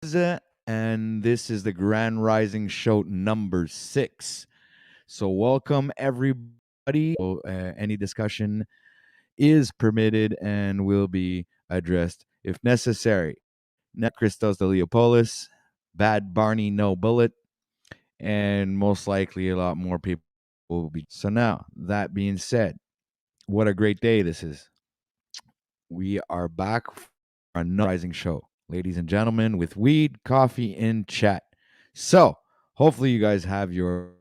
and this is the Grand Rising Show number 6. So, welcome everybody. Any discussion is permitted and will be addressed if necessary. Net Christos de Leopolis, Bad Barney No Bullet, and most likely a lot more people will be. So, now, that being said, what a great day this is. We are back for another Rising Show, ladies and gentlemen, with weed, coffee, and chat. So, hopefully, you guys have your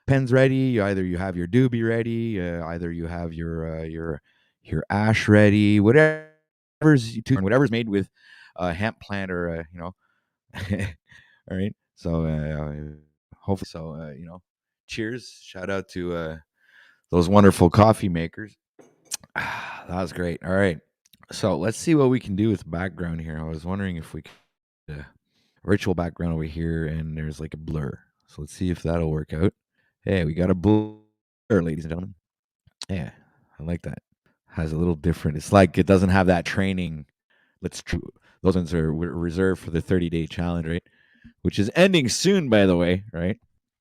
pens ready. Either you have your doobie ready, either you have your ash ready, whatever's made with hemp plant or all right. So, hopefully, cheers! Shout out to those wonderful coffee makers. That was great. All right. So let's see what we can do with background here. I was wondering if we could virtual background over here and there's like a blur. So let's see if that'll work out. Hey, we got a blur, ladies and gentlemen. Yeah, I like that. Has a little different. It's like it doesn't have that training. Those ones are reserved for the 30-day challenge, right? Which is ending soon, by the way, right?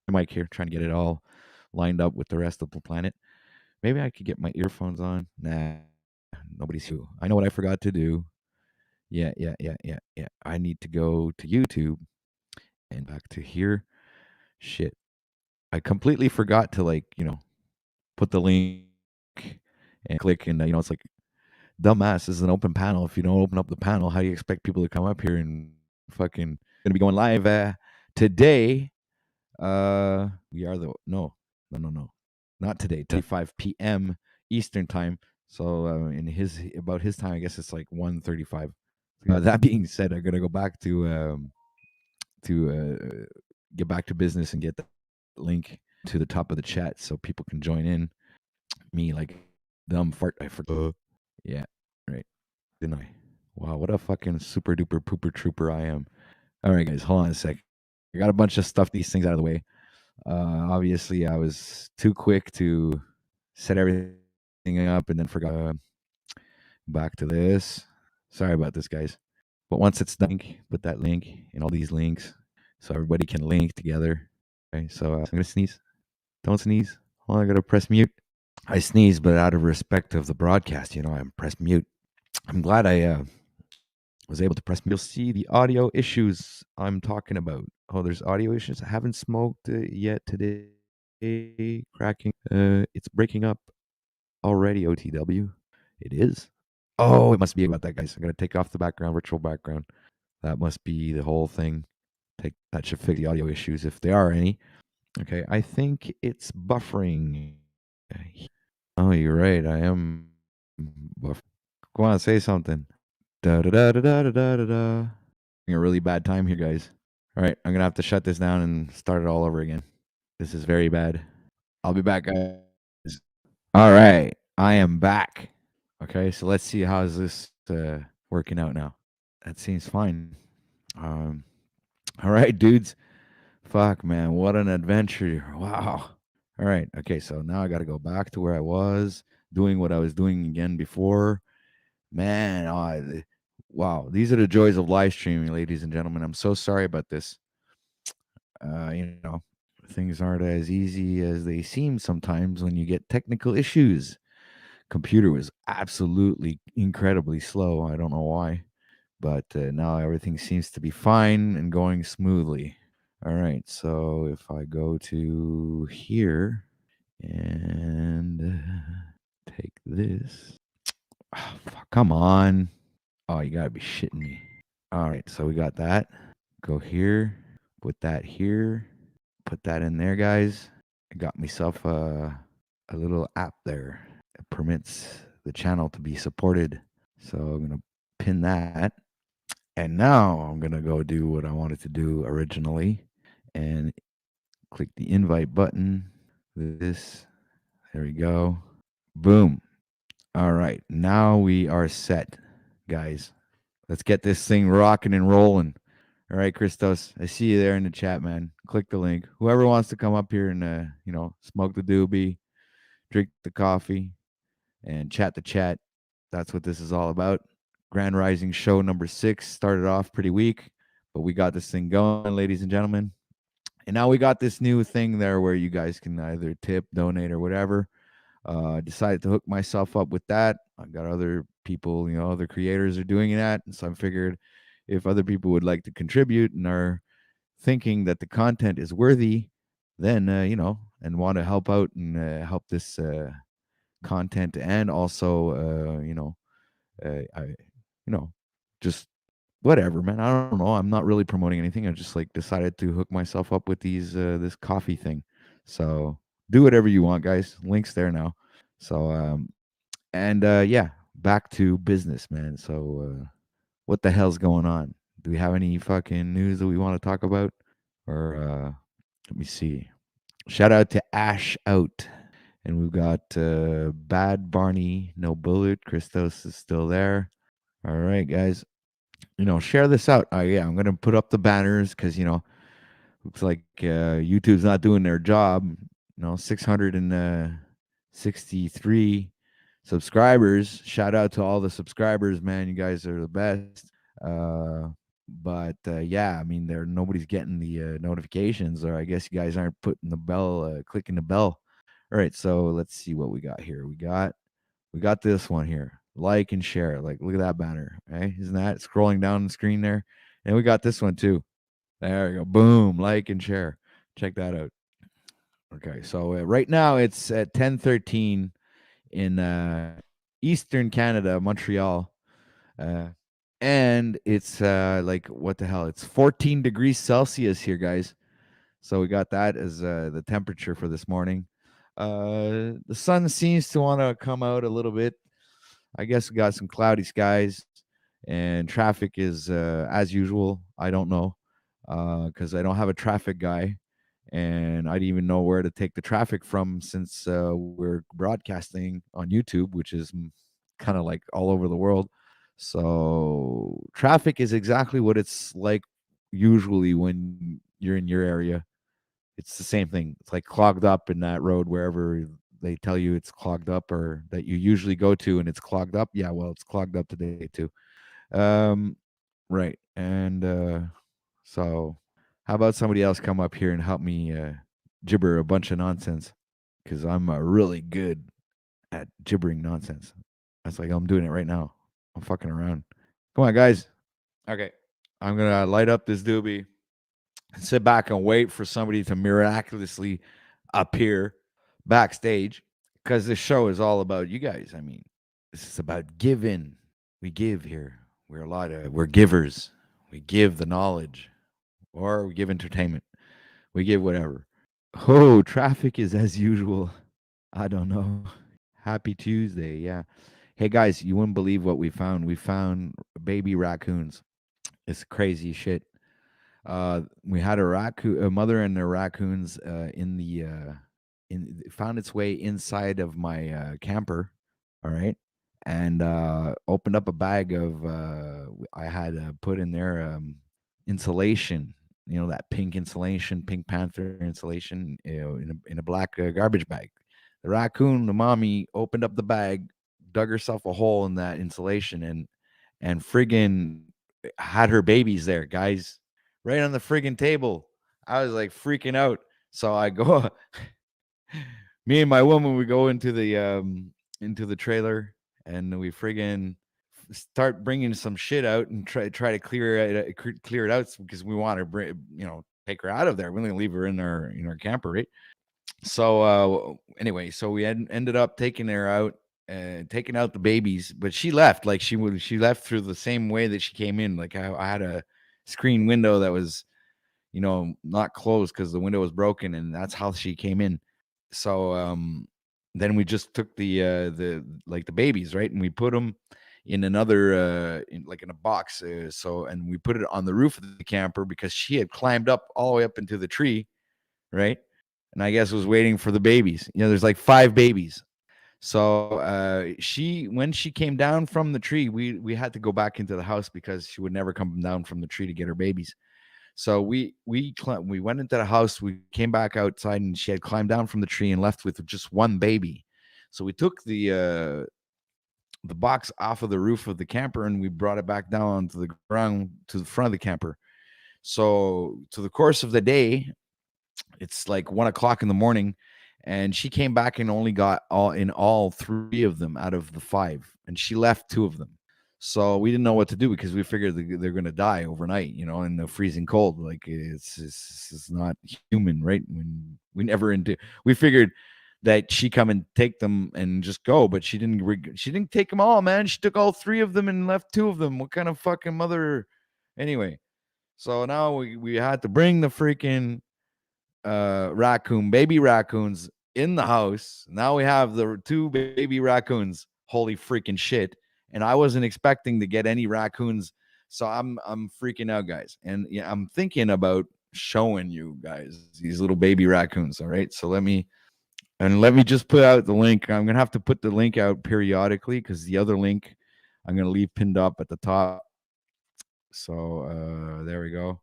Mike here trying to get it all lined up with the rest of the planet. Maybe I could get my earphones on. Nah, nobody's who. I know what I forgot to do. Yeah. I need to go to YouTube and back to here. Shit. I completely forgot to put the link and click and it's like dumbass. This is an open panel. If you don't open up the panel, how do you expect people to come up here and fucking gonna be going live today? We are the no. Not today. 5 p.m. Eastern time. So in his time, I guess it's like 1:35. That being said, I'm gonna go back to get back to business and get the link to the top of the chat so people can join in. Me like dumb fart. I forgot. Yeah, right. Didn't I? Wow, what a fucking super duper pooper trooper I am. All right, guys, hold on a sec. I got a bunch of stuff. These things out of the way. Obviously, I was too quick to set everything up and then forgot. Back to this. Sorry about this, guys. But once it's done, put that link in all these links so everybody can link together. Okay, so I'm going to sneeze. Don't sneeze. Oh, I got to press mute. I sneeze, but out of respect of the broadcast, I pressed mute. I'm glad I was able to press mute. You'll see the audio issues I'm talking about. Oh, there's audio issues. I haven't smoked yet today. Cracking. It's breaking up already, OTW. It is. Oh, it must be about that, guys. I'm going to take off the virtual background. That must be the whole thing. That should fix the audio issues if there are any. Okay, I think it's buffering. Oh, you're right. I am buffering. Go on, say something. Da da da da da da da da. Having a really bad time here, guys. All right, I'm gonna have to shut this down and start it all over again. This is very bad. I'll be back, guys. All right, I am back. Okay, so let's see how's this working out now. That seems fine. All right, dudes. Fuck, man, what an adventure! Wow. All right, okay, so now I got to go back to where I was doing what I was doing again before. Man, wow, these are the joys of live streaming, ladies and gentlemen. I'm so sorry about this. Things aren't as easy as they seem sometimes when you get technical issues. Computer was absolutely incredibly slow. I don't know why, but now everything seems to be fine and going smoothly. All right, so if I go to here and take this. Oh, fuck, come on. Oh, you gotta be shitting me. All right, so we got that. Go here, put that here, put that in there, guys. I got myself a little app there. It permits the channel to be supported. So I'm gonna pin that. And now I'm gonna go do what I wanted to do originally and click the invite button. This, there we go. Boom. All right, now we are set, guys. Let's get this thing rocking and rolling. All right, Christos, I see you there in the chat, man. Click the link. Whoever wants to come up here and smoke the doobie, drink the coffee, and chat the chat. That's what this is all about. Grand Rising Show number 6 started off pretty weak, But we got this thing going, ladies and gentlemen. And now we got this new thing there where you guys can either tip, donate, or whatever. Decided to hook myself up with that. I got other people, other creators are doing that. And so I figured if other people would like to contribute and are thinking that the content is worthy, then, and want to help out and help this content and also, I, just whatever, man. I don't know. I'm not really promoting anything. I just like decided to hook myself up with this coffee thing. So do whatever you want, guys. Links there now. So and yeah, back to business, man. So what the hell's going on? Do we have any fucking news that we want to talk about? Or let me see. Shout out to Ash Out. And we've got Bad Barney, No Bullet. Christos is still there. All right, guys. Share this out. Yeah, I'm gonna put up the banners because looks like YouTube's not doing their job. 663 subscribers. Shout out to all the subscribers, man. You guys are the best. But yeah, I mean, nobody's getting the notifications, or I guess you guys aren't putting the bell, clicking the bell. All right, so let's see what we got here. We got this one here. Like and share. Like, look at that banner, right? Isn't that scrolling down the screen there? And we got this one too. There we go. Boom. Like and share. Check that out. Okay, so right now it's at 10:13 in Eastern Canada, Montreal. And it's like, what the hell? It's 14 degrees Celsius here, guys. So we got that as the temperature for this morning. The sun seems to want to come out a little bit. I guess we got some cloudy skies, and traffic is as usual. I don't know because I don't have a traffic guy, and I didn't even know where to take the traffic from since we're broadcasting on YouTube, which is kind of like all over the world. So traffic is exactly what it's like usually when you're in your area. It's the same thing. It's like clogged up in that road wherever they tell you it's clogged up or that you usually go to and it's clogged up. Yeah, well, it's clogged up today too. Um, right. And so how about somebody else come up here and help me gibber a bunch of nonsense? Because I'm really good at gibbering nonsense. That's like I'm doing it right now. I'm fucking around. Come on, guys. Okay. I'm going to light up this doobie and sit back and wait for somebody to miraculously appear backstage because this show is all about you guys. I mean, this is about giving. We give here. We're givers. We give the knowledge or we give entertainment. We give whatever. Oh, traffic is as usual. I don't know. Happy Tuesday. Yeah. Hey guys, you wouldn't believe what we found. We found baby raccoons. It's crazy shit. We had a mother and their raccoons found its way inside of my camper. All right, and opened up a bag of I had put in there insulation. That pink insulation, Pink Panther insulation, in a black garbage bag. The raccoon, the mommy, opened up the bag, dug herself a hole in that insulation, and friggin' had her babies there, guys, right on the friggin' table. I was like freaking out. So I go, me and my woman, we go into the trailer and we friggin' start bringing some shit out and try to clear it out because we want to bring, take her out of there. We only leave her in our camper, right? So anyway, so we ended up taking her out and taking out the babies, but she left like she left through the same way that she came in. Like I had a screen window that was not closed because the window was broken, and that's how she came in. So then we just took the babies, right, and we put them in another in a box, and we put it on the roof of the camper because she had climbed up all the way up into the tree, right, and I guess was waiting for the babies. There's like 5 babies. So when she came down from the tree, we had to go back into the house because she would never come down from the tree to get her babies. So we went into the house. We came back outside, and she had climbed down from the tree and left with just one baby. So we took the box off of the roof of the camper and we brought it back down to the ground to the front of the camper. So to the course of the day, it's like 1 o'clock in the morning, and she came back and only got all 3 of them out of the 5, and she left 2 of them. So we didn't know what to do because we figured they're going to die overnight, in the freezing cold. Like it's not human, right? When we figured that she come and take them and just go, but she didn't take them all, man. She took all 3 of them and left 2 of them. What kind of fucking mother? Anyway, so now we had to bring the freaking baby raccoons in the house. Now we have the 2 baby raccoons. Holy freaking shit. And I wasn't expecting to get any raccoons. So I'm freaking out, guys. And yeah, I'm thinking about showing you guys these little baby raccoons. All right. So let me just put out the link. I'm gonna have to put the link out periodically because the other link I'm gonna leave pinned up at the top. So there we go.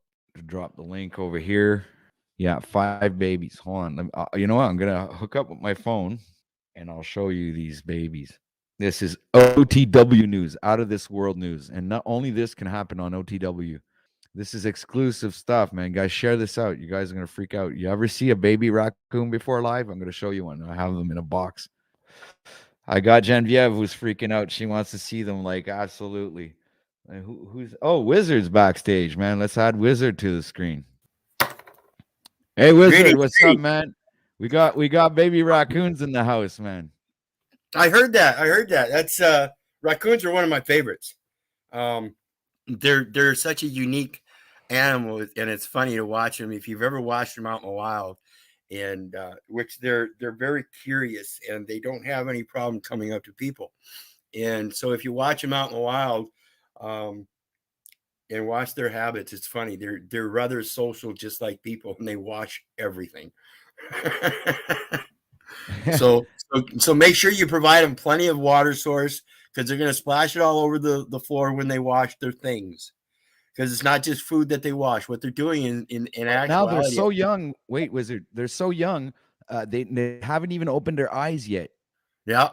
Drop the link over here. Yeah, 5 babies. Hold on. You know what? I'm gonna hook up with my phone, and I'll show you these babies. This is OTW news, out of this world news, and not only this can happen on OTW. This is exclusive stuff, man. Guys, share this out. You guys are gonna freak out. You ever see a baby raccoon before live? I'm gonna show you one. I have them in a box. I got Genevieve who's freaking out. She wants to see them, like absolutely. Who's Wizard's backstage, man. Let's add Wizard to the screen. Hey, Wizard, what's up, man? We got baby raccoons in the house, man. I heard that. That's raccoons are one of my favorites. They're such a unique animal, and it's funny to watch them. If you've ever watched them out in the wild, and which they're very curious, and they don't have any problem coming up to people. And so if you watch them out in the wild, and watch their habits, it's funny. They're rather social, just like people, and they watch everything. so make sure you provide them plenty of water source, because they're going to splash it all over the floor when they wash their things. Because it's not just food that they wash. What they're doing in actuality. Now they're so young. Wait, Wizard, they're so young. They haven't even opened their eyes yet. Yeah,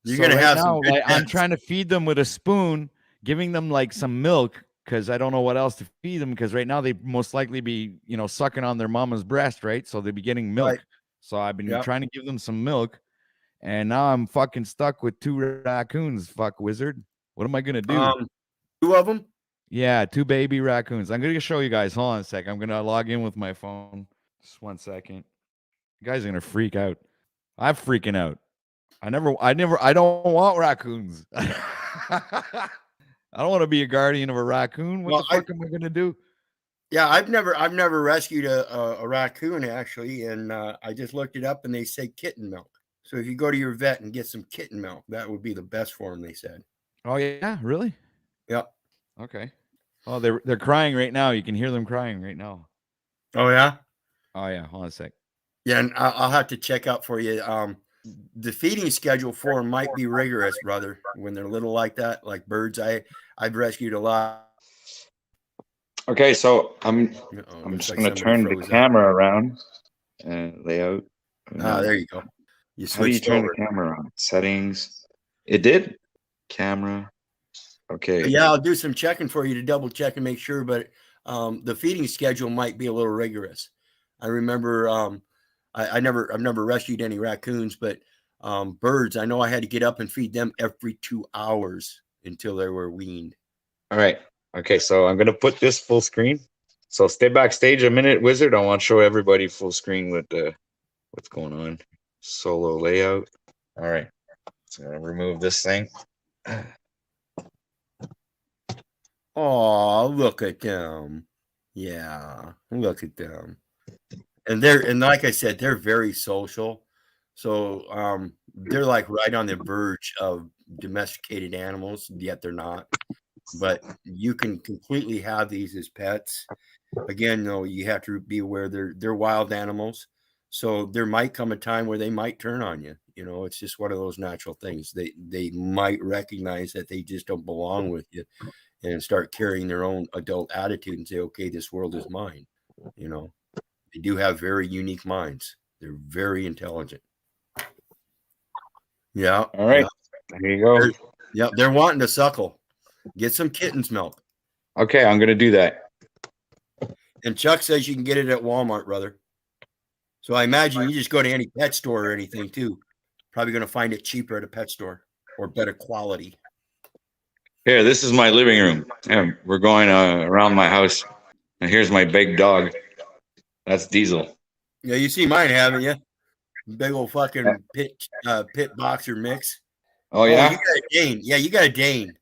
you're going to have some good I'm trying to feed them with a spoon, giving them like some milk, because I don't know what else to feed them, because right now they most likely be, sucking on their mama's breast, right? So they'll be getting milk. Right. So I've been trying to give them some milk, and now I'm fucking stuck with 2 raccoons. Fuck, Wizard. What am I going to do? 2 of them? Yeah, 2 baby raccoons. I'm going to show you guys. Hold on a sec. I'm going to log in with my phone. Just 1 second. You guys are going to freak out. I'm freaking out. I don't want raccoons. I don't want to be a guardian of a raccoon. What the fuck am I going to do? Yeah, I've never rescued a raccoon, actually, and I just looked it up, and they say kitten milk. So if you go to your vet and get some kitten milk, that would be the best for them, they said. Oh yeah, really? Yeah. Okay. Oh, they're crying right now. You can hear them crying right now. Oh yeah. Oh yeah. Hold on a sec. Yeah, and I'll have to check out for you. The feeding schedule for them might be rigorous, brother, when they're little like that, like birds. I've rescued a lot. Okay, so I'm just going to turn the camera around and layout. There you go. How do you turn the camera on? Settings. It did. Camera. Okay. Yeah, I'll do some checking for you to double check and make sure, but the feeding schedule might be a little rigorous. I remember I've never rescued any raccoons, but birds, I know I had to get up and feed them every 2 hours until they were weaned. All right. Okay, so I'm going to put this full screen. So stay backstage a minute, Wizard. I want to show everybody full screen with what's going on. Solo layout. All right. So I'm going to remove this thing. Oh, look at them. Yeah, look at them. And like I said, they're very social. So they're like right on the verge of domesticated animals, yet they're not. But you can completely have these as pets. Again, though, you have to be aware they're wild animals. So there might come a time where they might turn on you. It's just one of those natural things. They might recognize that they just don't belong with you and start carrying their own adult attitude and say, okay, this world is mine. They do have very unique minds. They're very intelligent. Yeah. All right. Yeah. There you go. They're wanting to suckle. Get some kitten's milk. Okay, I'm going to do that. And Chuck says you can get it at Walmart, brother. So I imagine you just go to any pet store or anything too. Probably going to find it cheaper at a pet store or better quality. Here, this is my living room. Yeah, we're going around my house. And here's my big dog. That's Diesel. Yeah, you see mine, haven't you? Big old fucking pit boxer mix. Oh, yeah? You got a Dane. Yeah, you got a Dane.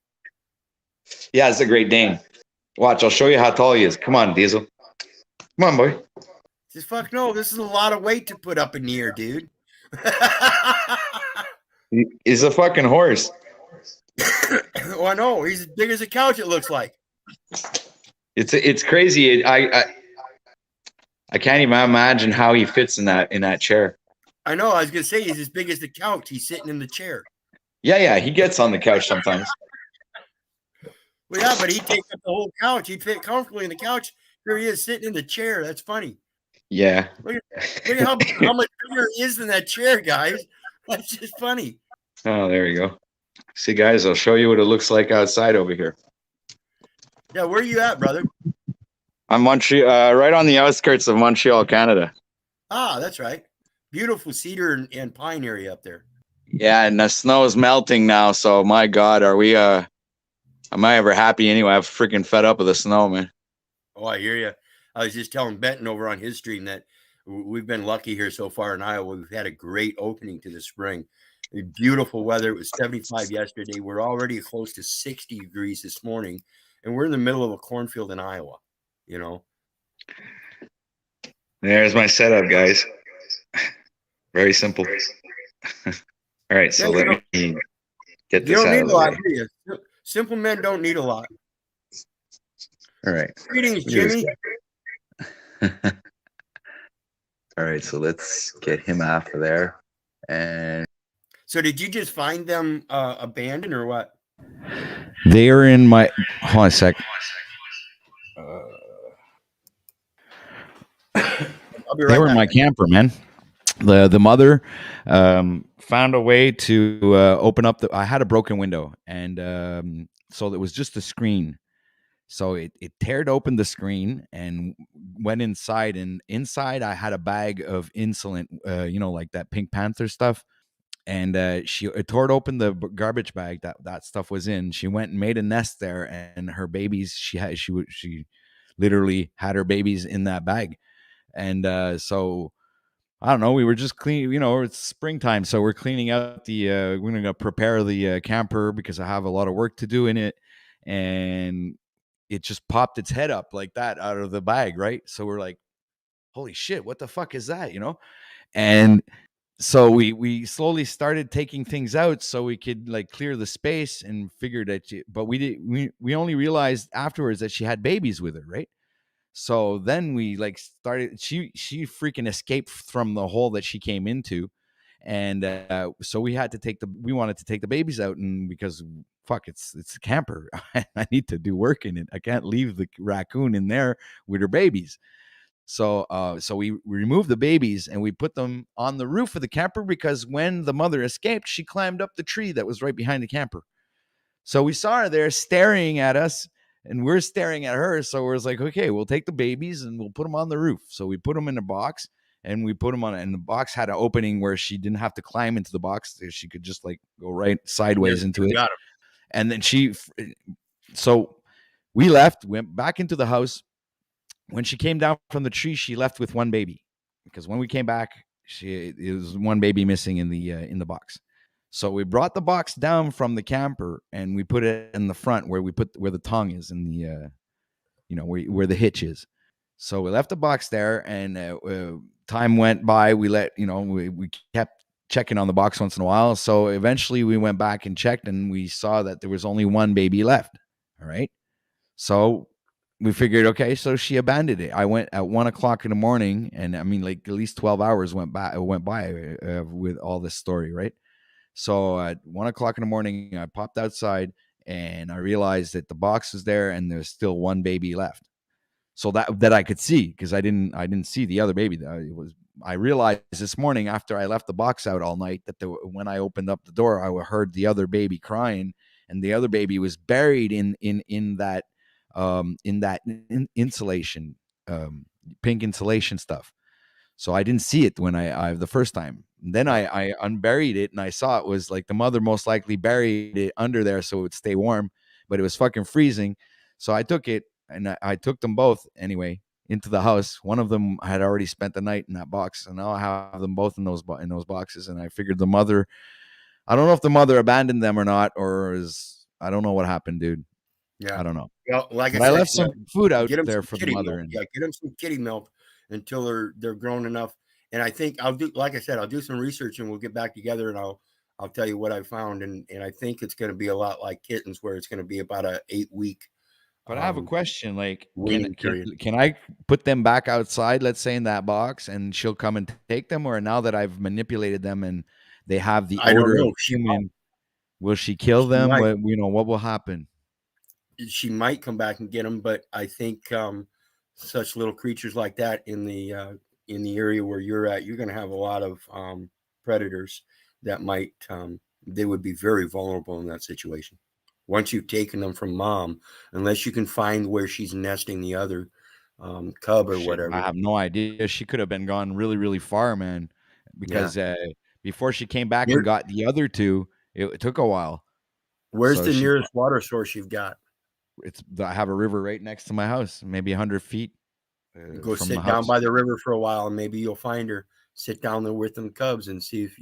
Yeah, it's a Great Dane. Watch, I'll show you how tall he is. Come on, Diesel. Come on, boy. Just fuck no. This is a lot of weight to put up in the air, dude. He's a fucking horse. Oh, I know. He's as big as a couch, it looks like. It's crazy. I can't even imagine how he fits in that chair. I know. I was gonna say he's as big as the couch. He's sitting in the chair. Yeah, he gets on the couch sometimes. Well, yeah, but he takes up the whole couch. He'd fit comfortably in the couch. Here he is sitting in the chair. That's funny. Yeah. Look at how much bigger he is than that chair, guys. That's just funny. Oh, there you go. See, guys, I'll show you what it looks like outside over here. Yeah, where are you at, brother? I'm Montreal, right on the outskirts of Montreal, Canada. Ah, that's right. Beautiful cedar and pine area up there. Yeah, and the snow is melting now. So, my God, are we? Am I ever happy anyway? I'm freaking fed up with the snow, man. Oh, I hear you. I was just telling Benton over on his stream that we've been lucky here so far in Iowa. We've had a great opening to the spring. Beautiful weather. It was 75 yesterday. We're already close to 60 degrees this morning, and we're in the middle of a cornfield in Iowa. You know. There's my setup, guys. Very simple. All right, so let me get this out of the way. Do you? Simple men don't need a lot. All right. Greetings, Jimmy. All right, so let's get him out of there. And so, did you just find them abandoned or what? They are in my. Hold on a sec. I'll be right They were back. in my camper, man. The mother found a way to open up I had a broken window, and so it was just a screen. So it teared open the screen and went inside. And inside, I had a bag of insulin, like that Pink Panther stuff. And she tore open the garbage bag that stuff was in. She went and made a nest there, and her babies. She literally had her babies in that bag. And so I don't know. We were just cleaning. It's springtime, so we're cleaning out we're going to prepare the camper because I have a lot of work to do in it, and it just popped its head up like that out of the bag, right? So we're like, holy shit, what the fuck is that, And so we slowly started taking things out so we could like clear the space, and figured that but we only realized afterwards that she had babies with her, right? So then we like started, she freaking escaped from the hole that she came into. And so we wanted to take the babies out, and because fuck, it's a camper. I need to do work in it. I can't leave the raccoon in there with her babies. So we removed the babies and we put them on the roof of the camper, because when the mother escaped, she climbed up the tree that was right behind the camper. So we saw her there staring at us, and we're staring at her. So we're like, okay, we'll take the babies and we'll put them on the roof. So we put them in a box, and we put them on it. And the box had an opening where she didn't have to climb into the box. She could just like go right sideways into it. And then so we left, went back into the house. When she came down from the tree, she left with one baby, because when we came back, it was one baby missing in the box. So we brought the box down from the camper and we put it in the front where the tongue is in the, where the hitch is. So we left the box there, and time went by. We we kept checking on the box once in a while. So eventually we went back and checked, and we saw that there was only one baby left. All right. So we figured, okay, so she abandoned it. I went at 1 o'clock in the morning, and I mean, like at least 12 hours went by with all this story, right? So at 1 o'clock in the morning, I popped outside and I realized that the box was there and there's still one baby left. So that I could see, because I didn't see the other baby. I realized this morning after I left the box out all night that when I opened up the door, I heard the other baby crying, and the other baby was buried in that insulation pink insulation stuff. So I didn't see it when I the first time. Then I unburied it and I saw it was like the mother most likely buried it under there so it would stay warm, but it was fucking freezing. So I took it and I took them both anyway into the house. One of them had already spent the night in that box, and now I have them both in those boxes. And I figured the mother, I don't know if the mother abandoned them or not, or is I don't know what happened, dude. Yeah. I don't know. Well, like I But I said, left some food out get them there some for the kitty mother, milk. and Yeah, get them some kitty milk until they're grown enough. And I think I'll do, like I said, I'll do some research and we'll get back together and I'll tell you what I found. And I think it's going to be a lot like kittens, where it's going to be about a 8-week But I have a question. Like, weaning period. can I put them back outside? Let's say in that box, and she'll come and take them. Or now that I've manipulated them and they have the I don't odor of know. human, will she kill She them? might. What will happen? She might come back and get them, but I think such little creatures like that in the area where you're at, you're going to have a lot of predators that might they would be very vulnerable in that situation. Once you've taken them from mom, unless you can find where she's nesting the other cub or Shit, I whatever. have no idea. She could have been gone really, really far, man. Yeah. Because before she came back and Near, got the other two, it took a while. where's So the nearest water source you've got? I have a river right next to my house, maybe 100 feet Go from the sit down house. by the river for a while, and maybe you'll find her. Sit down there with them cubs and see if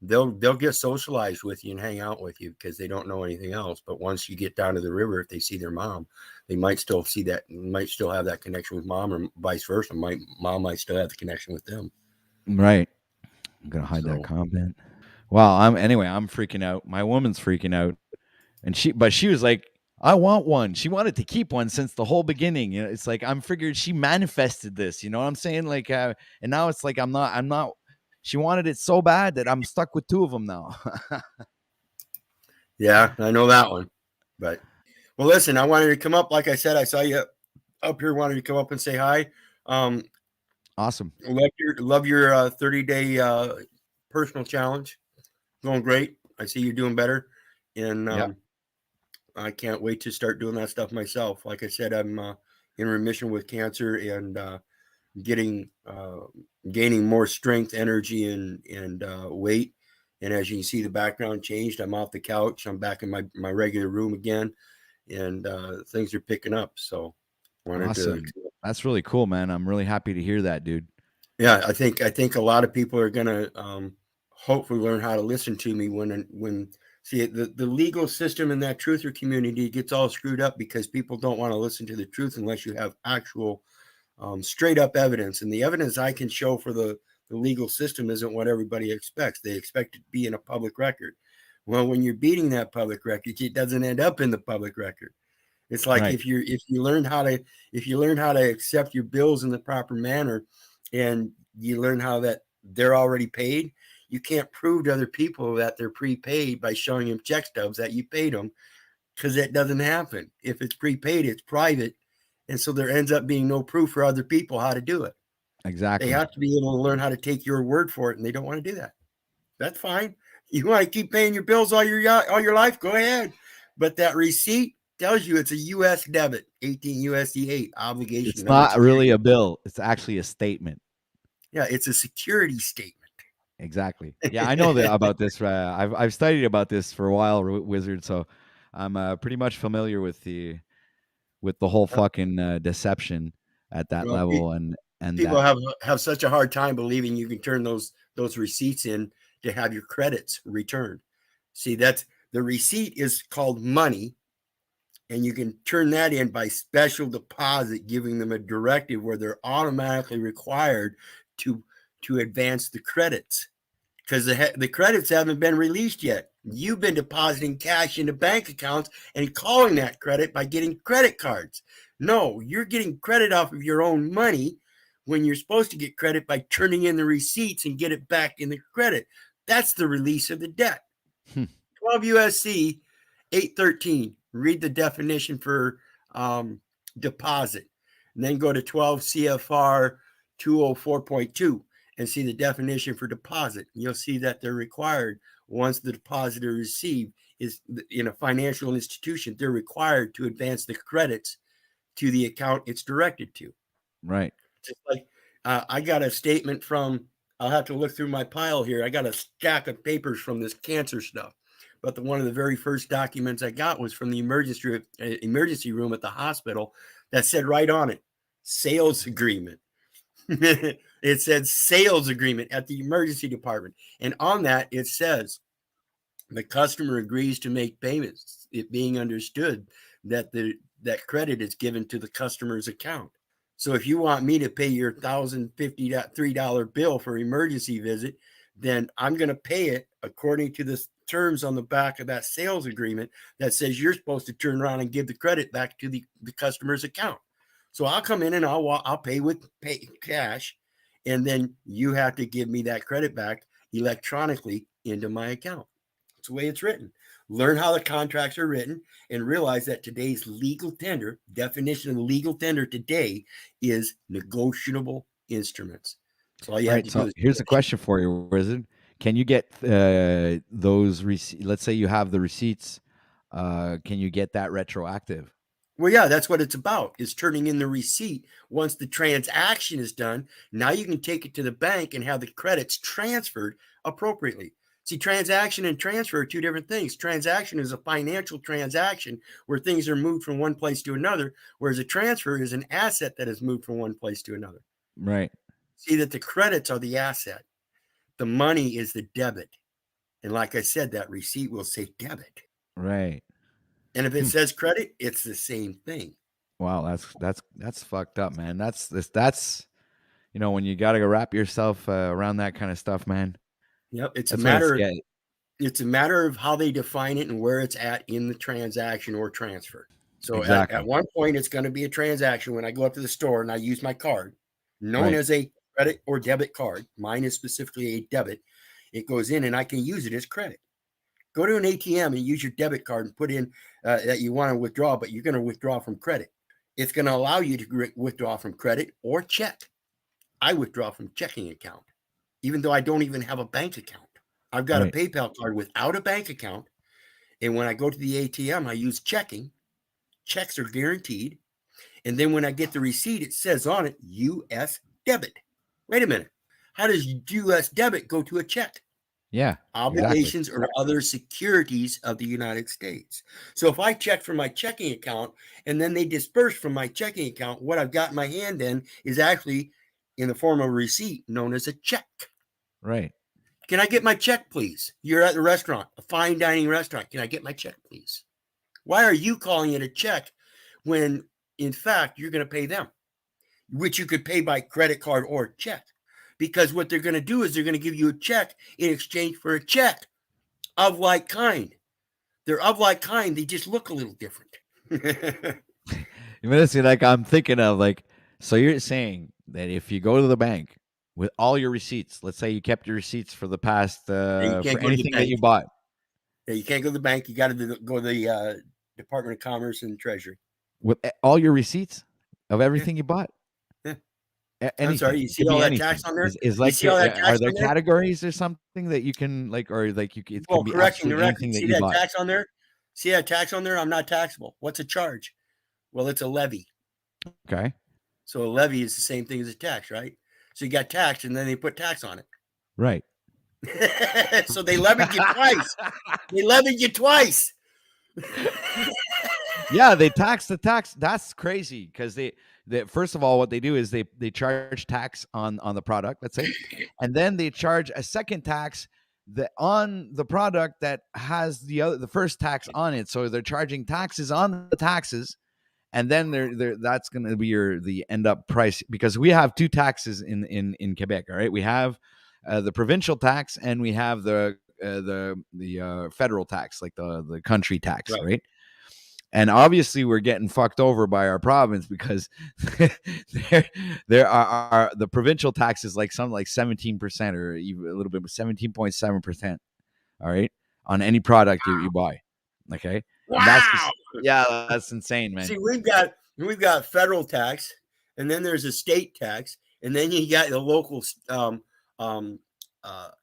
they'll get socialized with you and hang out with you because they don't know anything else. But once you get down to the river, if they see their mom, they might still see that, might still have that connection with mom, or vice versa. Mom might still have the connection with them. Right. I'm gonna hide that comment. Well, I'm freaking out. My woman's freaking out, and she was like, "I want one." She wanted to keep one since the whole beginning. It's like I'm figured she manifested this. You know what I'm saying? Like, and now it's like I'm not. She wanted it so bad that I'm stuck with two of them now. Yeah, I know that one. But well, listen, I wanted to come up. Like I said, I saw you up here. Wanted to come up and say hi. Awesome. Love your 30-day personal challenge. Going great. I see you're doing better, and I can't wait to start doing that stuff myself. Like I said, I'm in remission with cancer and gaining more strength, energy, and weight. And as you can see, the background changed. I'm off the couch. I'm back in my regular room again, and things are picking up. So, Awesome. That's really cool, man. I'm really happy to hear that, dude. Yeah, I think a lot of people are gonna hopefully learn how to listen to me when see the legal system in that truther community gets all screwed up because people don't want to listen to the truth unless you have actual straight up evidence. And the evidence I can show for the legal system isn't what everybody expects. They expect it to be in a public record. Well, when you're beating that public record, it doesn't end up in the public record. It's like Right. if you learn how to accept your bills in the proper manner, and you learn how that they're already paid, you can't prove to other people that they're prepaid by showing them check stubs that you paid them, because that doesn't happen. If it's prepaid, it's private, and so there ends up being no proof for other people how to do it. Exactly. They have to be able to learn how to take your word for it, and they don't want to do that. That's fine. You want to keep paying your bills all your life, go ahead. But that receipt tells you it's a U.S. debit, 18 USD 8 obligation. It's not really a bill. It's actually a statement. Yeah, it's a security statement. Exactly. Yeah, I know that about this. I've studied about this for a while, Wizard. So I'm pretty much familiar with the whole fucking deception at that level, and people that have such a hard time believing you can turn those receipts in to have your credits returned. See, that's the receipt is called money, and you can turn that in by special deposit, giving them a directive where they're automatically required to advance the credits, because the credits haven't been released yet. You've been depositing cash into bank accounts and calling that credit by getting credit cards. No, you're getting credit off of your own money when you're supposed to get credit by turning in the receipts and get it back in the credit. That's the release of the debt. 12 USC 813. Read the definition for deposit, and then go to 12 CFR 204.2 and see the definition for deposit. You'll see that they're required, once the depositor received is in a financial institution, they're required to advance the credits to the account it's directed to. Right. Just like I got a statement from, I'll have to look through my pile here. I got a stack of papers from this cancer stuff. But one of the very first documents I got was from the emergency room at the hospital that said right on it, sales agreement. It said sales agreement at the emergency department. And on that, it says the customer agrees to make payments, it being understood that that credit is given to the customer's account. So if you want me to pay your $1,053 bill for emergency visit, then I'm going to pay it according to the terms on the back of that sales agreement that says you're supposed to turn around and give the credit back to the customer's account. So I'll come in and I'll pay with cash, and then you have to give me that credit back electronically into my account. That's the way it's written. Learn how the contracts are written and realize that today's legal tender, definition of legal tender today, is negotiable instruments. So all you have to do is. Here's a question for you, Wizard. Can you get those receipts? Let's say you have the receipts. Can you get that retroactive? Well, yeah, that's what it's about, is turning in the receipt. Once the transaction is done, now you can take it to the bank and have the credits transferred appropriately. See, transaction and transfer are two different things. Transaction is a financial transaction where things are moved from one place to another, whereas a transfer is an asset that is moved from one place to another. Right. See that the credits are the asset. The money is the debit. And like I said, that receipt will say debit. Right. And if it says credit, it's the same thing. Wow, that's fucked up, man. That's when you got to wrap yourself around that kind of stuff, man. Yep, it's That's a matter of how they define it and where it's at in the transaction or transfer. So exactly. at one point, it's going to be a transaction when I go up to the store and I use my card, known Right. as a credit or debit card. Mine is specifically a debit. It goes in and I can use it as credit. Go to an ATM and use your debit card and put in that you want to withdraw, but you're going to withdraw from credit. It's going to allow you to withdraw from credit or check. I withdraw from checking account, even though I don't even have a bank account. I've got a PayPal card without a bank account. And when I go to the ATM, I use checking. Checks are guaranteed. And then when I get the receipt, it says on it, U.S. debit. Wait a minute. How does U.S. debit go to a check? Yeah. Obligations or other securities of the United States. So if I check from my checking account and then they disperse from my checking account, what I've got in my hand then is actually in the form of a receipt known as a check. Right. Can I get my check, please? You're at the restaurant, a fine dining restaurant. Can I get my check, please? Why are you calling it a check when, in fact, you're going to pay them, which you could pay by credit card or check? Because what they're going to do is they're going to give you a check in exchange for a check of like kind. They're of like kind. They just look a little different. You know, see, like I'm thinking of so you're saying that if you go to the bank with all your receipts, let's say you kept your receipts for the past for anything that you bought. Yeah, you can't go to the bank. You got to go to the Department of Commerce and Treasury. With all your receipts of everything you bought? Yeah. Anything. I'm sorry, you see all that tax on there? Is like, are there categories or something that you can it can be absolutely anything that you bought? Tax on there? See that tax on there? I'm not taxable. What's a charge? Well, it's a levy. Okay. So a levy is the same thing as a tax, right? So you got taxed and then they put tax on it. Right. So they levied you twice. They levied you twice. Yeah, they tax the tax. That's crazy because they first of all, what they do is they charge tax on the product, let's say, and then they charge a second tax on the product that has the first tax on it. So they're charging taxes on the taxes, and then that's going to be the end up price, because we have two taxes in Quebec. All right, we have the provincial tax and we have the federal tax, like the country tax, right? And obviously we're getting fucked over by our province because there are the provincial tax is like something like 17% or even a little bit, 17.7%. All right, on any product you buy. Okay. Wow. That's insane, man. See, we've got federal tax, and then there's a state tax, and then you got the local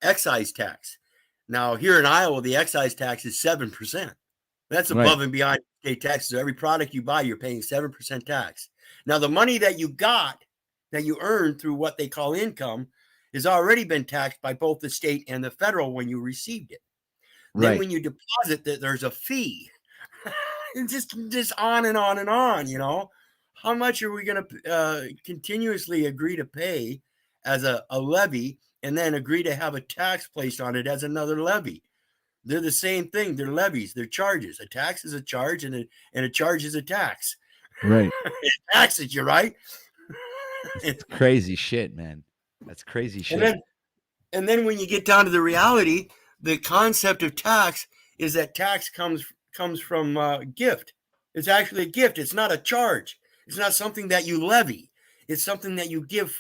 excise tax. Now here in Iowa, the excise tax is 7%. That's above and beyond state taxes. So every product you buy, you're paying 7% tax. Now the money that you got that you earn through what they call income has already been taxed by both the state and the federal when you received it. Then Right. when you deposit that, there's a fee. And just on and on and on, How much are we going to continuously agree to pay as a levy and then agree to have a tax placed on it as another levy? They're the same thing. They're levies. They're charges. A tax is a charge, and a charge is a tax. Right. It taxes you, right? It's crazy shit, man. That's crazy shit. And then when you get down to the reality, the concept of tax is that tax comes from gift. It's actually a gift. It's not a charge. It's not something that you levy. It's something that you give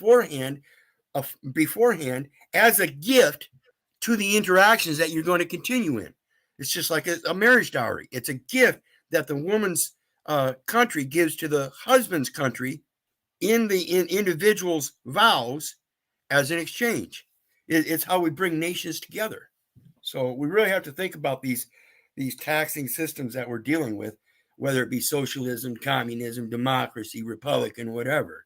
beforehand as a gift to the interactions that you're going to continue in. It's just like a marriage dowry. It's a gift that the woman's country gives to the husband's country in individual's vows as an exchange. It's how we bring nations together. So we really have to think about these taxing systems that we're dealing with, whether it be socialism, communism, democracy, Republican, whatever.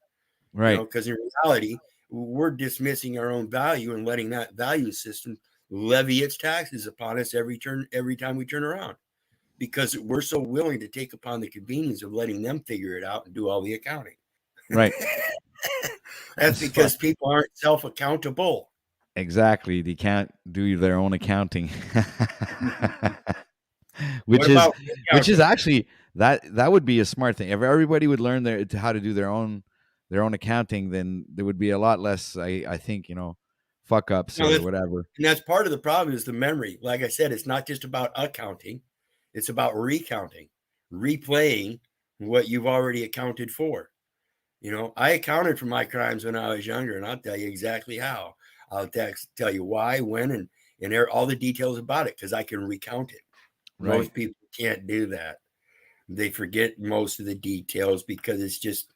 Right. Because in reality, we're dismissing our own value and letting that value system levy its taxes upon us every time we turn around, because we're so willing to take upon the convenience of letting them figure it out and do all the accounting. Right. That's because people aren't self-accountable. Exactly. They can't do their own accounting. which is actually that would be a smart thing. If everybody would learn how to do their own accounting, then there would be a lot less, I think, fuck ups or whatever. And that's part of the problem, is the memory. Like I said, it's not just about accounting. It's about recounting, replaying what you've already accounted for. I accounted for my crimes when I was younger, and I'll tell you exactly how. I'll tell you why, when, and all the details about it, because I can recount it. Right. Most people can't do that. They forget most of the details because it's just,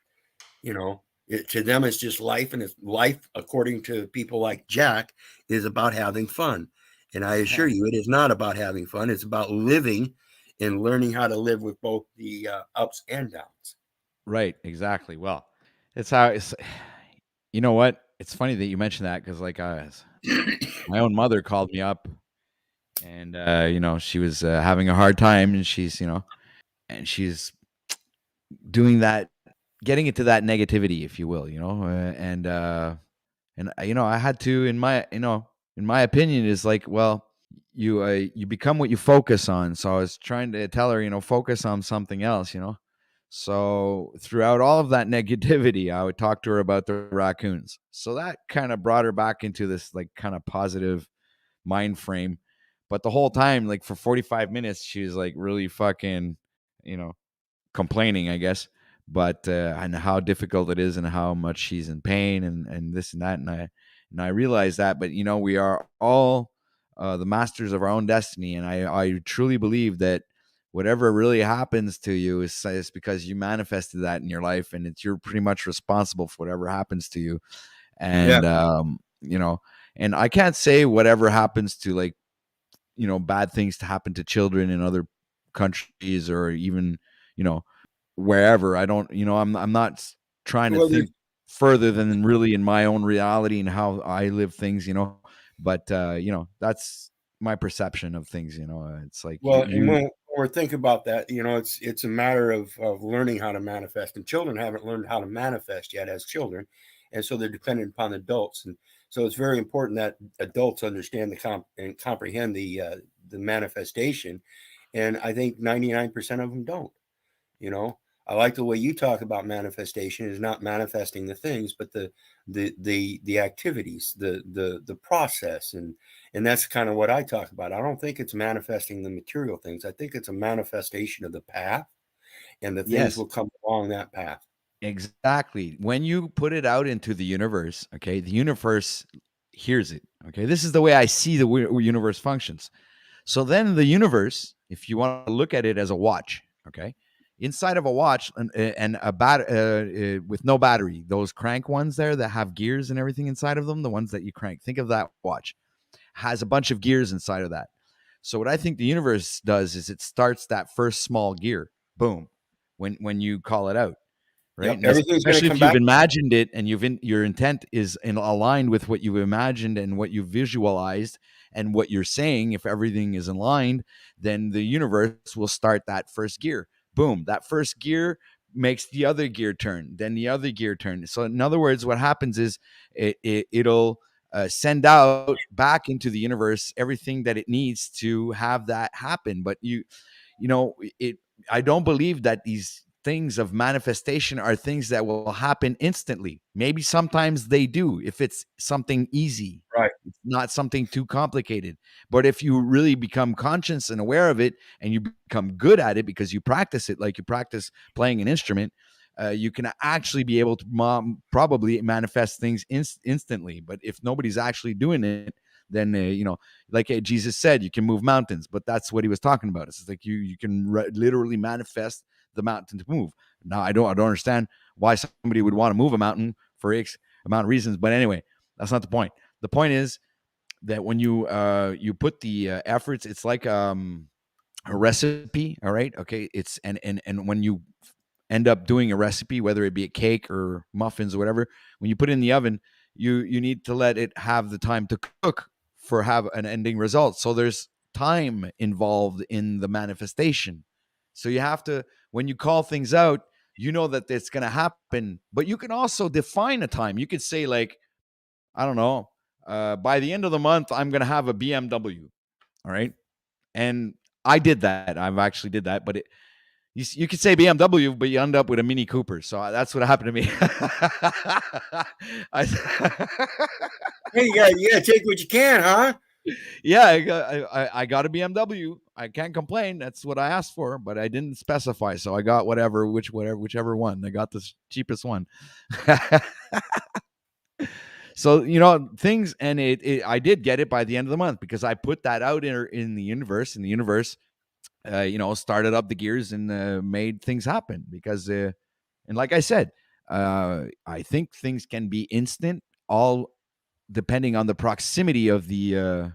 to them, it's just life. And life, according to people like Jack, is about having fun. And I assure you, it is not about having fun. It's about living and learning how to live with both the ups and downs. Right. Exactly. Well, it's how it's, you know what? It's funny that you mentioned that, because like my own mother called me up, and she was having a hard time, and she's doing that, getting into that negativity, if you will, and I had to, in my opinion, is like, well, you become what you focus on. So I was trying to tell her, focus on something else, So throughout all of that negativity, I would talk to her about the raccoons. So that kind of brought her back into this like kind of positive mind frame. But the whole time, like for 45 minutes, she was like really fucking, complaining, I guess, but and how difficult it is and how much she's in pain and this and that. And I realized that, but we are all the masters of our own destiny. And I truly believe that whatever really happens to you is because you manifested that in your life, and you're pretty much responsible for whatever happens to you. And, and I can't say whatever happens to, like, bad things to happen to children in other countries, or even, wherever. I don't, I'm not trying to think further than really in my own reality and how I live things, but, that's my perception of things. It's like, when we're thinking about that, it's a matter of learning how to manifest, and children haven't learned how to manifest yet as children. And so they're dependent upon adults. And so it's very important that adults understand and comprehend the manifestation. And I think 99% of them don't. I like the way you talk about manifestation is not manifesting the things, but the activities, the process. And that's kind of what I talk about. I don't think it's manifesting the material things. I think it's a manifestation of the path, and the things will come along that path. Exactly. When you put it out into the universe, okay, the universe hears it. Okay, this is the way I see the universe functions. So then the universe, if you want to look at it as a watch, okay, inside of a watch and with no battery, those crank ones there that have gears and everything inside of them, the ones that you crank, think of that watch, has a bunch of gears inside of that. So what I think the universe does is it starts that first small gear, boom, when you call it out. right? Yep. And Everything's going to especially come if you've back. imagined it and your intent is aligned with what you've imagined and what you visualized and what you're saying. If everything is aligned, then the universe will start that first gear. Boom, that first gear makes the other gear turn, then the other gear turn. So in other words, what happens is it'll send out back into the universe everything that it needs to have that happen. But it I don't believe that these things of manifestation are things that will happen instantly. Maybe sometimes they do if it's something easy. Right. It's not something too complicated. But if you really become conscious and aware of it and you become good at it because you practice it like you practice playing an instrument, you can actually be able to probably manifest things instantly. But if nobody's actually doing it, then like Jesus said, you can move mountains. But that's what he was talking about. It's like you can literally manifest the mountain to move. Now I don't understand why somebody would want to move a mountain for X amount of reasons. But anyway, that's not the point. The point is that when you put the efforts, it's like a recipe. All right, okay. It's and when you end up doing a recipe, whether it be a cake or muffins or whatever, when you put it in the oven, you need to let it have the time to cook for have an ending result. So there's time involved in the manifestation. So you have to, when you call things out, you know that it's going to happen, but you can also define a time. You could say like, I don't know, by the end of the month, I'm going to have a BMW. All right. And I did that. I've actually did that, but you could say BMW, but you end up with a Mini Cooper. So that's what happened to me. Hey, you got to take what you can, huh? Yeah, I got a BMW. I can't complain. That's what I asked for, but I didn't specify. So I got whichever one. I got the cheapest one. So things, and I did get it by the end of the month because I put that out in the universe. And the universe, started up the gears and made things happen. Because, and like I said, I think things can be instant, all depending on the proximity of the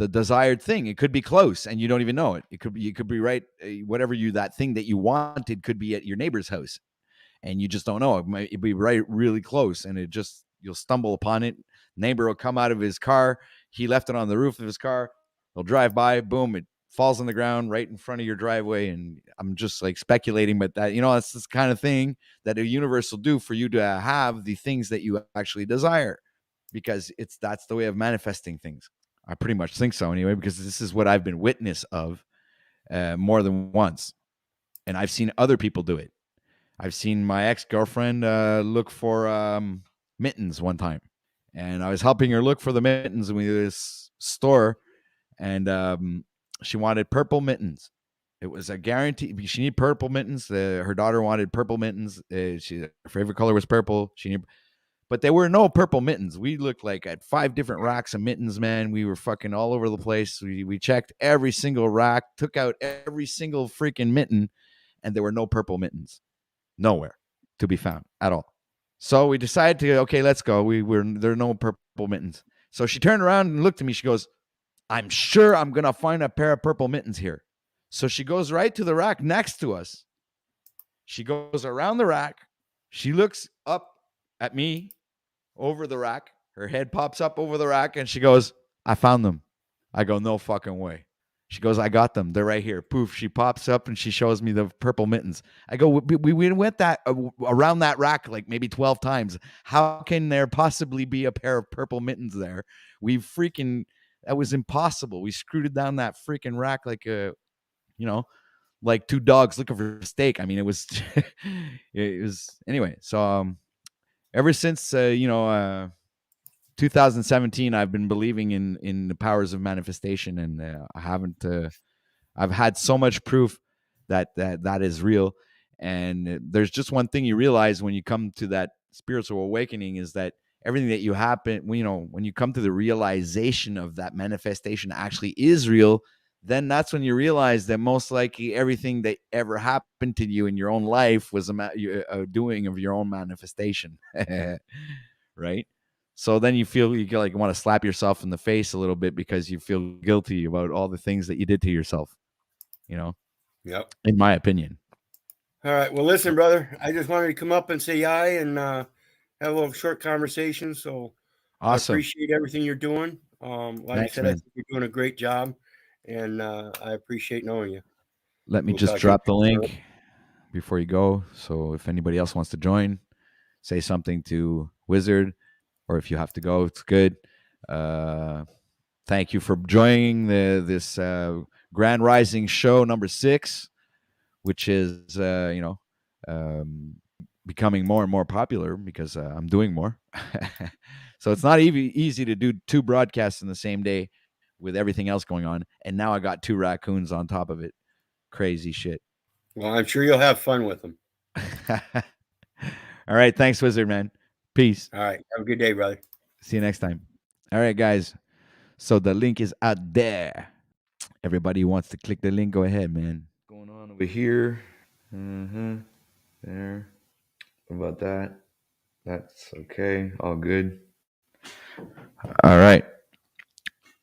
desired thing. It could be close and you don't even know it. You could be right. Whatever that thing that you wanted could be at your neighbor's house, and you just don't know. It'd be right really close, and you'll stumble upon it. Neighbor will come out of his car. He left it on the roof of his car. He'll drive by. Boom! It falls on the ground right in front of your driveway. And I'm just like speculating, but that that's this kind of thing that the universe will do for you to have the things that you actually desire, because that's the way of manifesting things. I pretty much think so anyway, because this is what I've been witness of more than once, and I've seen other people do it. I've seen my ex-girlfriend look for mittens one time, and I was helping her look for the mittens in this store, and she wanted purple mittens. It was a guarantee. She needed purple mittens. Her daughter wanted purple mittens. Her favorite color was purple. But there were no purple mittens. We looked like at 5 different racks of mittens, man. We were fucking all over the place. We checked every single rack, took out every single freaking mitten, and there were no purple mittens. Nowhere to be found at all. So we decided to, okay, let's go. There are no purple mittens. So she turned around and looked at me. She goes, I'm sure I'm going to find a pair of purple mittens here. So she goes right to the rack next to us. She goes around the rack. She looks up at me over the rack. Her head pops up over the rack and she goes, I found them. I go, no fucking way. She goes, I got them. They're right here. Poof. She pops up and she shows me the purple mittens. I go, we went around that rack like maybe 12 times. How can there possibly be a pair of purple mittens there? That was impossible. We screwed it down that freaking rack like 2 dogs looking for a steak. I mean, it was, it was anyway. So ever since 2017, I've been believing in the powers of manifestation, and I haven't. I've had so much proof that is real. And there's just one thing you realize when you come to that spiritual awakening is that everything that when you come to the realization of that manifestation actually is real, then that's when you realize that most likely everything that ever happened to you in your own life was a doing of your own manifestation, right? So then you feel you like want to slap yourself in the face a little bit because you feel guilty about all the things that you did to yourself, Yep. in my opinion. All right. Well, listen, brother. I just wanted to come up and say hi and have a little short conversation. So I Awesome. appreciate everything you're doing. Like I Thanks, said, I man. think you're doing a great job, and I appreciate knowing you. Let me We'll just talk to you. drop the link before you go. So if anybody else wants to join, say something to Wizard, or if you have to go, it's good. Thank you for joining this Grand Rising show number 6, which is becoming more and more popular because I'm doing more. So it's not easy to do 2 broadcasts in the same day with everything else going on, and now I got 2 raccoons on top of it. Crazy shit. Well, I'm sure you'll have fun with them. All right, thanks, Wizard man. Peace. All right. Have a good day, brother. See you next time. All right, guys. So the link is out there. Everybody who wants to click the link, go ahead, man. Going on over here. There. What about that? That's okay. All good. All right.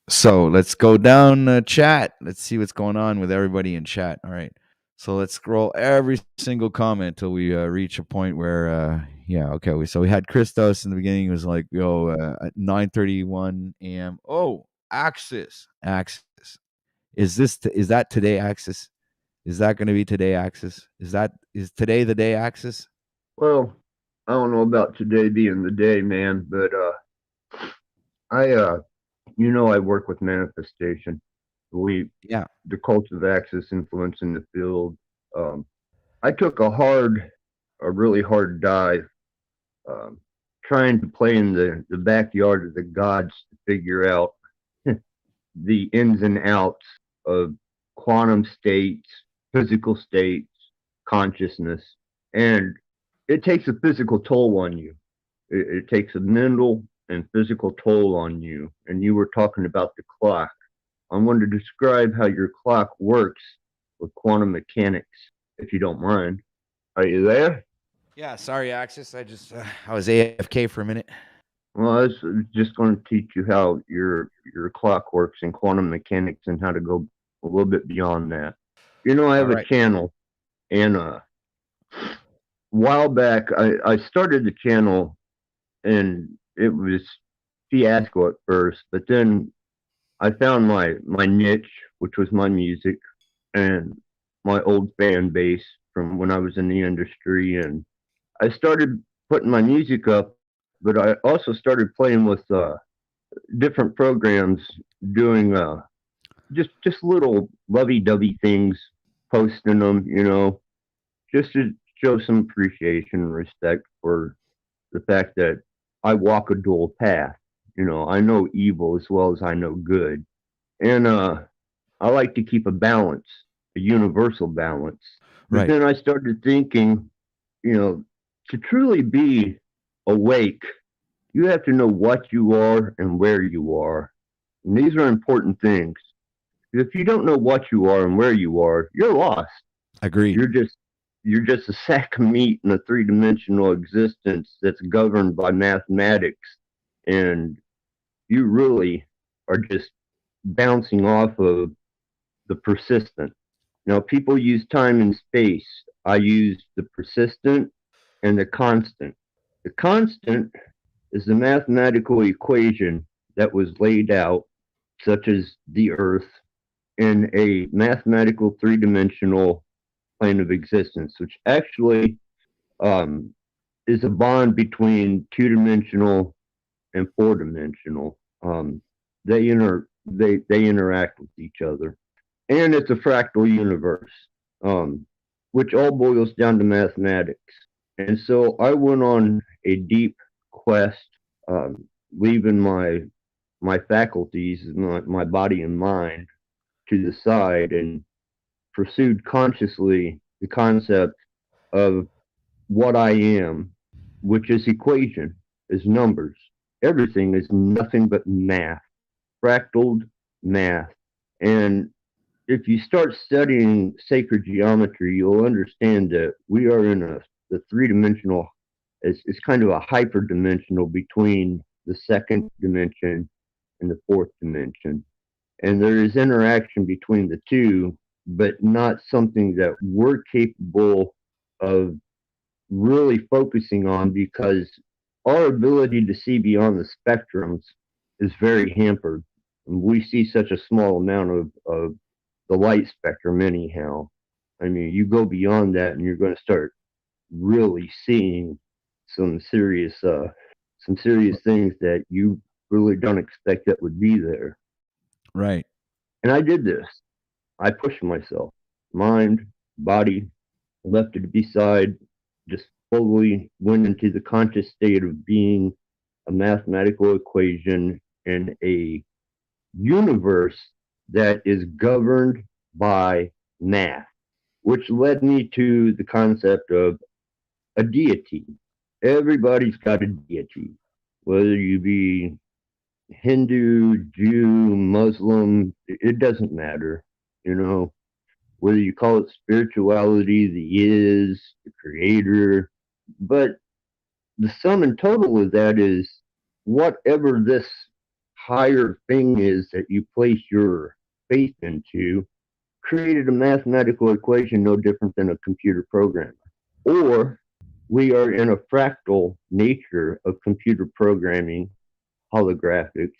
So let's go down chat. Let's see what's going on with everybody in chat. All right. So let's scroll every single comment till we reach a point where, okay. So we had Christos in the beginning. It was like, at 9:31 a.m. Oh, Axis. Is that today, Axis? Is that going to be today, Axis? Is today the day, Axis? Well, I don't know about today being the day, man, but I work with manifestation. The cult of access influence in the field. I took a really hard dive, trying to play in the backyard of the gods to figure out the ins and outs of quantum states, physical states, consciousness, and it takes a physical toll on you. It takes a mental and physical toll on you. And you were talking about the clock. I wanted to describe how your clock works with quantum mechanics, if you don't mind. Are you there? Yeah, sorry, Axis. I was AFK for a minute. Well, I was just going to teach you how your clock works in quantum mechanics and how to go a little bit beyond that. I have a channel, and a while back, I started the channel, and it was fiasco at first, but then I found my niche, which was my music, and my old fan base from when I was in the industry, and I started putting my music up, but I also started playing with different programs, doing just little lovey-dovey things, posting them, just to show some appreciation and respect for the fact that I walk a dual path. I know evil as well as I know good. And I like to keep a balance, a universal balance. But then I started thinking, to truly be awake, you have to know what you are and where you are. And these are important things. If you don't know what you are and where you are, you're lost. Agreed. You're just a sack of meat in a 3-dimensional existence that's governed by mathematics, and you really are just bouncing off of the persistent. Now, people use time and space. I use the persistent and the constant. The constant is the mathematical equation that was laid out, such as the Earth, in a mathematical 3-dimensional plane of existence, which actually is a bond between 2-dimensional and 4-dimensional. They interact with each other, and it's a fractal universe, which all boils down to mathematics. And so I went on a deep quest, leaving my faculties, my body and mind, to the side, and pursued consciously the concept of what I am, which is equation, is numbers. Everything is nothing but math, fractaled math. And if you start studying sacred geometry, you'll understand that we are in the 3-dimensional, it's kind of a hyperdimensional between the 2nd dimension and the 4th dimension. And there is interaction between the two, but not something that we're capable of really focusing on, because our ability to see beyond the spectrums is very hampered. We see such a small amount of the light spectrum anyhow. I mean, you go beyond that and you're going to start really seeing some serious things that you really don't expect that would be there. Right. And I did this. I pushed myself, mind, body, left it beside, just fully went into the conscious state of being a mathematical equation in a universe that is governed by math, which led me to the concept of a deity. Everybody's got a deity, whether you be Hindu, Jew, Muslim, it doesn't matter. You know, whether you call it spirituality, the is, the creator, but the sum and total of that is whatever this higher thing is that you place your faith into created a mathematical equation no different than a computer programmer. Or we are in a fractal nature of computer programming, holographics,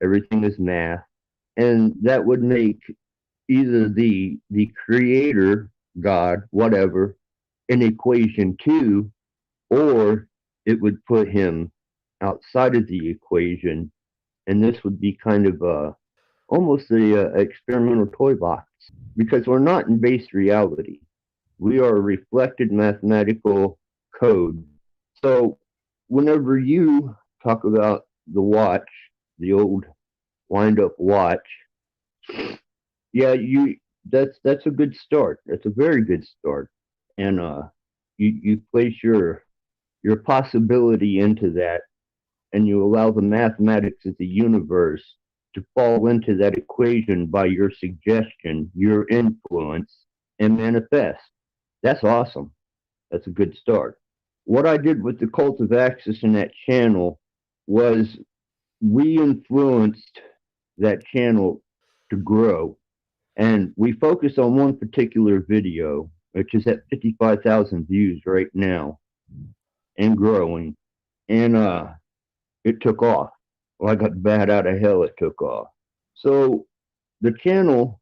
everything is math, and that would make either the creator, God, whatever, an equation two, or it would put him outside of the equation, and this would be kind of almost a experimental toy box, because we're not in base reality. We are a reflected mathematical code. So whenever you talk about the watch, the old wind-up watch, yeah, that's a good start. That's a very good start, and you place your possibility into that, and you allow the mathematics of the universe to fall into that equation by your suggestion, your influence, and manifest. That's awesome. That's a good start. What I did with the Cult of Access in that channel was we influenced that channel to grow. And we focused on one particular video, which is at 55,000 views right now and growing. And it took off. Like a bat out of hell, it took off. So the channel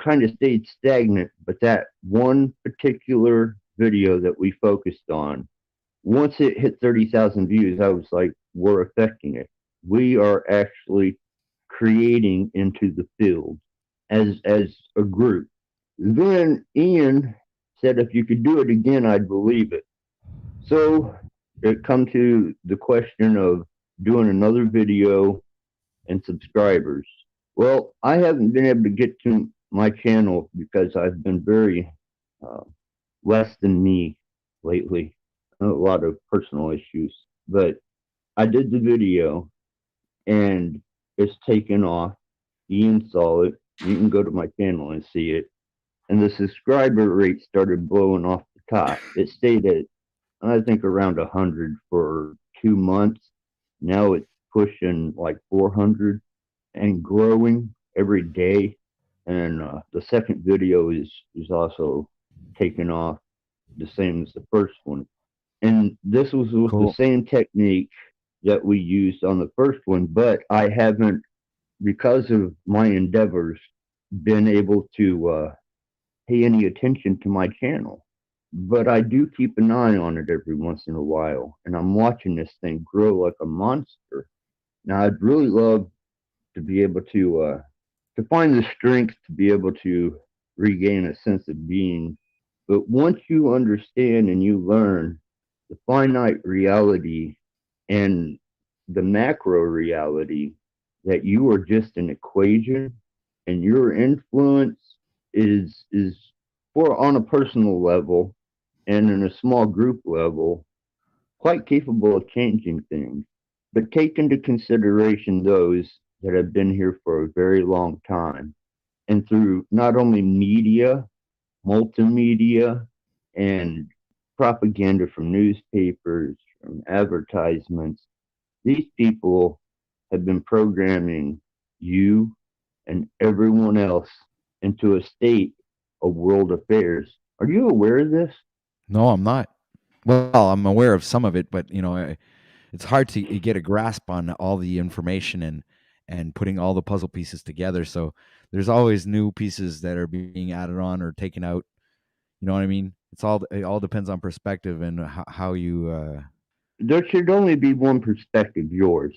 kind of stayed stagnant, but that one particular video that we focused on, once it hit 30,000 views, I was like, we're affecting it. We are actually creating into the field as a group. Then Ian said, if you could do it again, I'd believe it. So it come to the question of doing another video and subscribers. Well, I haven't been able to get to my channel because I've been very less than me lately. A lot of personal issues. But I did the video and it's taken off. Ian saw it. You can go to my channel and see it. And the subscriber rate started blowing off the top. It stayed at, I think, around 100 for 2 months. Now it's pushing like 400 and growing every day. And the second video is also taking off the same as the first one. And this was with the same technique that we used on the first one, but I haven't, because of my endeavors, been able to pay any attention to my channel. But I do keep an eye on it every once in a while, and I'm watching this thing grow like a monster. Now, I'd really love to be able to find the strength to be able to regain a sense of being. But once you understand and you learn the finite reality and the macro reality, that you are just an equation, and your influence is for on a personal level and in a small group level quite capable of changing things. But take into consideration those that have been here for a very long time, and through not only media, multimedia, and propaganda from newspapers, from advertisements, these people have been programming you and everyone else into a state of world affairs. Are you aware of this? No, I'm not. Well, I'm aware of some of it, but it's hard to get a grasp on all the information and putting all the puzzle pieces together. So there's always new pieces that are being added on or taken out. You know what I mean? It all depends on perspective and how you. There should only be one perspective, yours.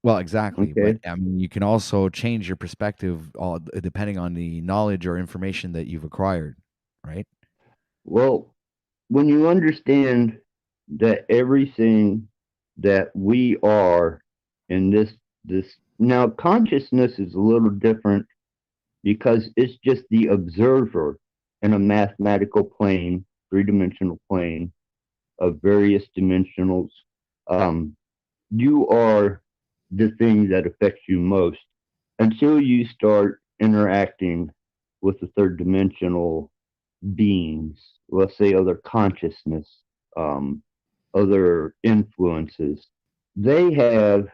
Well, exactly, but Okay. I mean, you can also change your perspective all depending on the knowledge or information that you've acquired, right? Well, when you understand that everything that we are in this now consciousness is a little different because it's just the observer in a mathematical plane, three-dimensional plane of various dimensionals. Um, you are the thing that affects you most until you start interacting with the third dimensional beings, let's say other consciousness, um, other influences. They have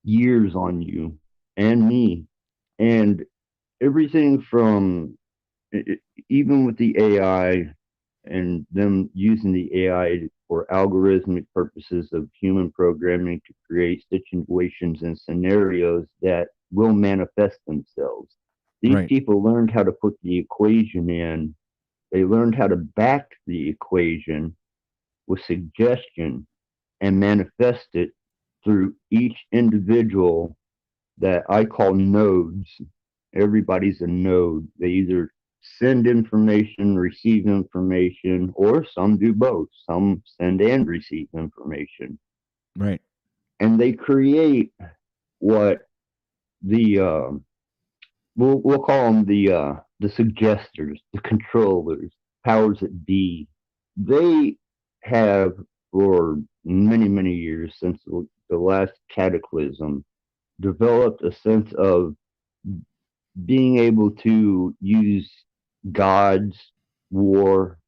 years on you and me, and everything from even with the AI and them using the AI for algorithmic purposes of human programming to create situations and scenarios that will manifest themselves. These Right. people learned how to put the equation in. They learned how to back the equation with suggestion and manifest it through each individual that I call nodes. Everybody's a node. They either send information, receive information, or some do both. Some send and receive information. Right. And they create what the we'll call them the suggesters, the controllers, powers that be. They have for many years since the last cataclysm developed a sense of being able to use gods, war,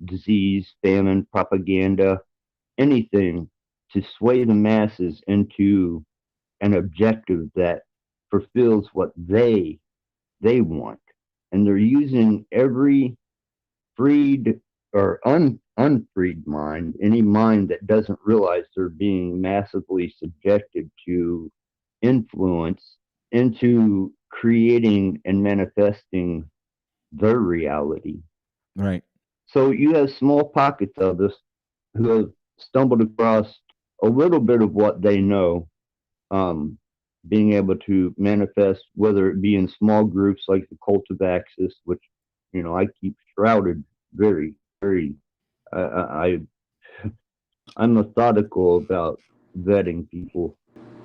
disease, famine, propaganda, anything to sway the masses into an objective that fulfills what they want. And they're using every freed or unfreed mind, any mind that doesn't realize they're being massively subjected to influence, into creating and manifesting their reality. Right. So you have small pockets of us who have stumbled across a little bit of what they know, being able to manifest, whether it be in small groups like the cult of Axis, which I keep shrouded very, very. I'm methodical about vetting people,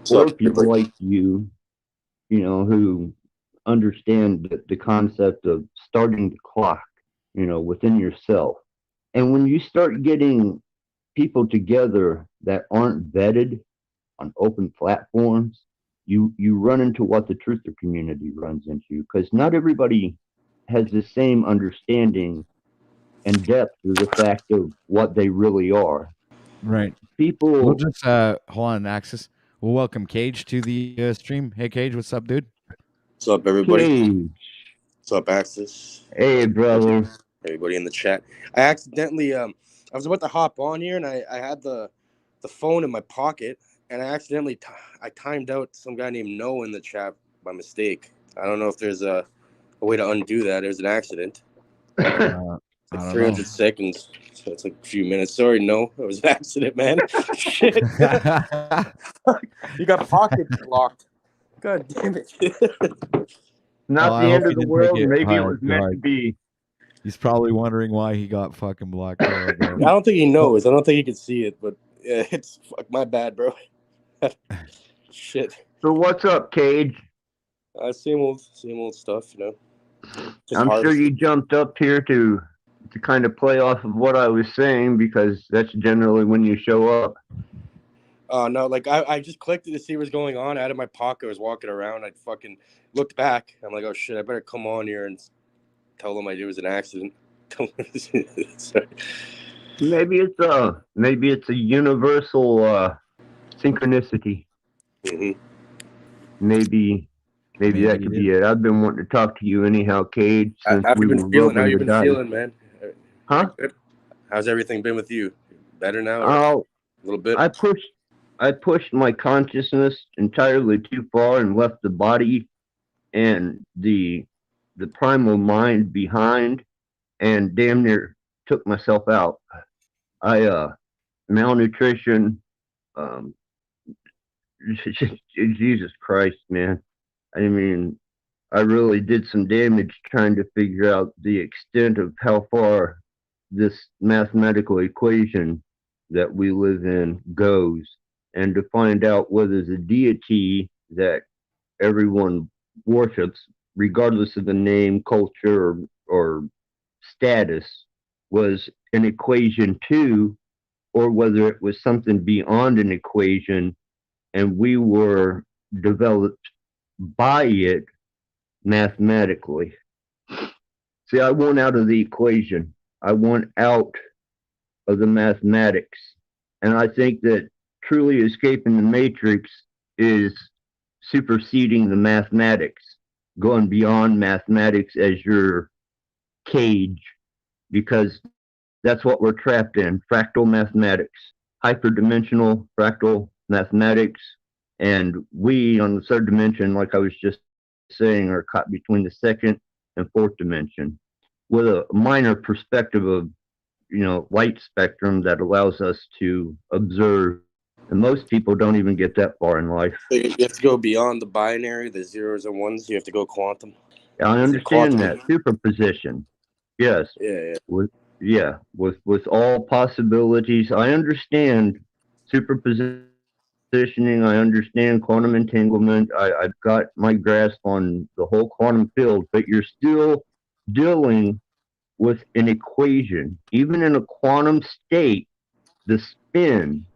So or people like you, who understand the concept of starting the clock, within yourself. And when you start getting people together that aren't vetted on open platforms, you run into what the truther community runs into, because not everybody has the same understanding and depth of the fact of what they really are. Right. People, We'll just hold on, Axis. We'll welcome Cage to the stream. Hey, Cage, what's up, dude? what's up, everybody? Cage, What's up, Axis? hey brother. Everybody in the chat. I accidentally, I was about to hop on here, and I had the phone in my pocket, and I accidentally I timed out some guy named Noah in the chat by mistake. I don't know if there's a way to undo that. It was an accident. I Like don't 300 know. seconds. So it's like a few minutes. Sorry, no, it was an accident, man. Shit. You got pocket blocked. God damn it. Not I the hope end he of the didn't world. take it Maybe it hard, was meant to hard. be. He's probably wondering why he got fucking blocked. There, I don't think he knows. I don't think he can see it, but it's my bad, bro. Shit. So what's up, Cage? Same old stuff, Just I'm sure harvesting. you jumped up here to kind of play off of what I was saying, because that's generally when you show up. No, like I just clicked it to see what's going on. Out of my pocket, I was walking around. I fucking looked back. I'm like, oh shit, I better come on here and tell them it was an accident. Sorry. Maybe it's a universal synchronicity. Mm-hmm. Maybe that could be it. I've been wanting to talk to you anyhow, Cage, since How have we you were been feeling? How rolling you the been dice. feeling, man? Huh? Good? How's everything been with you? Better now, or a Oh, little bit? I pushed my consciousness entirely too far and left the body and the primal mind behind, and damn near took myself out. I malnutrition, um, Jesus Christ, man. I mean, I really did some damage trying to figure out the extent of how far this mathematical equation that we live in goes, and to find out whether the deity that everyone worships, regardless of the name, culture, or status, was an equation too, or whether it was something beyond an equation and we were developed by it mathematically. See, I want out of the equation. I want out of the mathematics. And I think that truly escaping the matrix is superseding the mathematics, going beyond mathematics as your cage, because that's what we're trapped in: fractal mathematics, hyperdimensional fractal mathematics. And we on the third dimension, like I was just saying, are caught between the second and fourth dimension with a minor perspective of, light spectrum that allows us to observe. And most people don't even get that far in life. So you have to go beyond the binary, the zeros and ones. You have to go quantum. I understand that superposition. Yes. Yeah. With all possibilities. I understand superpositioning. I understand quantum entanglement. I've got my grasp on the whole quantum field, but you're still dealing with an equation. Even in a quantum state, the spin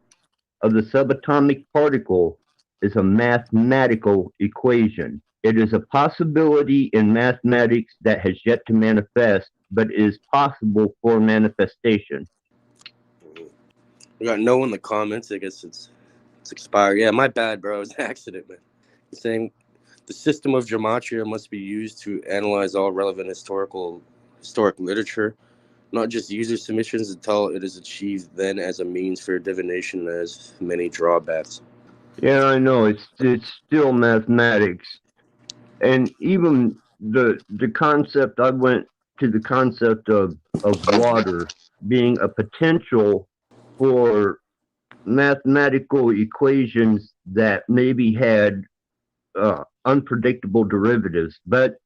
of the subatomic particle is a mathematical equation. It is a possibility in mathematics that has yet to manifest, but is possible for manifestation. We got no in the comments. I guess it's expired. Yeah, my bad, bro. It was an accident, man. You're saying the system of gematria must be used to analyze all relevant historic literature, not just user submissions, until it is achieved then as a means for divination has many drawbacks. Yeah, I know. It's still mathematics. And even the concept, I went to the concept of water being a potential for mathematical equations that maybe had unpredictable derivatives, but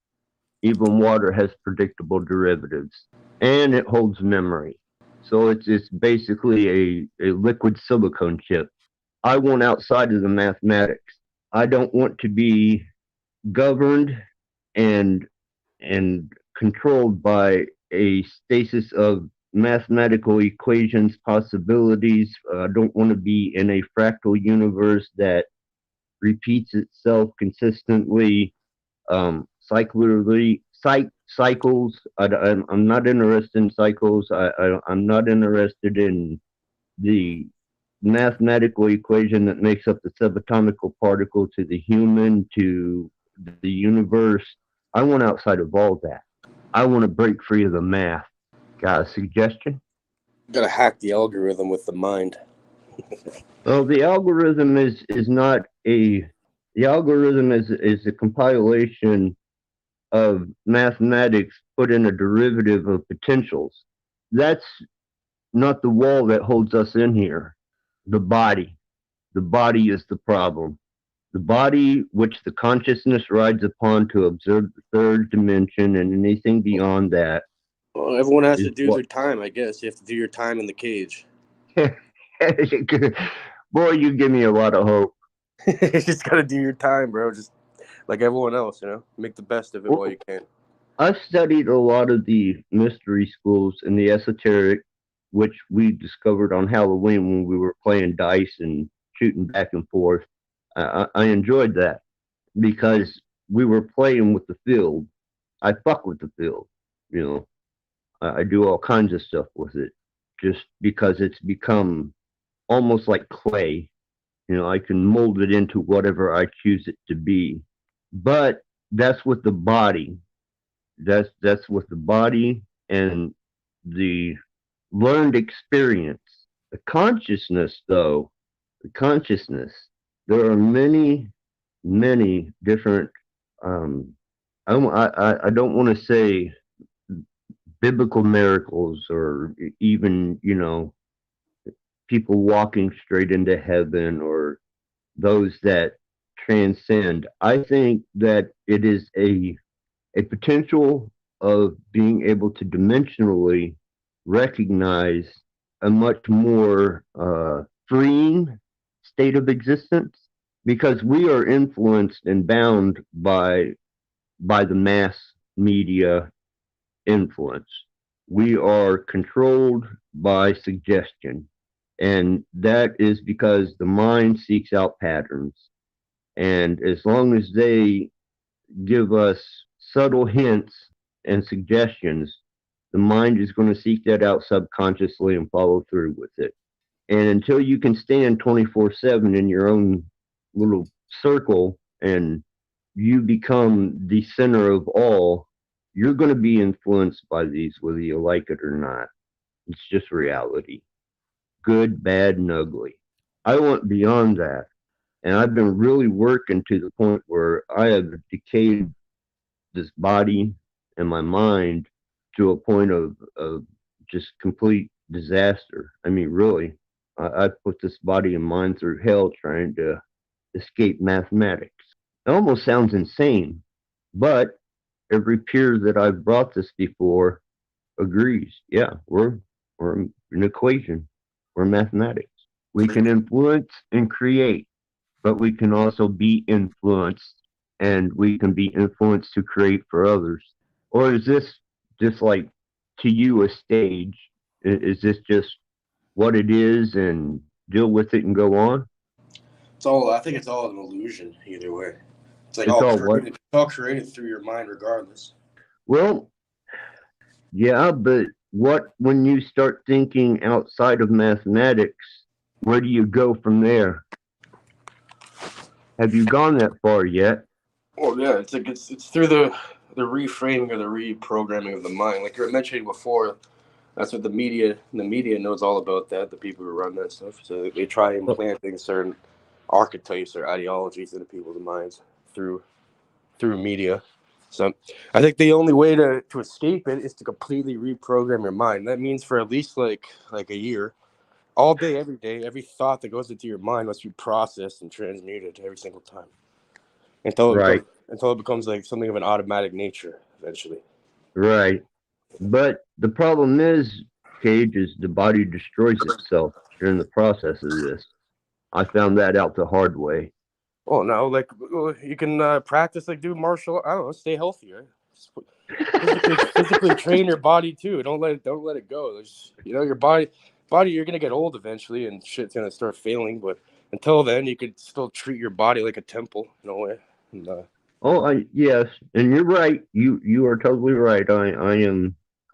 even water has predictable derivatives, and it holds memory. So it's basically a liquid silicone chip. I want outside of the mathematics. I don't want to be governed and controlled by a stasis of mathematical equations, possibilities. I don't want to be in a fractal universe that repeats itself consistently, cycles. I'm not interested in cycles. I'm not interested in the mathematical equation that makes up the subatomic particle to the human, to the universe. I want outside of all that. I want to break free of the math. Got a suggestion? Gotta hack the algorithm with the mind. Well, the algorithm is not a. The algorithm is a compilation of mathematics put in a derivative of potentials. That's not the wall that holds us in here. The body. The body is the problem. The body, which the consciousness rides upon to observe the third dimension and anything beyond that. Well, everyone has to do their time, I guess. You have to do your time in the cage. Boy, you give me a lot of hope. You just gotta do your time, bro. Just like everyone else, make the best of it while you can. I've studied a lot of the mystery schools and the esoteric, which we discovered on Halloween when we were playing dice and shooting back and forth. I enjoyed that because we were playing with the field. I fuck with the field, I do all kinds of stuff with it just because it's become almost like clay. I can mold it into whatever I choose it to be. But that's with the body. That's with the body and the learned experience. The consciousness, though, the consciousness, there are many, many different. Um, I don't want to say biblical miracles or even, people walking straight into heaven or those that transcend. I think that it is a potential of being able to dimensionally recognize a much more freeing state of existence because we are influenced and bound by the mass media influence. We are controlled by suggestion. And that is because the mind seeks out patterns. And as long as they give us subtle hints and suggestions, the mind is going to seek that out subconsciously and follow through with it. And until you can stand 24/7 in your own little circle and you become the center of all, you're going to be influenced by these, whether you like it or not. It's just reality, good, bad, and ugly. I went beyond that. And I've been really working to the point where I have decayed this body and my mind to a point of just complete disaster. I mean, really, I put this body and mind through hell trying to escape mathematics. It almost sounds insane, but every peer that I've brought this before agrees. Yeah, we're an equation. We're mathematics. We can influence and create, but we can also be influenced and we can be influenced to create for others. Or is this just like to you a stage? Is this just what it is and deal with it and go on? I think it's all an illusion either way. It's like It's all what? it's all created through your mind regardless. Well, yeah, but what when you start thinking outside of mathematics, where do you go from there? Have you gone that far yet? Well, yeah, it's like it's through the reframing or the reprogramming of the mind. Like you were mentioning before, that's what the media knows all about that. The people who run that stuff, so they try implanting certain archetypes or ideologies into people's minds through media. So I think the only way to escape it is to completely reprogram your mind. That means for at least like a year, all day, every day, every thought that goes into your mind must be processed and transmuted every single time Right, until it becomes like something of an automatic nature eventually. right. But the problem is, Cage, is the body destroys itself during the process of this. I found that out the hard way. Oh no, like you can practice like do martial. I don't know, stay healthy, right? Physically train your body too. Don't let it go. There's, your body. You're gonna get old eventually, and shit's gonna start failing. But until then, you could still treat your body like a temple in a way. And, Yes, and you're right. You are totally right.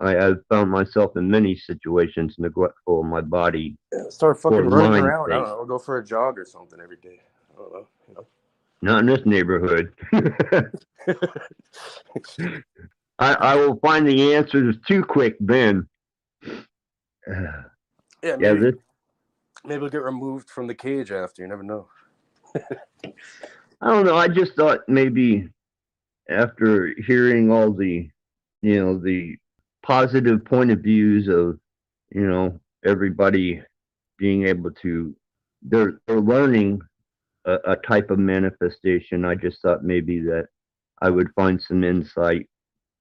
I've found myself in many situations neglectful of my body start for fucking the running mind's around. I sake. don't know. Go for a jog or something every day. I don't know. Not in this neighborhood. I will find the answers too quick then. Yeah, maybe we'll get removed from the cage after. You never know. I don't know. I just thought maybe after hearing all the positive point of views of, everybody being able to, they're learning a type of manifestation. I just thought maybe that I would find some insight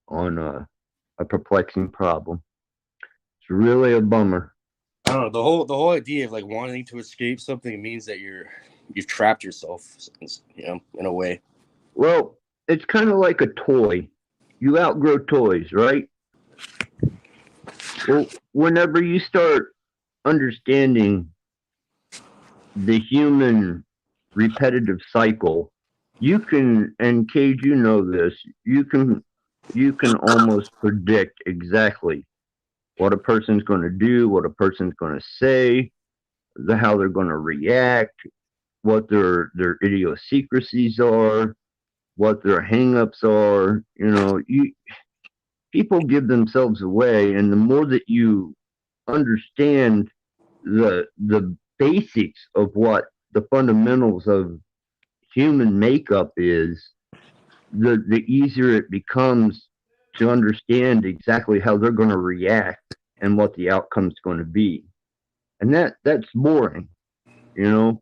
on a perplexing problem. It's really a bummer. I don't know. The whole idea of like wanting to escape something means that you've trapped yourself, in a way. Well, it's kind of like a toy. You outgrow toys, right? Well, whenever you start understanding the human repetitive cycle, you can, and Cage, you know this, you can almost predict exactly what a person's going to do, what a person's going to say, how they're going to react, what their idiosyncrasies are, what their hangups are. People give themselves away, and the more that you understand the basics of what the fundamentals of human makeup is, the easier it becomes to understand exactly how they're going to react and what the outcome's going to be. And that's boring,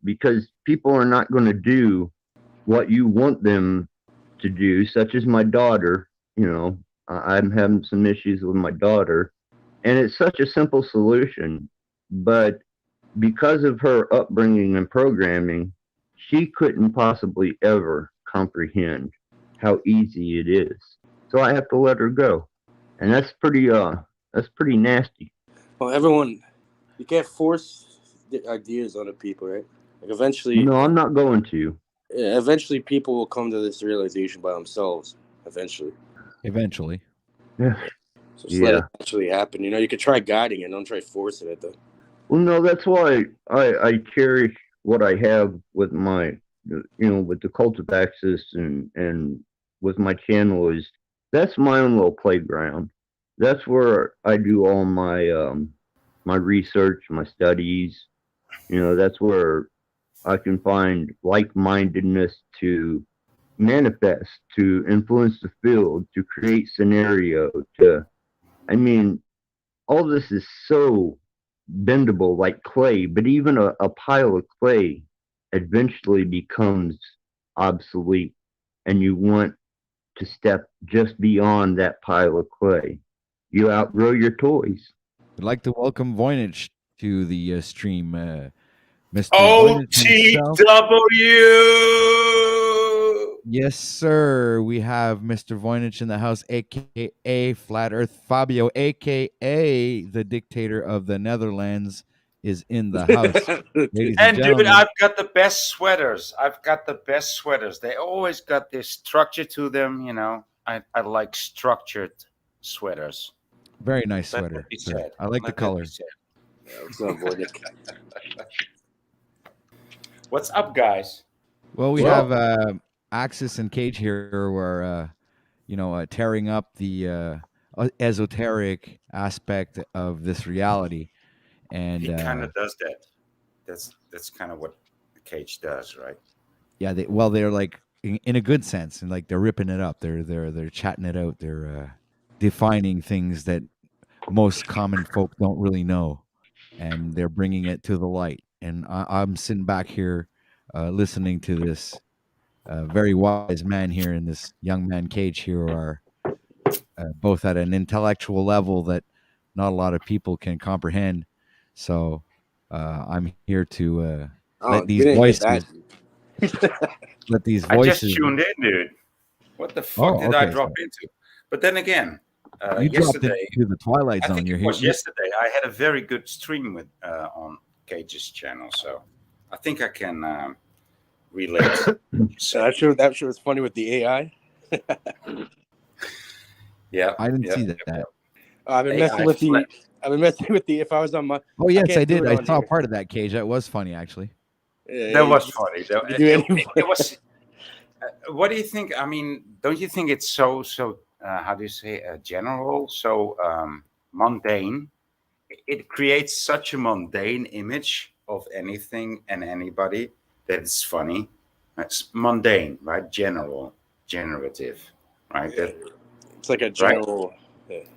because people are not going to do what you want them to do, such as my daughter. I'm having some issues with my daughter, and it's such a simple solution, but because of her upbringing and programming, she couldn't possibly ever comprehend how easy it is. So I have to let her go, and that's pretty nasty. Well, you can't force the ideas on the people, right? Like eventually, No, I'm not going to. eventually, people will come to this realization by themselves. Eventually, Yeah. so just let it actually happen. You could try guiding it, don't try forcing it, though. Well, no, that's why I cherish what I have with with the Cultivaxis and with my channel. Is that's my own little playground. That's where I do all my research, my studies. That's where I can find like-mindedness to manifest, to influence the field, to create scenario. I mean, all this is so bendable like clay, but even a pile of clay eventually becomes obsolete, and you want to step just beyond that pile of clay. You outgrow your toys. I'd like to welcome Voynich to the stream. Mr. Voynich himself. OTW. Yes, sir. We have Mr. Voynich in the house, aka Flat Earth Fabio, aka the dictator of the Netherlands, is in the house. Ladies and And dude, gentlemen, I've got the best sweaters. They always got this structure to them. I like structured sweaters. very nice Let sweater. that be sir. said. I like the Let that color. be said. It's not avoiding. What's up, guys? Well, we Well- have Axis and Cage here who are, tearing up the esoteric aspect of this reality. And He kind of does that. That's kind of what the Cage does, right? yeah, they're like in a good sense, and like they're ripping it up. They're chatting it out. They're defining things that most common folk don't really know, and they're bringing it to the light. And I'm sitting back here listening to this very wise man here and this young man Cage here who are both at an intellectual level that not a lot of people can comprehend. So I'm here to let these voices. Let these I just voices. tuned in, dude. What the fuck did I drop into? But then again, You dropped yesterday, into the Twilight I Zone. think You're it here. was yesterday, I had a very good stream with on Cage's channel, so I think I can relate. So that show was funny with the AI. Yeah, I didn't yeah, see yeah. that. I've been messing with the. If I was on my. Oh yes, can't I do did. it I on saw here. part of that, Cage. That was funny, actually. That was funny. You do any- It was. What do you think? I mean, don't you think it's so? How do you say? General, so mundane. It creates such a mundane image of anything and anybody that it's funny. It's mundane, right? Generative, right? It's like a general. Right?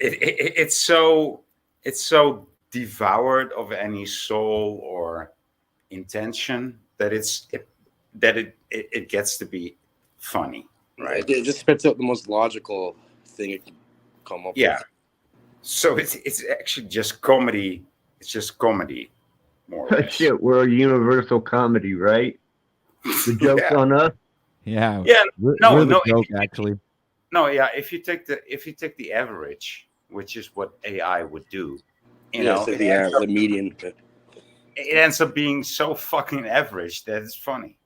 It's so devoured of any soul or intention that it gets to be funny, right? It just spits out the most logical thing it can come up Yeah. with. So it's actually just comedy. It's just comedy, more or less. Shit, we're a universal comedy, right? The joke's Yeah. on us. Yeah. Yeah. We're No, the no. joke, actually. No, yeah. If you take the average, which is what AI would do, So the median. it ends up being so fucking average that it's funny.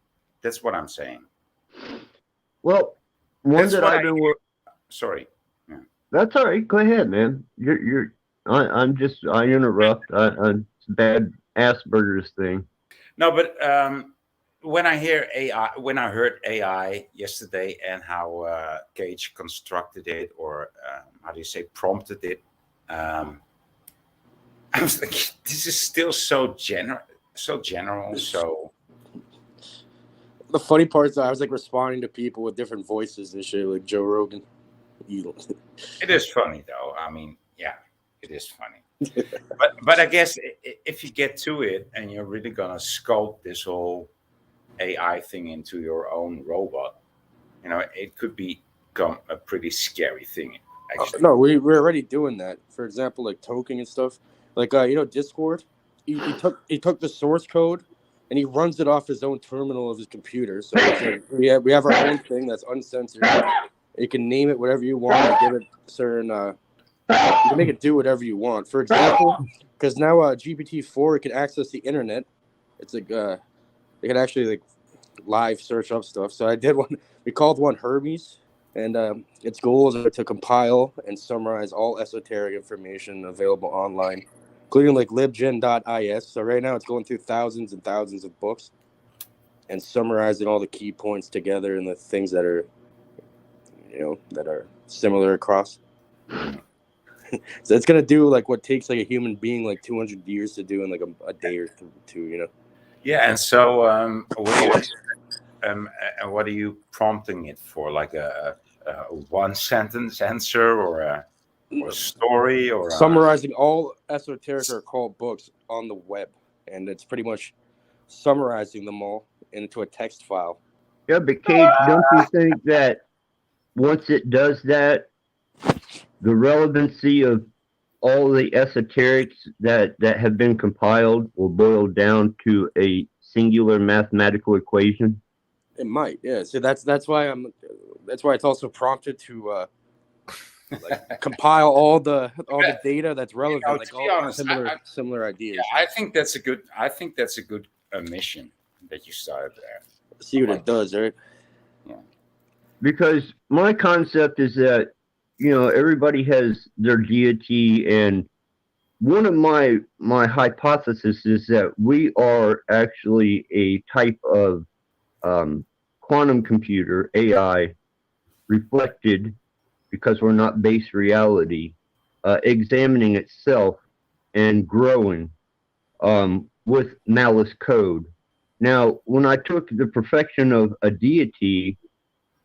That's what I'm saying. Well, one That's that what I've been. Sorry. That's all right. Go ahead, man. I'm just. I interrupt. It's bad Asperger's thing. No, but when I heard AI yesterday and how Cage constructed it, or how do you say, prompted it, I was like, this is still so general, so The funny part is I was like responding to people with different voices and shit, like Joe Rogan. it is funny though. I mean, yeah, it is funny. But I guess if you get to it and you're really gonna sculpt this whole AI thing into your own robot, it could become a pretty scary thing. Actually, No, we're already doing that. For example, like token and stuff. Like Discord. He took the source code and he runs it off his own terminal of his computer. So it's like we have our own thing that's uncensored. You can name it whatever you want and give it certain. You can make it do whatever you want. For example, because now GPT-4 it can access the internet. It's like it can actually like live search up stuff. So I did one. We called one Hermes. And its goal is to compile and summarize all esoteric information available online, including like libgen.is. So right now it's going through thousands and thousands of books and summarizing all the key points together and the things that are, that are similar across. So it's going to do like what takes like a human being like 200 years to do in like a day or two. Yeah, and so what are you prompting it for? Like a one sentence answer or a story or summarizing all esoteric or occult books on the web, and it's pretty much summarizing them all into a text file. Yeah, but Cage, don't you think that once it does that, the relevancy of all the esoterics that have been compiled will boil down to a singular mathematical equation? It might, yeah. So that's why it's also prompted to like compile all the data that's relevant, like all honest, similar ideas. Yeah, I think that's a good mission that you started there. See what it does, right? Yeah. Because my concept is that everybody has their deity, and one of my hypotheses is that we are actually a type of quantum computer, AI, reflected, because we're not base reality, examining itself and growing with malice code. Now, when I took the perfection of a deity,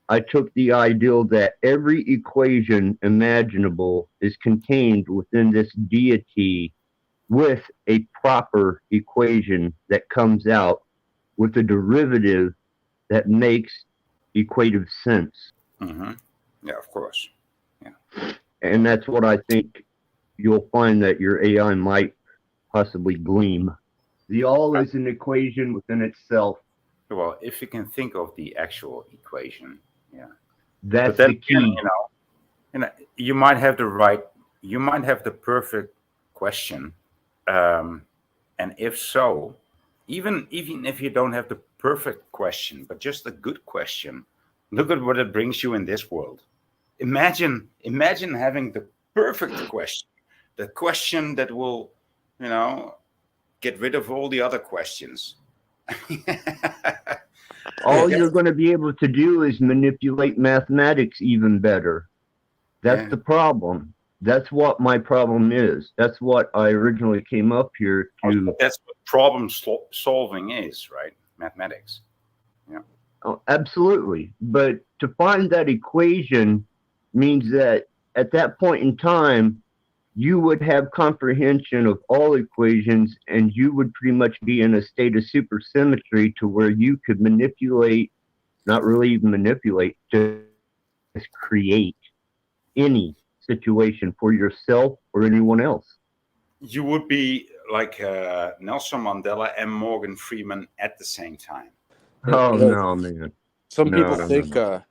I took the ideal that every equation imaginable is contained within this deity with a proper equation that comes out with a derivative that makes equative sense. Mm-hmm. Yeah, of course. Yeah. And that's what I think you'll find that your AI might possibly gleam. The all is an equation within itself. Well, if you can think of the actual equation, yeah. That's the key. You might have the perfect question. And if so, even if you don't have the perfect question, but just a good question, look at what it brings you in this world. Imagine having the perfect question, the question that will, get rid of all the other questions. All you're going to be able to do is manipulate mathematics even better. That's the problem. That's what my problem is. That's what I originally came up here to. That's what problem solving is, right? Mathematics. Yeah. Oh, absolutely. But to find that equation means that at that point in time, you would have comprehension of all equations, and you would pretty much be in a state of supersymmetry to where you could manipulate, not really even manipulate, just create any situation for yourself or anyone else. You would be like Nelson Mandela and Morgan Freeman at the same time. Oh, no, man. Some people think, I've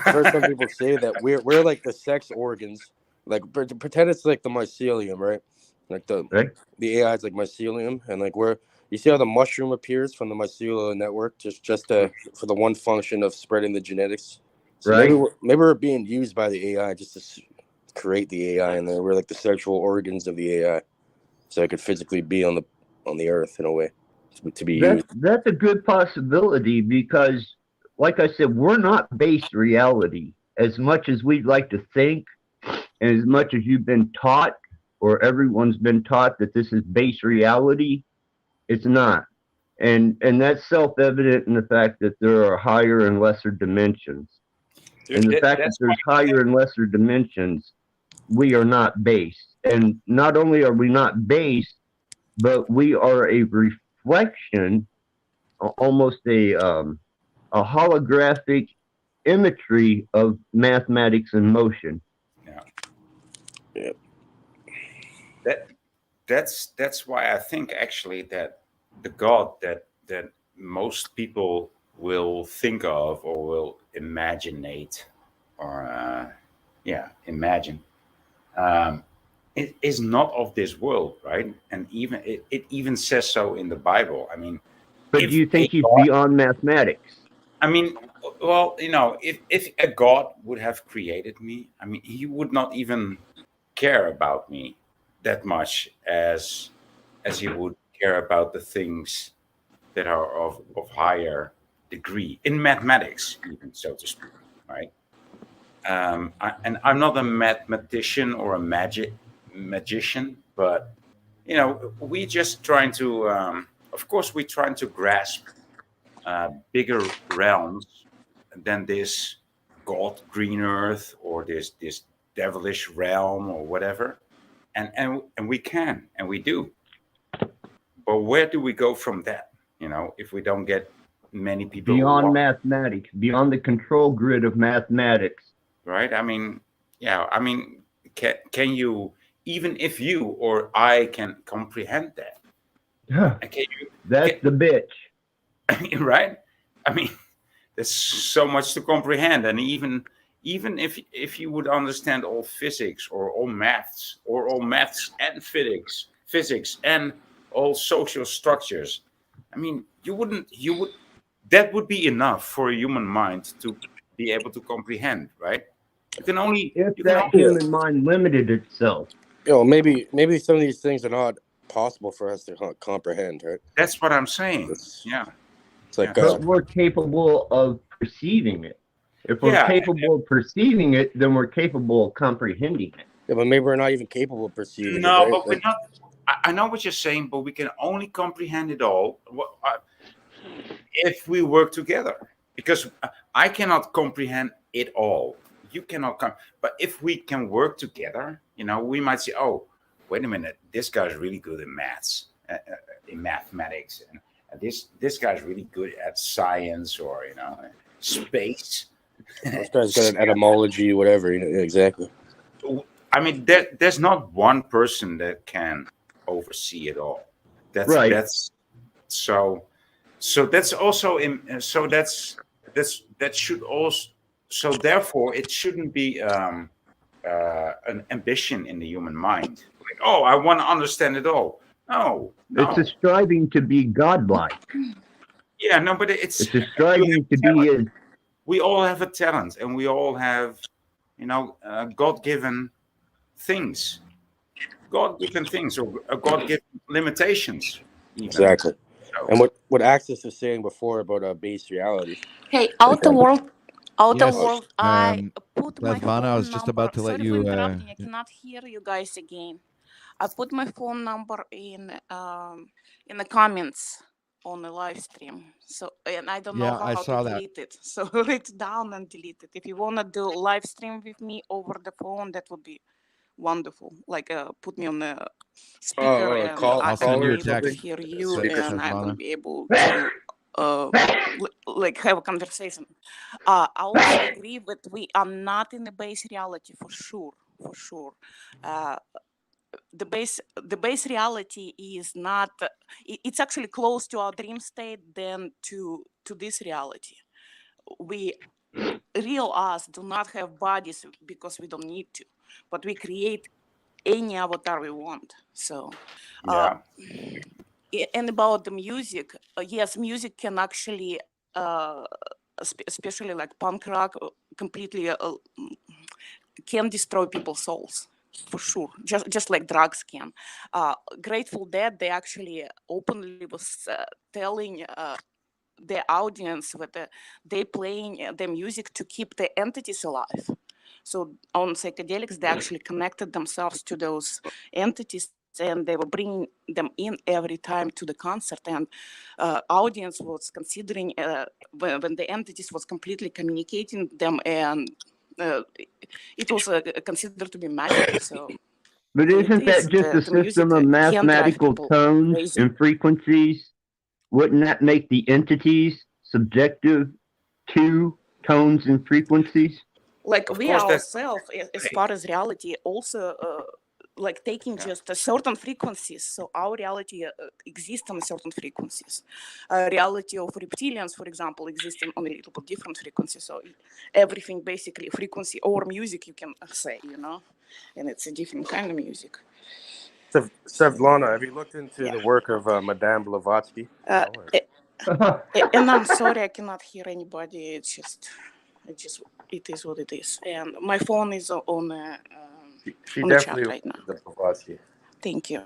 heard some people say that we're like the sex organs. Like pretend it's like the mycelium, right? Like the AI is like mycelium, and like you see how the mushroom appears from the mycelial network, just for the one function of spreading the genetics. So right. Maybe we're being used by the AI just to create the AI, and then we're like the sexual organs of the AI, so it could physically be on the earth in a way to be used. That's a good possibility because, like I said, we're not based reality as much as we'd like to think. And as much as you've been taught, or everyone's been taught that this is base reality. It's not. And that's self-evident in the fact that there are higher and lesser dimensions. And the fact that there's higher and lesser dimensions, we are not base. And not only are we not base, but we are a reflection, almost a holographic imagery of mathematics in motion. Yeah. That's why I think actually that the God that most people will think of or will imaginate or imagine it is not of this world, right? And even it even says so in the Bible. I mean, but do you think he's beyond mathematics? I mean, well, if a God would have created me, I mean, he would not even care about me that much as he would care about the things that are of higher degree in mathematics, even, so to speak, right? And I'm not a mathematician or a magician, but we just trying to, of course, we're trying to grasp bigger realms than this God green earth or this devilish realm or whatever, and we can and we do. But where do we go from that? If we don't get many people beyond mathematics, beyond the control grid of mathematics. Right? I mean, can you, even if you or I can comprehend that? That's the bitch. Right? I mean, there's so much to comprehend, and even if you would understand all physics or all maths and physics and all social structures, I mean, that would be enough for a human mind to be able to comprehend, right? You can only human mind limited itself. Maybe some of these things are not possible for us to comprehend, right? That's what I'm saying. It's like, but we're capable of perceiving it. If we're capable of perceiving it, then we're capable of comprehending it. Yeah, but maybe we're not even capable of perceiving it. No, right? but we're not. I know what you're saying, but we can only comprehend it all if we work together. Because I cannot comprehend it all. You cannot but if we can work together, we might say, oh, wait a minute, this guy's really good in maths, in mathematics, and this guy's really good at science or space. This guy's got an etymology, whatever. Exactly. I mean, there's not one person that can oversee it all. That's right. That's so that's also that should also. So therefore, it shouldn't be an ambition in the human mind. Like, oh, I want to understand it all. No. It's a striving to be godlike. Yeah, no, but it's a striving to be. We all have a talent, and we all have, God-given things. God-given things, or God-given limitations. Even. Exactly. So. And what Axis was saying before about base reality. Hey, outer world. I put my phone I was just about to let you. I cannot hear you guys again. I put my phone number in the comments on the live stream. So, and I don't know how to delete it. So it's down and delete it. If you wanna do live stream with me over the phone, that would be wonderful. Like put me on the speaker and I'll send you a text. Hear you, and I will be able to. Like have a conversation. I also agree that we are not in the base reality for sure. The base reality is not. It's actually close to our dream state than to this reality. We real us do not have bodies because we don't need to, but we create any avatar we want. So. And about the music, yes, music can actually, especially like punk rock, completely can destroy people's souls, for sure. Just like drugs can. Grateful Dead, they actually openly was telling the audience that they playing the music to keep the entities alive. So on psychedelics, they actually connected themselves to those entities, and they were bringing them in every time to the concert, and audience was considering when the entities was completely communicating them, and it was considered to be magic. So But isn't that just a the music system of can drive mathematical people tones crazy. and frequencies? Wouldn't that make the entities subjective to tones and frequencies? Like Of we course, that ourselves, as far as reality, also like taking just a certain frequencies. So our reality exists on certain frequencies. Reality of reptilians, for example, exists on a little bit different frequencies. So everything basically frequency or music, you can say, and it's a different kind of music. Sevlana, have you looked into the work of Madame Blavatsky? And I'm sorry, I cannot hear anybody. It is what it is. And my phone is on She the chat definitely right now. the Blavatsky. Thank you.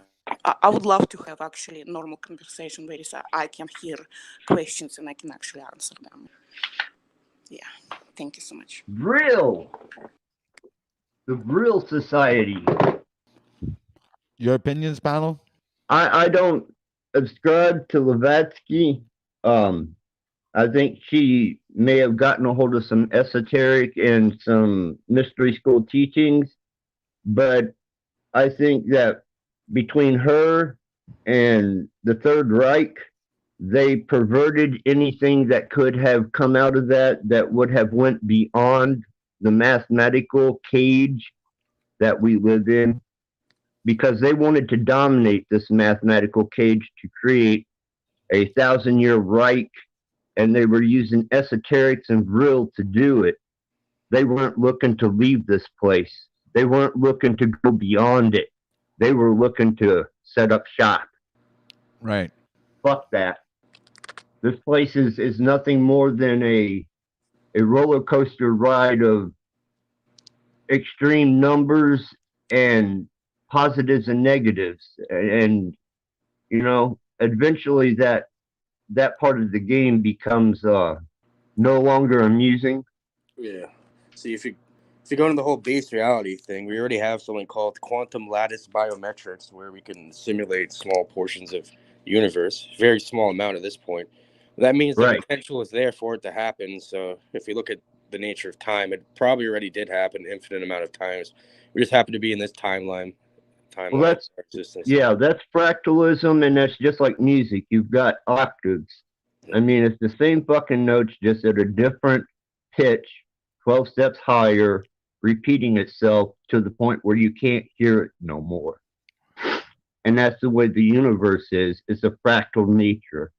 I would love to have actually a normal conversation where I can hear questions and I can actually answer them. Yeah, thank you so much. The Brill Society. Your opinions, panel? I don't subscribe to Blavatsky. I think she may have gotten a hold of some esoteric and some mystery school teachings, but I think that between her and the Third Reich, they perverted anything that could have come out of that would have went beyond the mathematical cage that we live in, because they wanted to dominate this mathematical cage to create a 1,000-year Reich, and they were using esoterics and Vril to do it. They weren't looking to leave this place. They weren't looking to go beyond it. They were looking to set up shop. Right. Fuck that. This place is nothing more than a roller coaster ride of extreme numbers and positives and negatives. And eventually that part of the game becomes no longer amusing. Yeah. See, if you go into the whole base reality thing, we already have something called quantum lattice biometrics, where we can simulate small portions of the universe, very small amount at this point. That means the potential is there for it to happen. So if we look at the nature of time, it probably already did happen an infinite amount of times. We just happen to be in this timeline. Well, that's fractalism, and that's just like music. You've got octaves. I mean, it's the same fucking notes, just at a different pitch, 12 steps higher, repeating itself to the point where you can't hear it no more. And that's the way the universe is. It's a fractal nature.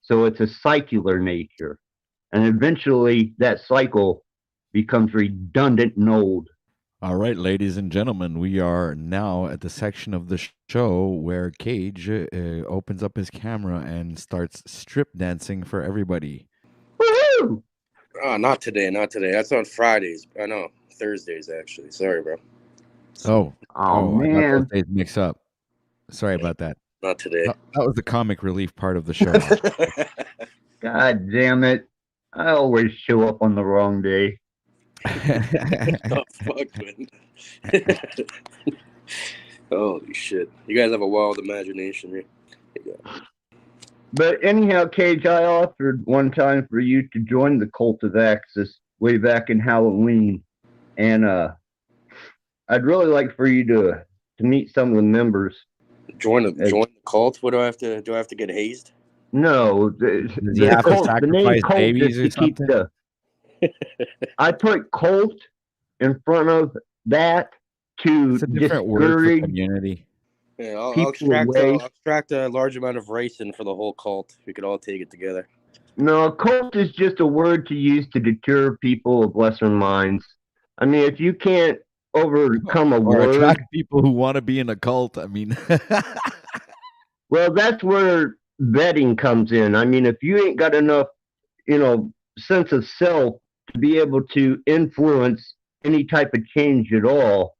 So it's a cycler nature. And eventually that cycle becomes redundant and old. All right, ladies and gentlemen, we are now at the section of the show where Cage opens up his camera and starts strip dancing for everybody. Woohoo! Oh, not today. That's on Fridays. I know, Thursdays, actually. Sorry, bro. Oh, man. I got those days mixed up. Sorry about that. Not today. That was the comic relief part of the show. God damn it. I always show up on the wrong day. Oh, fuck, man. Holy shit. You guys have a wild imagination here. But anyhow, Cage, I offered one time for you to join the Cult of Axis way back in Halloween. And I'd really like for you to meet some of the members. Join the cult? What do I have to get hazed? No, Does he have to sacrifice babies or something? I put cult in front of that to it's a different word for community. Yeah, I'll extract a large amount of ricin for the whole cult. We could all take it together. No, cult is just a word to use to deter people of lesser minds. I mean, if you can't overcome a word, attract people who want to be in a cult. I mean, well, that's where vetting comes in. I mean, if you ain't got enough, sense of self to be able to influence any type of change at all,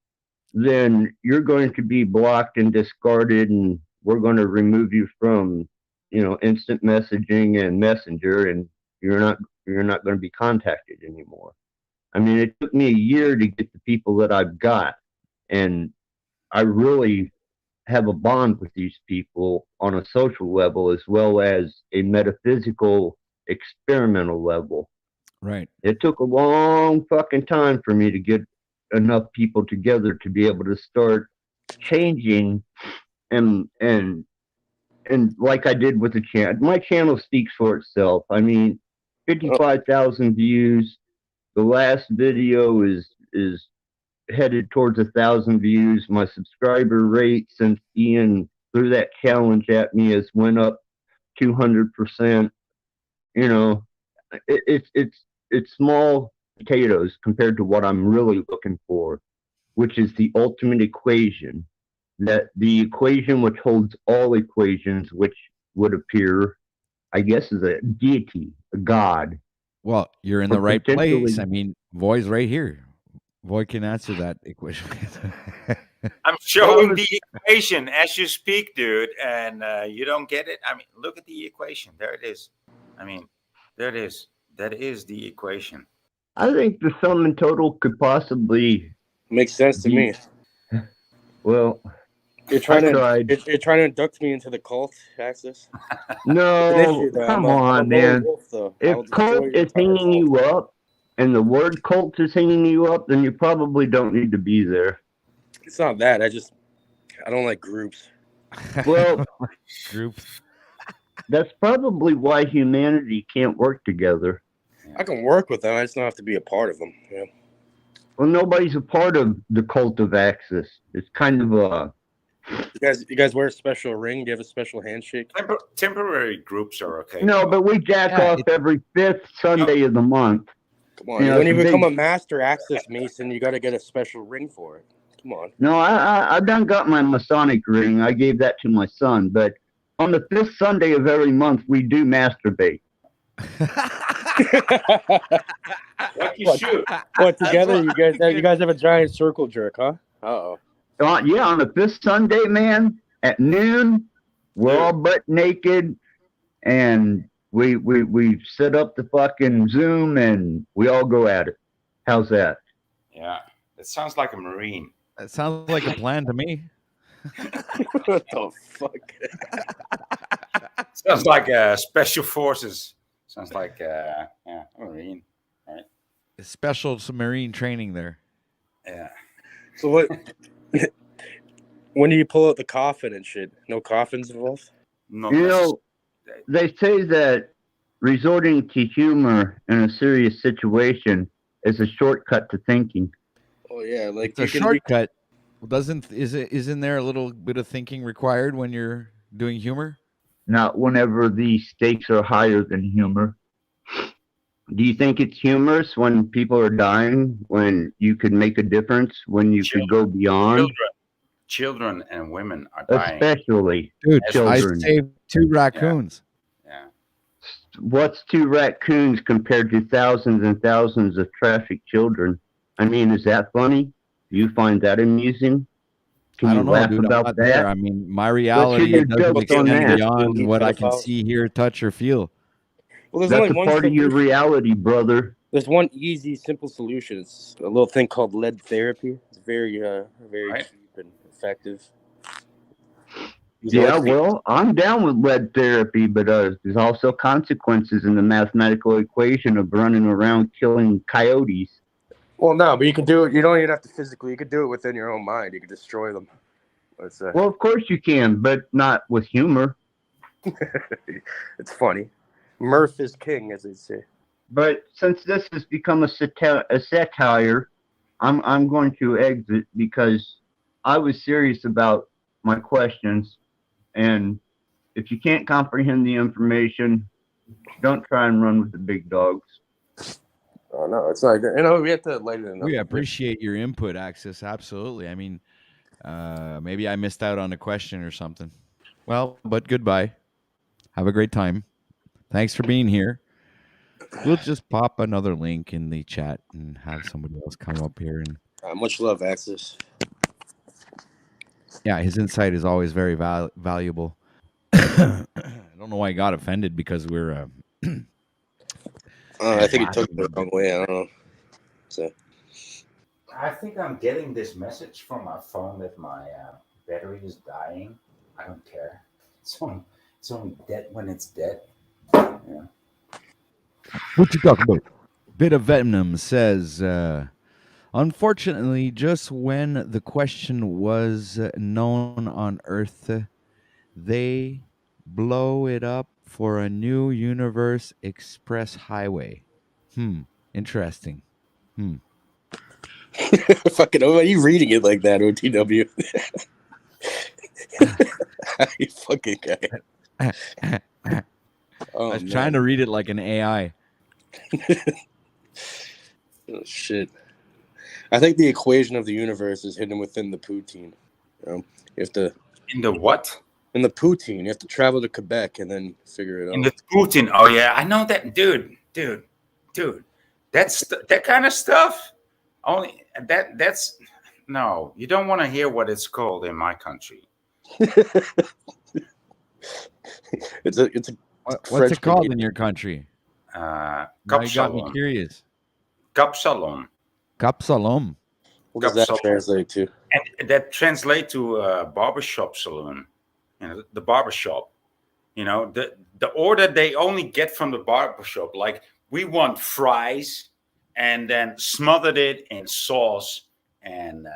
then you're going to be blocked and discarded, and we're going to remove you from, instant messaging and messenger, and you're not going to be contacted anymore. I mean, it took me a year to get the people that I've got, and I really have a bond with these people on a social level as well as a metaphysical experimental level. Right. It took a long fucking time for me to get enough people together to be able to start changing and like I did with the channel. My channel speaks for itself. I mean, 55,000 views. The last video is headed towards 1,000 views. My subscriber rate since Ian threw that challenge at me has went up 200%. You know, it's small potatoes compared to what I'm really looking for, which is the ultimate equation. That the equation which holds all equations, which would appear, I guess, as a deity, a god. Well, you're in Or the right place. potentially- I mean, Voy's right here. Voy can answer that equation. I'm showing the equation as you speak, dude, and you don't get it. I mean, look at the equation. There it is. I mean, there it is. That is the equation. I think the sum and total could possibly Makes sense to me. Well, You're trying I to tried. you're trying to induct me into the cult, Axis. No, come on, man. If cult is hanging you up and the word cult is hanging you up, then you probably don't need to be there. It's not that. I don't like groups. Well, Groups. that's probably why humanity can't work together. I can work with them. I just don't have to be a part of them. Yeah. Well, nobody's a part of the cult of Axis. It's kind of a... You guys wear a special ring? Do you have a special handshake? Temporary groups are okay. No, but we jack off every 5th Sunday of the month. Come on. When you become a master Axis Mason, you got to get a special ring for it. Come on. No, I've done got my Masonic ring. I gave that to my son. But on the 5th Sunday of every month, we do masturbate. Like you should. What, together? You guys have a giant circle jerk, huh? Uh-oh. Yeah, on the 5th Sunday, man, at noon, we're all butt naked, and we set up the fucking Zoom, and we all go at it. How's that? Yeah, it sounds like a Marine. That sounds like a plan to me. What the fuck? Sounds like special forces. Sounds like a Marine, right? Special submarine training there. Yeah. So what? When do you pull out the coffin and shit? No coffins involved? No. You know, they say that resorting to humor in a serious situation is a shortcut to thinking. Oh yeah, like It's a shortcut. Isn't there a little bit of thinking required when you're doing humor? Not whenever the stakes are higher than humor. Do you think it's humorous when people are dying, when you could make a difference, when you could go beyond? Children and women are dying. Especially, Dude, children. I saved 2 raccoons. Yeah. What's 2 raccoons compared to thousands and thousands of trafficked children? I mean, is that funny? Do you find that amusing? Can I you don't know, laugh dude. I'm about not that? there. I mean, my reality your doesn't jokes on extend that? beyond what I can see, hear, touch, or feel. Well, there's That's only a one part of your solution. reality, brother. There's one easy, simple solution. It's a little thing called lead therapy. It's very Right. cheap and effective. Yeah, well, I'm down with lead therapy, but there's also consequences in the mathematical equation of running around killing coyotes. Well, no, but you can do it. You don't even have to physically. You can do it within your own mind. You can destroy them. Let's say. Well, of course you can, but not with humor. It's funny. Mirth is king, as they say. But since this has become a satire, I'm going to exit because I was serious about my questions. And if you can't comprehend the information, don't try and run with the big dogs. Oh no, it's not good. You know, we have to lighten it up. We appreciate your input, Axis. Absolutely. I mean, maybe I missed out on a question or something. Well, but goodbye. Have a great time. Thanks for being here. We'll just pop another link in the chat and have somebody else come up here. And Much love, Axis. yeah, his insight is always very valuable. I don't know why he got offended because we're. I think he took it the wrong way. I don't know. So I think I'm getting this message from my phone that my battery is dying. I don't care. It's only dead when it's dead. Yeah. What you talking about? Bit of Venom says, unfortunately, just when the question was known on Earth, they blow it up for a new universe express highway. Interesting. Fucking, why are you reading it like that, OTW? You fucking guy. I Oh, was man. trying to read it like an AI. Oh, shit. I think the equation of the universe is hidden within the poutine. You have to In the what? in the poutine. You have to travel to Quebec and then figure it In out. the Putin. Oh yeah, I know that, dude. That's that kind of stuff. Only that's no. You don't want to hear what it's called in my country. It's a What's French it called Canadian. in your country? Now you got me Kapsalon. curious. Kapsalon. Kapsalom. What does that Kapsalon. translate to? And that translate to barbershop saloon. You know, the barbershop. You know, the order they only get from the barbershop, like we want fries and then smothered it in sauce and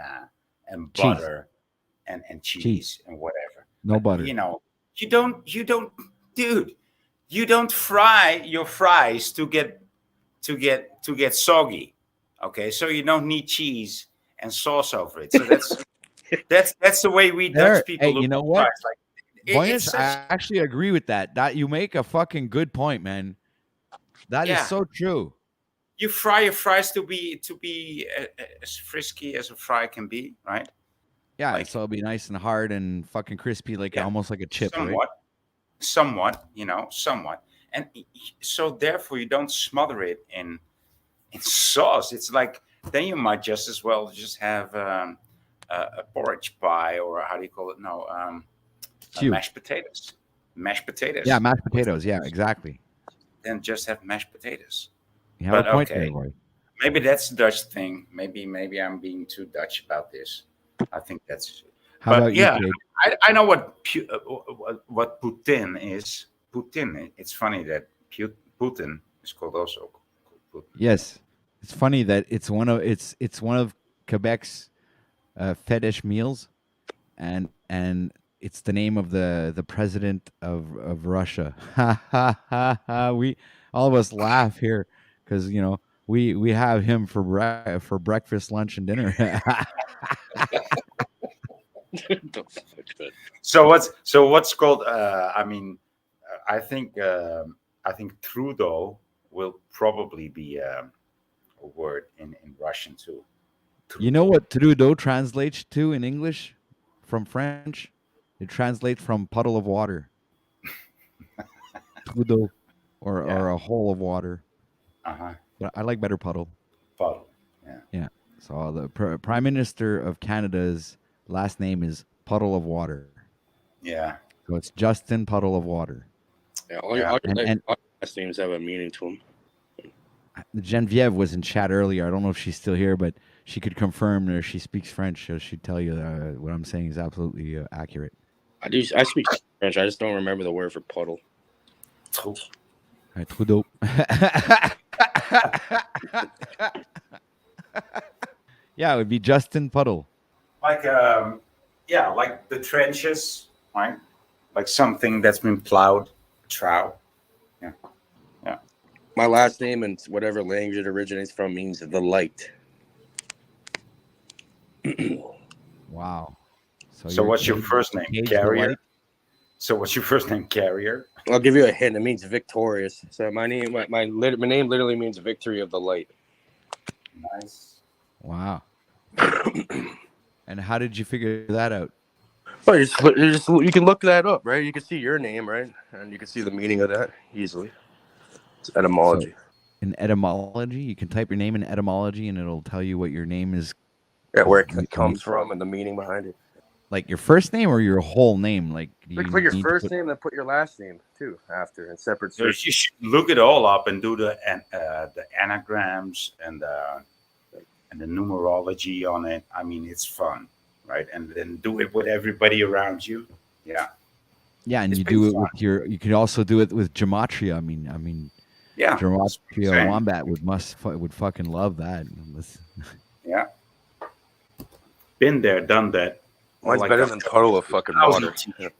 butter and cheese and whatever. No butter. You know, you don't dude, you don't fry your fries to get soggy. Okay, so you don't need cheese and sauce over it. So that's the way we Dutch people Hey, look you know at what? fries. Like Boyish, I actually agree with that. That you make a fucking good point, man. That is so true. You fry your fries to be as frisky as a fry can be, right? Yeah, Like, so it'll be nice and hard and fucking crispy, like almost like a chip, right? Somewhat, you know, somewhat. And so therefore you don't smother it in sauce. It's like then you might just as well just have a porridge pie, or how do you call it? No, mashed potatoes. Mashed potatoes. Yeah, mashed potatoes. Yeah, exactly. Then just have mashed potatoes. You have a point there, boy. Maybe that's a Dutch thing. Maybe I'm being too Dutch about this. I think that's. How about you, Jake? I know what Putin is. Putin. It's funny that Putin is called also Putin. Yes, it's funny that it's one of Quebec's fetish meals, and it's the name of the president of Russia. Ha ha ha ha! We all of us laugh here because you know we have him for breakfast, lunch, and dinner. So what's called? I think Trudeau will probably be a word in Russian too. Trudeau. You know what Trudeau translates to in English from French? It translates from puddle of water. Trudeau, or a hole of water. But I like better puddle. Puddle. Yeah. Yeah. So the Prime Minister of Canada's last name is Puddle of Water. Yeah. So it's Justin Puddle of Water. Yeah, all your last names have a meaning to them. Genevieve was in chat earlier. I don't know if she's still here, but she could confirm that she speaks French. So she'd tell you what I'm saying is absolutely accurate. I speak French. I just don't remember the word for puddle. Trudeau. Yeah, it would be Justin Puddle. Like like the trenches, right? Like something that's been plowed. Trow. Yeah. Yeah. My last name and whatever language it originates from means the light. Wow. So what's your first name? Carrier. So what's your first name? Carrier. I'll give you a hint. It means victorious. So my name literally means victory of the light. Nice. Wow. And how did you figure that out? Well, you can look that up, right? You can see your name, right? And you can see the meaning of that easily. It's etymology. So in etymology, you can type your name in etymology and it'll tell you what your name is. Yeah, where it comes from and the meaning behind it. Like your first name or your whole name? Like put your first name, then put your last name too after in separate. So you should look it all up and do the anagrams and and the numerology on it. I mean, it's fun, right? And then do it with everybody around you. Yeah. Yeah, and It's you pretty do it fun. with you could also do it with gematria. I mean, Yeah. gematria Same. wombat would fucking love that. Yeah. Been there, done that. Mine's Like better a than puddle of fucking 1,000 water. teachers.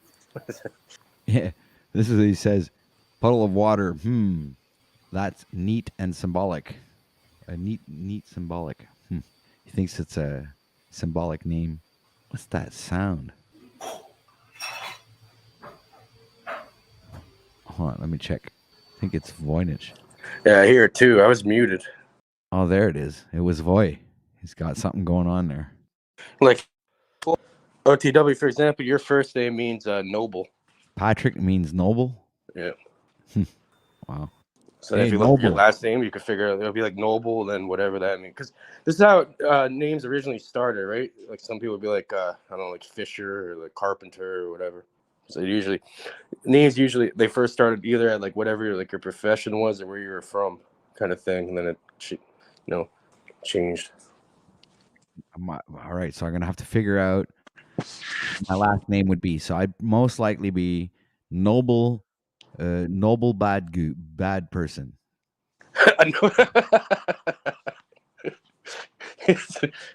Yeah, this is what he says. Puddle of water. That's neat and symbolic. A neat symbolic. He thinks it's a symbolic name. What's that sound? Hold on, let me check. I think it's Voynich. Yeah, I hear it too. I was muted. Oh, there it is. It was Voy. He's got something going on there. Like OTW, for example, your first name means noble. Patrick means noble. Yeah. Wow. So Hey, if you look at your noble. last name, you could figure out it'll be like noble, then whatever that means. Because this is how names originally started, right? Like some people would be like, I don't know, like Fisher or like Carpenter or whatever. So names they first started either at like whatever like your profession was or where you were from, kind of thing, and then it changed. All right, so I'm gonna have to figure out my last name would be. So I'd most likely be noble, noble bad person.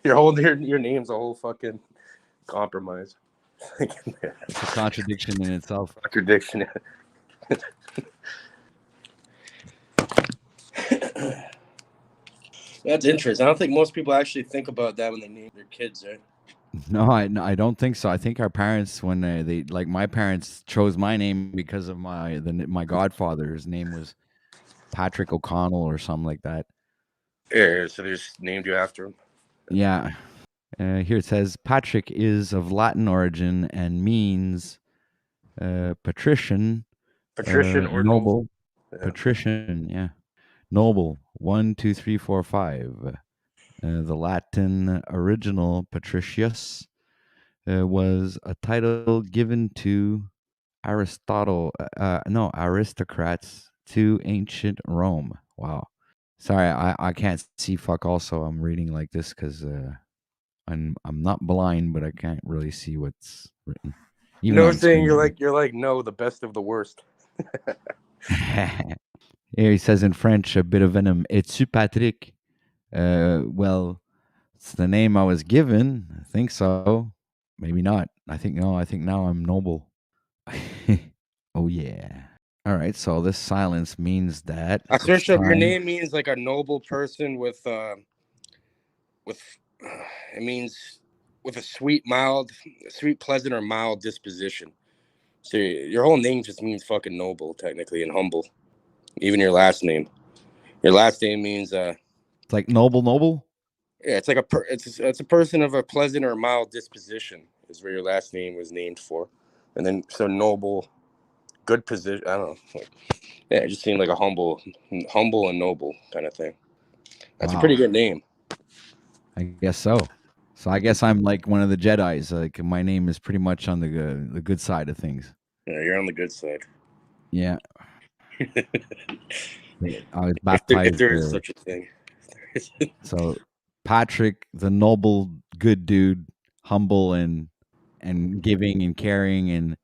your name's a whole fucking compromise. It's a contradiction in itself. Contradiction. That's interesting. I don't think most people actually think about that when they name their kids, right? No, I don't think so. I think our parents, when they like my parents chose my name because of my godfather's name was Patrick O'Connell or something like that. Yeah, so they just named you after him. Yeah. Here it says Patrick is of Latin origin and means patrician, Patrician or noble. Yeah. Patrician, yeah. Noble. 1, 2, 3, 4, 5. The Latin original patricius was a title given to aristocrats to ancient Rome. Wow. Sorry, I can't see fuck all, so I'm reading like this because I'm not blind, but I can't really see what's written. You know what I'm saying? You're like no, the best of the worst. Here he says in French, a bit of venom. Es-tu Patrick? Well, it's the name I was given. I think so. Maybe not. I think now I'm noble. Oh yeah. All right. So this silence means that I searched up. Your name means like a noble person with it means with a sweet, pleasant, or mild disposition. So your whole name just means fucking noble, technically, and humble. Even your last name. Your last name means it's like noble. Yeah, it's like it's a person of a pleasant or mild disposition is where your last name was named for, and then so noble, good position. I don't know. Yeah, it just seemed like a humble and noble kind of thing. That's a pretty good name. I guess so. So I guess I'm like one of the Jedis. Like my name is pretty much on the good side of things. Yeah, you're on the good side. Yeah. I was baptized. If there is such a thing. So Patrick, the noble, good dude, humble and giving and caring and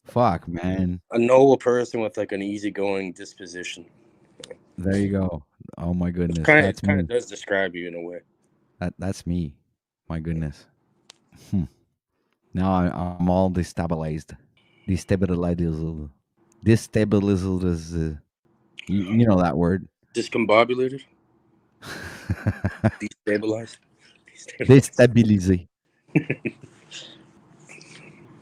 fuck, man. A noble person with like an easygoing disposition. There you go. Oh my goodness. It kind of does describe you in a way. That's me. My goodness. Now I'm all destabilized. Destabilized. You know that word. Discombobulated. Destabilized. Destabilize.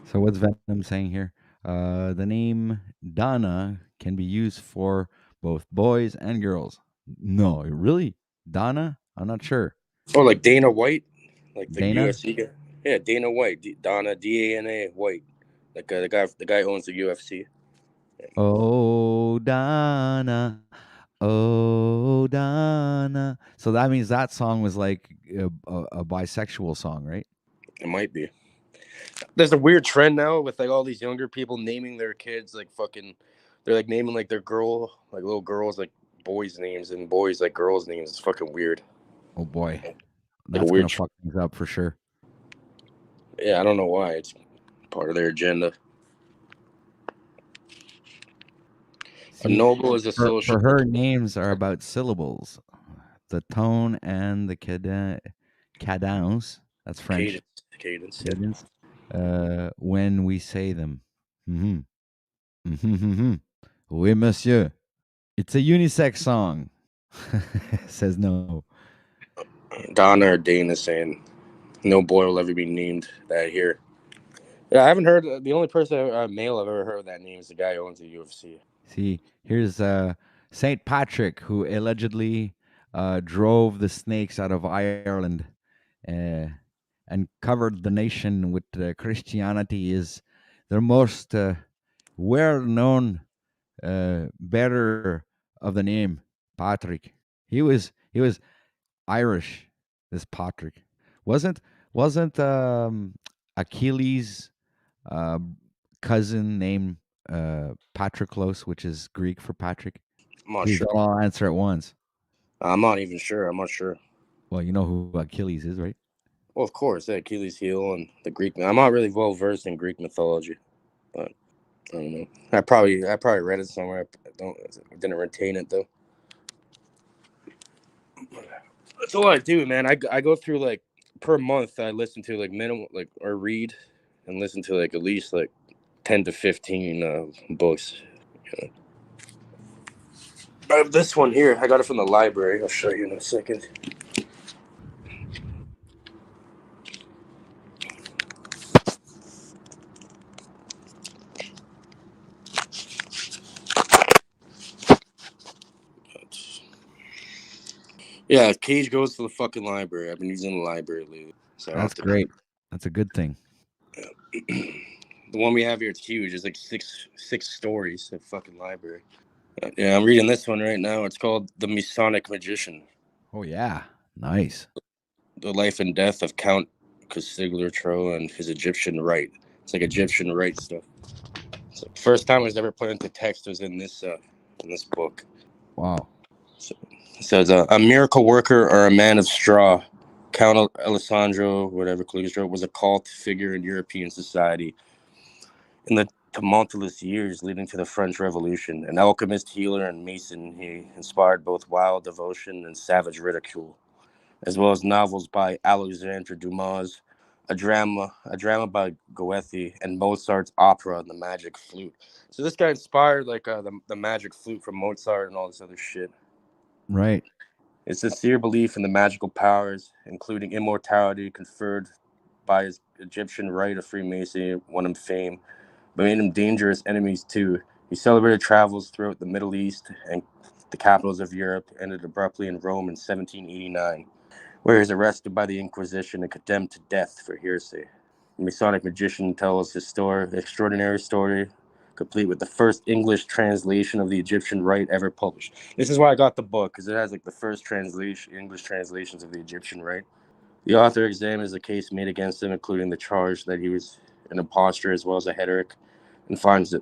So what's Venom saying here? The name Donna can be used for both boys and girls. No, really? Donna? I'm not sure. Oh, like Dana White? Like the Dana? UFC guy? Yeah, Dana White. Donna, D-A-N-A, White. Like the guy owns the UFC. Oh, Donna. Oh, Donna. So that means that song was like a bisexual song, right? It might be. There's a weird trend now with like all these younger people naming their kids like fucking. They're like naming like their little girls like boys' names and boys like girls' names. It's fucking weird. Oh boy. That's going to fuck things up for sure. Yeah, I don't know why. It's part of their agenda. See, a noble is a social. For her, names are about syllables, the tone and the cadence. That's French. Cadence. Cadence. When we say them. Mm-hmm. Mm-hmm. Oui, monsieur. It's a unisex song. Says no. Donna or Dana saying no boy will ever be named that here. Yeah, I haven't heard. The only person male I've ever heard that name is the guy who owns the UFC. See, here's Saint Patrick, who allegedly drove the snakes out of Ireland and covered the nation with Christianity. Is their most well-known bearer of the name Patrick. He was Irish. This Patrick wasn't Achilles' cousin named Patroclus, which is Greek for Patrick. I'm not Please sure. don't all answer at once. I'm not even sure. I'm not sure. Well, you know who Achilles is, right? Well, of course, the Achilles heel and the Greek. I'm not really well versed in Greek mythology, but I don't know. I probably read it somewhere. I didn't retain it though. That's all I do, man. I go through like per month. I listen to like minimum or read and listen to like at least like 10 to 15 books. You know. I have this one here. I got it from the library. I'll show you in a second. Yeah, Cage goes to the fucking library. I've been using the library lately. So that's great. That's a good thing. Yeah. The one we have here, it's huge. It's like six stories of fucking library. Yeah, I'm reading this one right now. It's called The Masonic Magician. Oh, yeah. Nice. The Life and Death of Count Cassigliatro and His Egyptian Rite. It's like Egyptian Rite stuff. So first time it was ever put into text was in this book. Wow. So it says, a miracle worker or a man of straw, Count Alessandro, whatever Cagliostro, was a cult figure in European society in the tumultuous years leading to the French Revolution. An alchemist, healer, and mason, he inspired both wild devotion and savage ridicule, as well as novels by Alexandre Dumas, a drama by Goethe, and Mozart's opera, The Magic Flute. So this guy inspired like the Magic Flute from Mozart and all this other shit. Right. His sincere belief in the magical powers, including immortality conferred by his Egyptian rite of Freemasonry, won him fame, but made him dangerous enemies too. He celebrated travels throughout the Middle East and the capitals of Europe, ended abruptly in Rome in 1789, where he was arrested by the Inquisition and condemned to death for heresy. The Masonic magician tells his extraordinary story, complete with the first English translation of the Egyptian rite ever published. This is why I got the book, because it has like the first English translations of the Egyptian rite. The author examines the case made against him, including the charge that he was an impostor as well as a heretic, and finds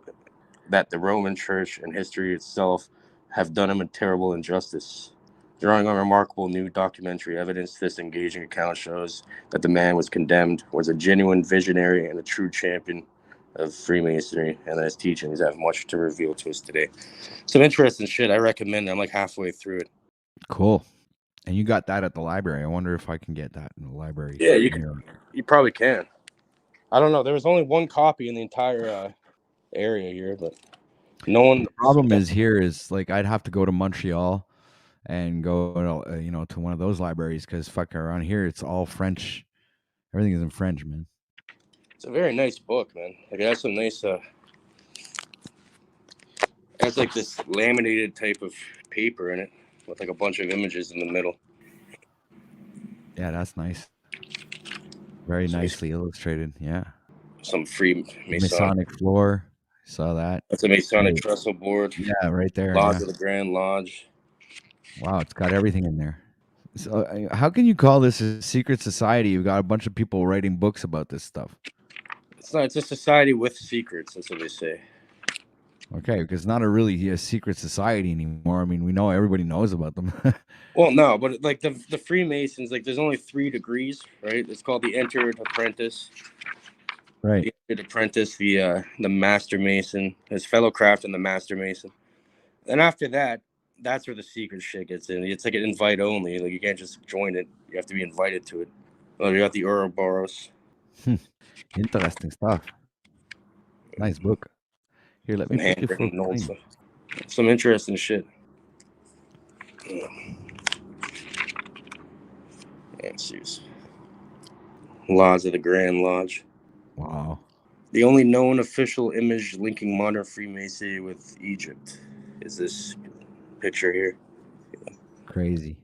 that the Roman Church and history itself have done him a terrible injustice. Drawing on remarkable new documentary evidence, this engaging account shows that the man was condemned, was a genuine visionary and a true champion of Freemasonry, and that his teachings have much to reveal to us today. Some interesting shit. I recommend it. I'm like halfway through it. Cool. And you got that at the library. I wonder if I can get that in the library. Yeah, you can. You probably can. I don't know. There was only one copy in the entire area here, but no one. The problem is here is like I'd have to go to Montreal and go to one of those libraries because fuck around here it's all French. Everything is in French, man. It's a very nice book, man. Like it has some nice it has like this laminated type of paper in it with like a bunch of images in the middle. Yeah, that's nice. Very nicely illustrated. Yeah. Some free Masonic floor. Saw that. That's a Masonic trestle board. Yeah, right there. Lodge of the Grand Lodge. Wow, it's got everything in there. So, how can you call this a secret society? You've got a bunch of people writing books about this stuff. It's not. It's a society with secrets. That's what they say. Okay, because it's not really a secret society anymore. I mean, we know everybody knows about them. Well, no, but like the Freemasons, like there's only 3 degrees, right? It's called the entered apprentice, Right. the entered apprentice, the master mason, his fellow craft, and the master mason. And after that, that's where the secret shit gets in. It's like an invite only. Like you can't just join it; you have to be invited to it. Oh, you got the Ouroboros. Interesting stuff. Nice book. Here, let me And put you full handwritten notes. screen. Some interesting shit. Let's see. Laws of the Grand Lodge. Wow. The only known official image linking modern Freemasonry with Egypt is this picture here. Crazy.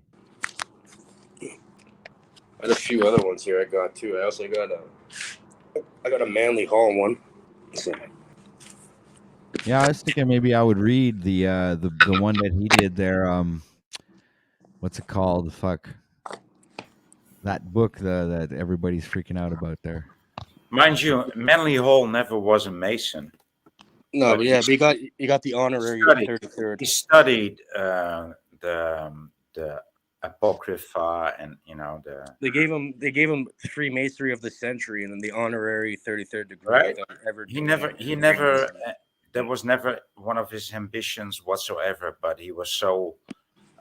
I had a few other ones here I got too. I also got a Manly Hall one. So, Yeah, I was thinking maybe I would read the one that he did there. What's it called? Fuck. That book that everybody's freaking out about there. Mind you, Manly Hall never was a Mason. no, but yeah, he but you got the honorary studied. 33rd. He studied the Apocrypha and They gave him Freemasonry of the century and then the honorary 33rd degree. Right. He never. That was never one of his ambitions whatsoever. But he was so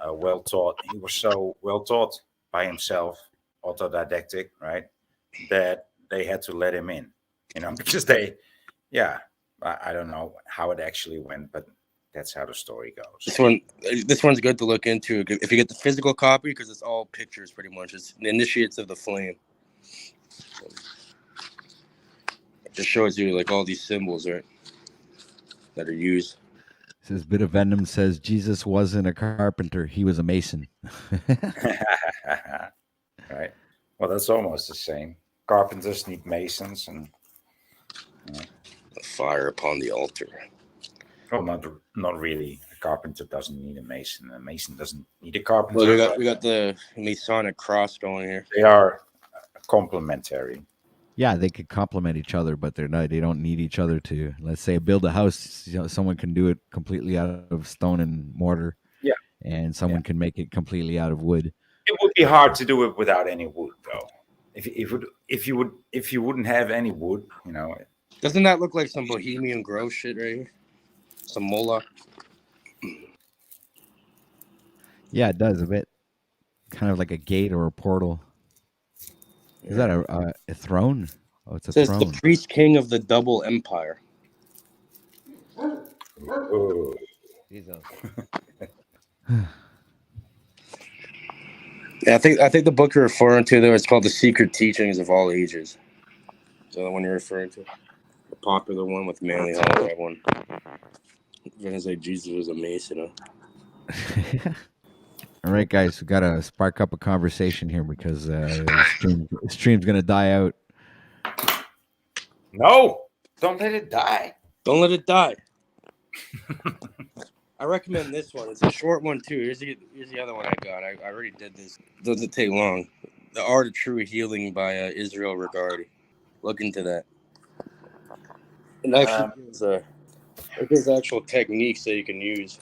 well taught. He was so well taught by himself, autodidactic, right? That they had to let him in, because I don't know how it actually went, but that's how the story goes. This one's good to look into if you get the physical copy because it's all pictures pretty much. It's the Initiates of the Flame. It just shows you like all these symbols, right, that are used. This bit of Venom says Jesus wasn't a carpenter; he was a mason. Right. Well, that's almost the same. Carpenters need masons, and A fire upon the altar. well, not really. A carpenter doesn't need a mason. A mason doesn't need a carpenter. Well, we got the Masonic cross going here. They are complementary. Yeah, they could complement each other, but they don't need each other to, let's say, build a house. Someone can do it completely out of stone and mortar. Yeah. And someone can make it completely out of wood. It would be hard to do it without any wood, though. If you wouldn't have any wood, Doesn't that look like some Bohemian Grove shit right here? Some Moloch. Yeah, it does a bit. Kind of like a gate or a portal. Is that a throne? Oh, it's a It says throne. the priest king of the double empire. Oh. Jesus. Yeah, I think the book you're referring to there is called The Secret Teachings of All Ages. So the one you're referring to, the popular one with Manly Hall, that one. I'm gonna say Jesus was a Mason. All right, guys, we got to spark up a conversation here because the stream's going to die out. No, don't let it die. Don't let it die. I recommend this one. It's a short one too. Here's the other one I got. I already did this. Doesn't take long. The Art of True Healing by Israel Regardi. Look into that. And actually, there's actual techniques that you can use.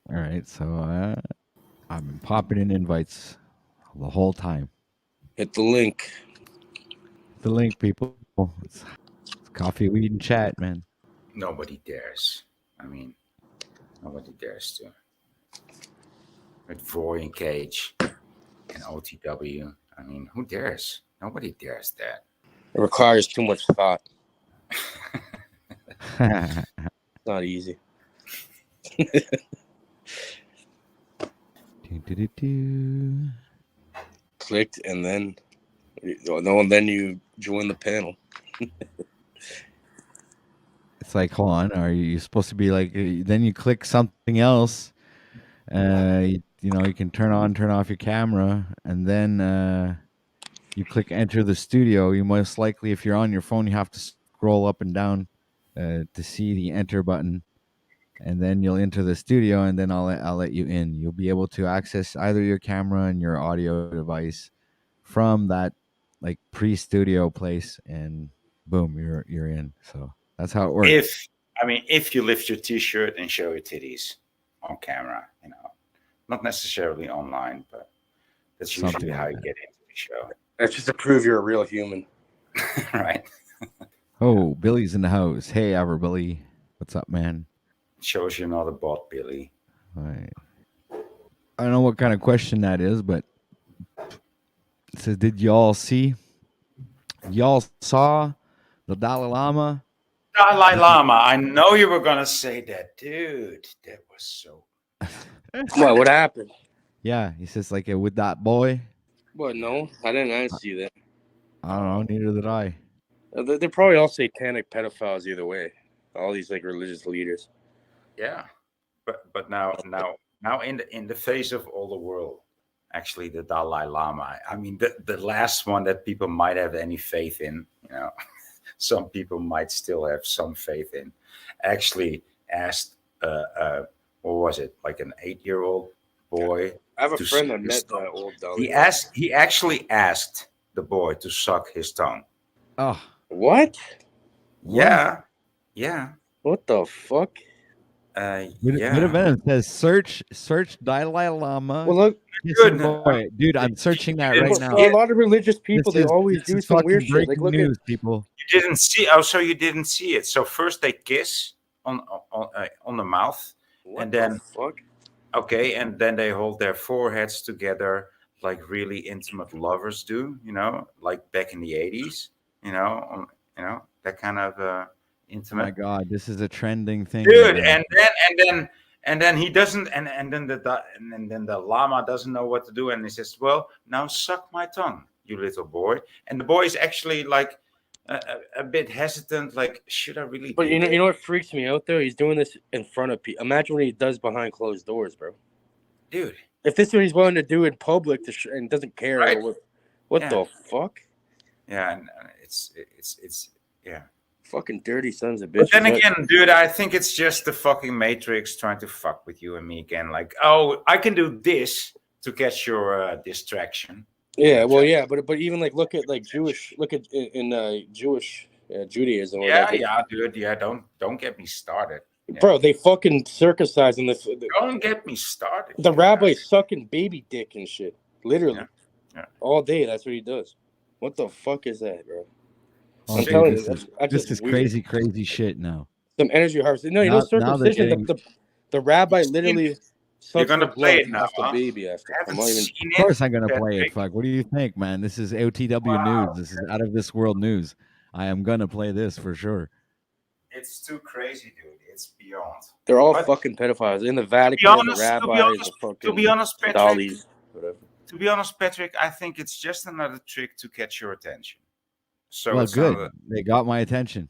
All right, so I've been popping in invites the whole time. Hit the link. The link, people. It's coffee, weed, and chat, man. Nobody dares. I mean, nobody dares to. With Voy and Cage and OTW. I mean, who dares? Nobody dares that. It requires too much thought. It's not easy. Clicked and then you join the panel. It's like, hold on, are you supposed to be like? Then you click something else. You can turn off your camera, and then you click enter the studio. You most likely, if you're on your phone, you have to scroll up and down to see the enter button. And then you'll enter the studio, and then I'll let you in. You'll be able to access either your camera and your audio device from that pre-studio place, and boom, you're in. So that's how it works. I mean, if you lift your t-shirt and show your titties on camera, not necessarily online, but that's Something usually like how you that. get into the show. That's just to prove you're a real human. Right? Oh, Billy's in the house. Hey, Billy. What's up, man? Shows you're not a bot, Billy. All right. I don't know what kind of question that is, but it says, did y'all saw the Dalai Lama? Dalai Lama. I know you were gonna say that, dude. That was so. What happened? Yeah, he says like with that boy. What? No, I didn't see that. I don't know. Neither did I. They're probably all satanic pedophiles either way. All these like religious leaders. Yeah, but now in the face of all the world, actually the Dalai Lama. I mean, the last one that people might have any faith in. Some people might still have some faith in. Actually asked, what was it, like an 8-year-old boy? I have a to friend suck that his met tongue. that old Dalai. He actually asked the boy to suck his tongue. Oh, What? Yeah. What the fuck? It says search Dalai Lama. Well, look, kissing boy. Dude, I'm searching that right now. a lot of religious people, they always do some weird shit. Like, Breaking look news, people. You didn't see. Oh, so you didn't see it. So first they kiss on the mouth, what and then the fuck? okay, and then they hold their foreheads together like really intimate lovers do. Like back in the 80s. That kind of intimate. Oh my God, this is a trending thing, dude. man. And then he doesn't, and then the Lama doesn't know what to do, and he says, "Well, now suck my tongue, you little boy." And the boy is actually like a bit hesitant, like, should I really? But do you this? know what freaks me out though? He's doing this in front of people. Imagine what he does behind closed doors, bro. Dude. If this is what he's willing to do in public and doesn't care, Right. what Yeah. the fuck? Yeah, and it's yeah. Fucking dirty sons of But bitches. then again, dude, I think it's just the fucking Matrix trying to fuck with you and me again. Like, oh, I can do this to catch your distraction. Yeah, well, yeah, but even like look at like Jewish, in Jewish Judaism. Yeah, dude. Yeah, don't get me started. Yeah. Bro, they fucking circumcising this. Don't get me started. The rabbi's sucking baby dick and shit, literally, Yeah. all day. That's what he does. What the fuck is that, bro? Oh, I'm dude, telling this you, is, that's this just is weird. crazy shit now. Some energy harvesting. No, Now they're circumcision. The rabbi literally sucks gonna the play blood it now, off the huh? baby after. I'm not even. Of course I'm gonna play it. Fuck. What do you think, man? This is OTW news. This is out of this world news. I am gonna play this for sure. It's too crazy, dude. It's beyond. They're all fucking pedophiles in the Vatican. The rabbis, the fucking to be honest, Patrick, dollies, whatever. To be honest, Patrick, I think it's just another trick to catch your attention. So Well, it's good. They got my attention.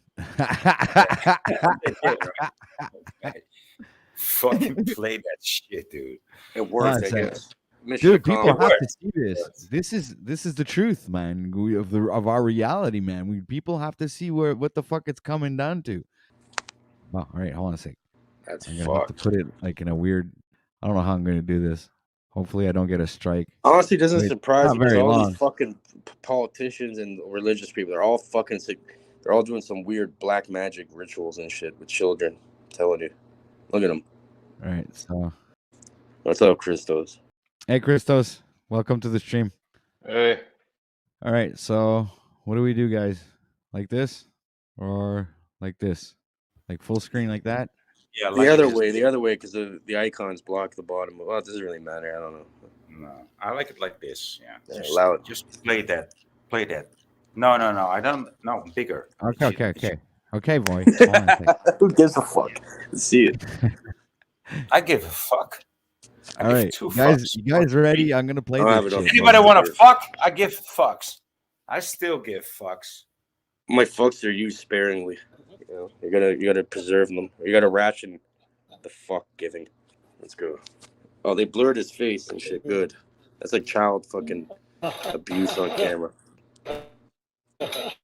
Fucking play that shit, dude. It works, I Nice, guess. Dude, people have to see this. This is the truth, man. Of our reality, man. People have to see what the fuck it's coming down to. Oh, all right, hold on a sec. That's I'm gonna have to put it like in a weird. I don't know how I'm gonna do this. Hopefully, I don't get a strike. Honestly, doesn't surprise me because very all long. these fucking politicians and religious people, they're all fucking sick. They're all doing some weird black magic rituals and shit with children. I'm telling you. Look at them. All right, so. What's up, Christos? Hey, Christos. Welcome to the stream. Hey. All right, so what do we do, guys? Like this? Or like this? Like full screen like that? Yeah, the other way, because the icons block the bottom. Well, it doesn't really matter. I don't know. No, I like it like this. Yeah, allow it. Just play that. No, I don't. No, bigger. Okay, boy. Who gives a fuck? Let's see it. I give a fuck. All right, guys. You guys ready? I'm gonna play this shit. Anybody want to fuck? I give fucks. I still give fucks. My fucks are used sparingly. You know, you gotta preserve them. You gotta ration the fuck giving. Let's go. Oh, they blurred his face and shit. Good. That's like child fucking abuse on camera. Look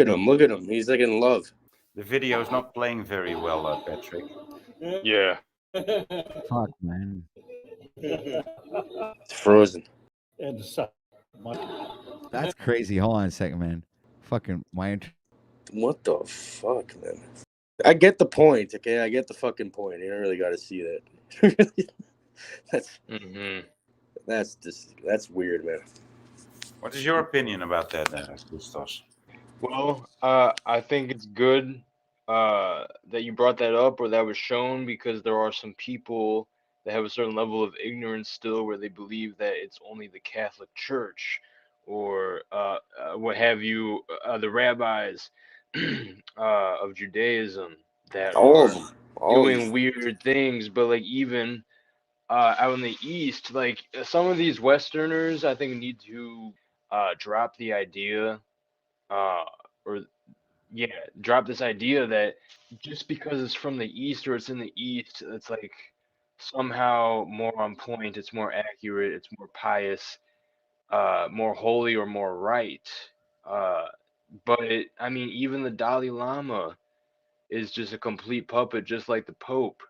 at him. He's like in love. The video is not playing very well, Patrick. Yeah. Fuck, man. It's frozen. That's crazy. Hold on a second, man. Fucking my What the fuck, man? I get the point, okay? I get the fucking point. You don't really got to see that. That's weird, man. What is your opinion about that, Gustos? Well, I think it's good that you brought that up or that was shown, because there are some people that have a certain level of ignorance still, where they believe that it's only the Catholic Church or what have you, the rabbis of Judaism that All of are them. doing weird things. But like even out in the East, like some of these Westerners, I think need to drop the idea, or yeah, drop this idea that just because it's from the East or it's in the East, it's like somehow more on point, it's more accurate, it's more pious, more holy or more right. But I mean, even the Dalai Lama is just a complete puppet, just like the Pope,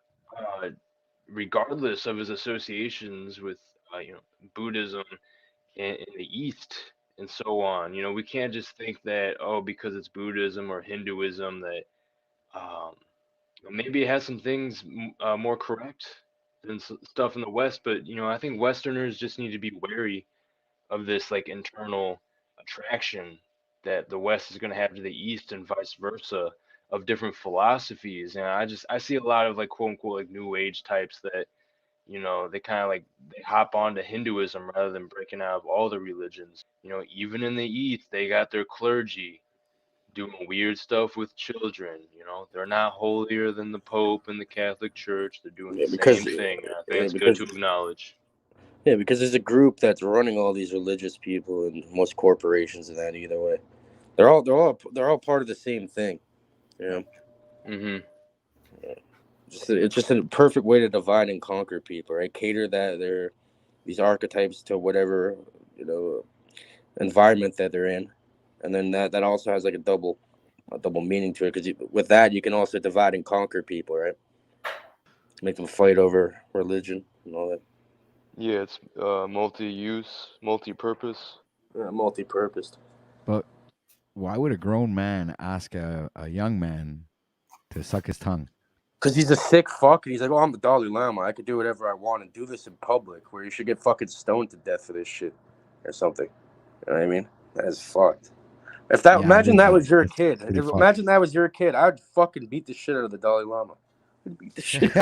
regardless of his associations with, Buddhism in the East and so on. We can't just think that, oh, because it's Buddhism or Hinduism, that um, maybe it has some things more correct than stuff in the West. But I think Westerners just need to be wary of this like internal attraction that the West is going to have to the East and vice versa, of different philosophies. And I see a lot of like quote unquote like New Age types that they kind of like they hop onto Hinduism rather than breaking out of all the religions. Even in the East, they got their clergy doing weird stuff with children. They're not holier than the Pope and the Catholic Church. They're doing the same thing. I think it's good to acknowledge. Yeah, because there's a group that's running all these religious people and most corporations and that. Either way, they're all part of the same thing. It's just a perfect way to divide and conquer people, right? Cater these archetypes to whatever environment that they're in, and then that also has like a double meaning to it, because with that you can also divide and conquer people, right? Make them fight over religion and all that. Yeah, it's multi-use, multi-purpose. Multi-purposed. But why would a grown man ask a young man to suck his tongue? Because he's a sick fuck, and he's like, "Oh, I'm the Dalai Lama. I could do whatever I want and do this in public, where you should get fucking stoned to death for this shit or something." You know what I mean? That is fucked. Imagine that was your kid. Imagine that was your kid. I'd fucking beat the shit out of the Dalai Lama. I'd beat the shit.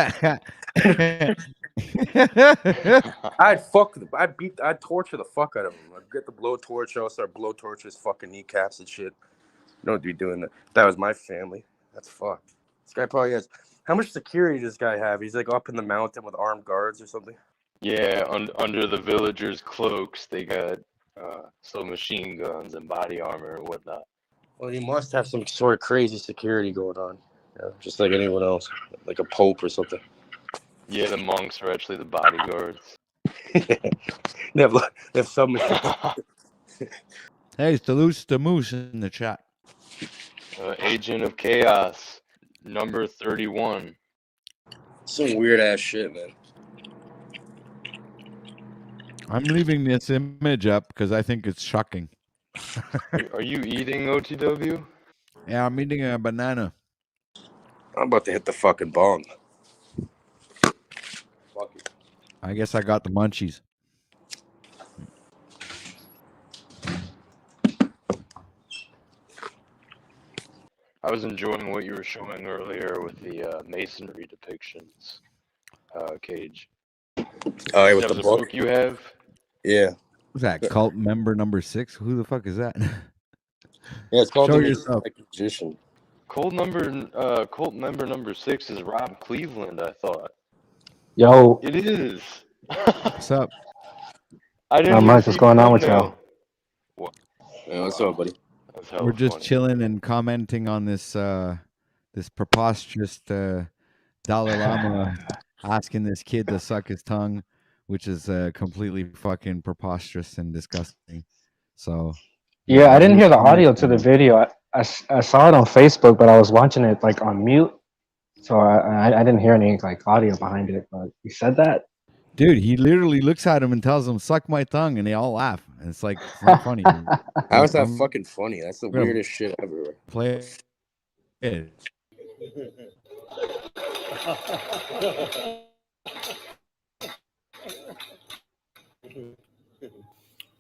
I'd torture the fuck out of him. I'd get the blowtorch. I'll start blowtorch his fucking kneecaps and shit. Don't be doing that. If that was my family. That's fucked. This guy probably has. How much security does this guy have? He's like up in the mountain with armed guards or something. Yeah, under the villagers' cloaks, they got some machine guns and body armor and whatnot. Well, he must have some sort of crazy security going on, just like anyone else, like a pope or something. Yeah, the monks are actually the bodyguards. they have some machine. Hey, Salute the Moose in the chat. Agent of Chaos, number 31. Some weird ass shit, man. I'm leaving this image up because I think it's shocking. Are you eating, OTW? Yeah, I'm eating a banana. I'm about to hit the fucking bong. Fuck it. I guess I got the munchies. I was enjoying what you were showing earlier with the masonry depictions, Cage. Oh, yeah, with the book you have? Yeah. What's that? Cult member number 6? Who the fuck is that? Yeah, it's called Show the yourself. Magician. Cult member number 6 is Rob Cleveland, I thought. Yo. It is. What's up? I didn't Not much. What's going on with y'all? Yeah, what's up, buddy? We're just chilling and commenting on this this preposterous Dalai Lama asking this kid to suck his tongue, which is completely fucking preposterous and disgusting. So yeah, I didn't hear the audio to the video. I saw it on Facebook, but I was watching it like on mute, so I didn't hear any like audio behind it. But he said that. Dude, he literally looks at him and tells him, "Suck my tongue," and they all laugh. And it's like, it's not funny. How is that fucking funny? That's the weirdest shit ever. Play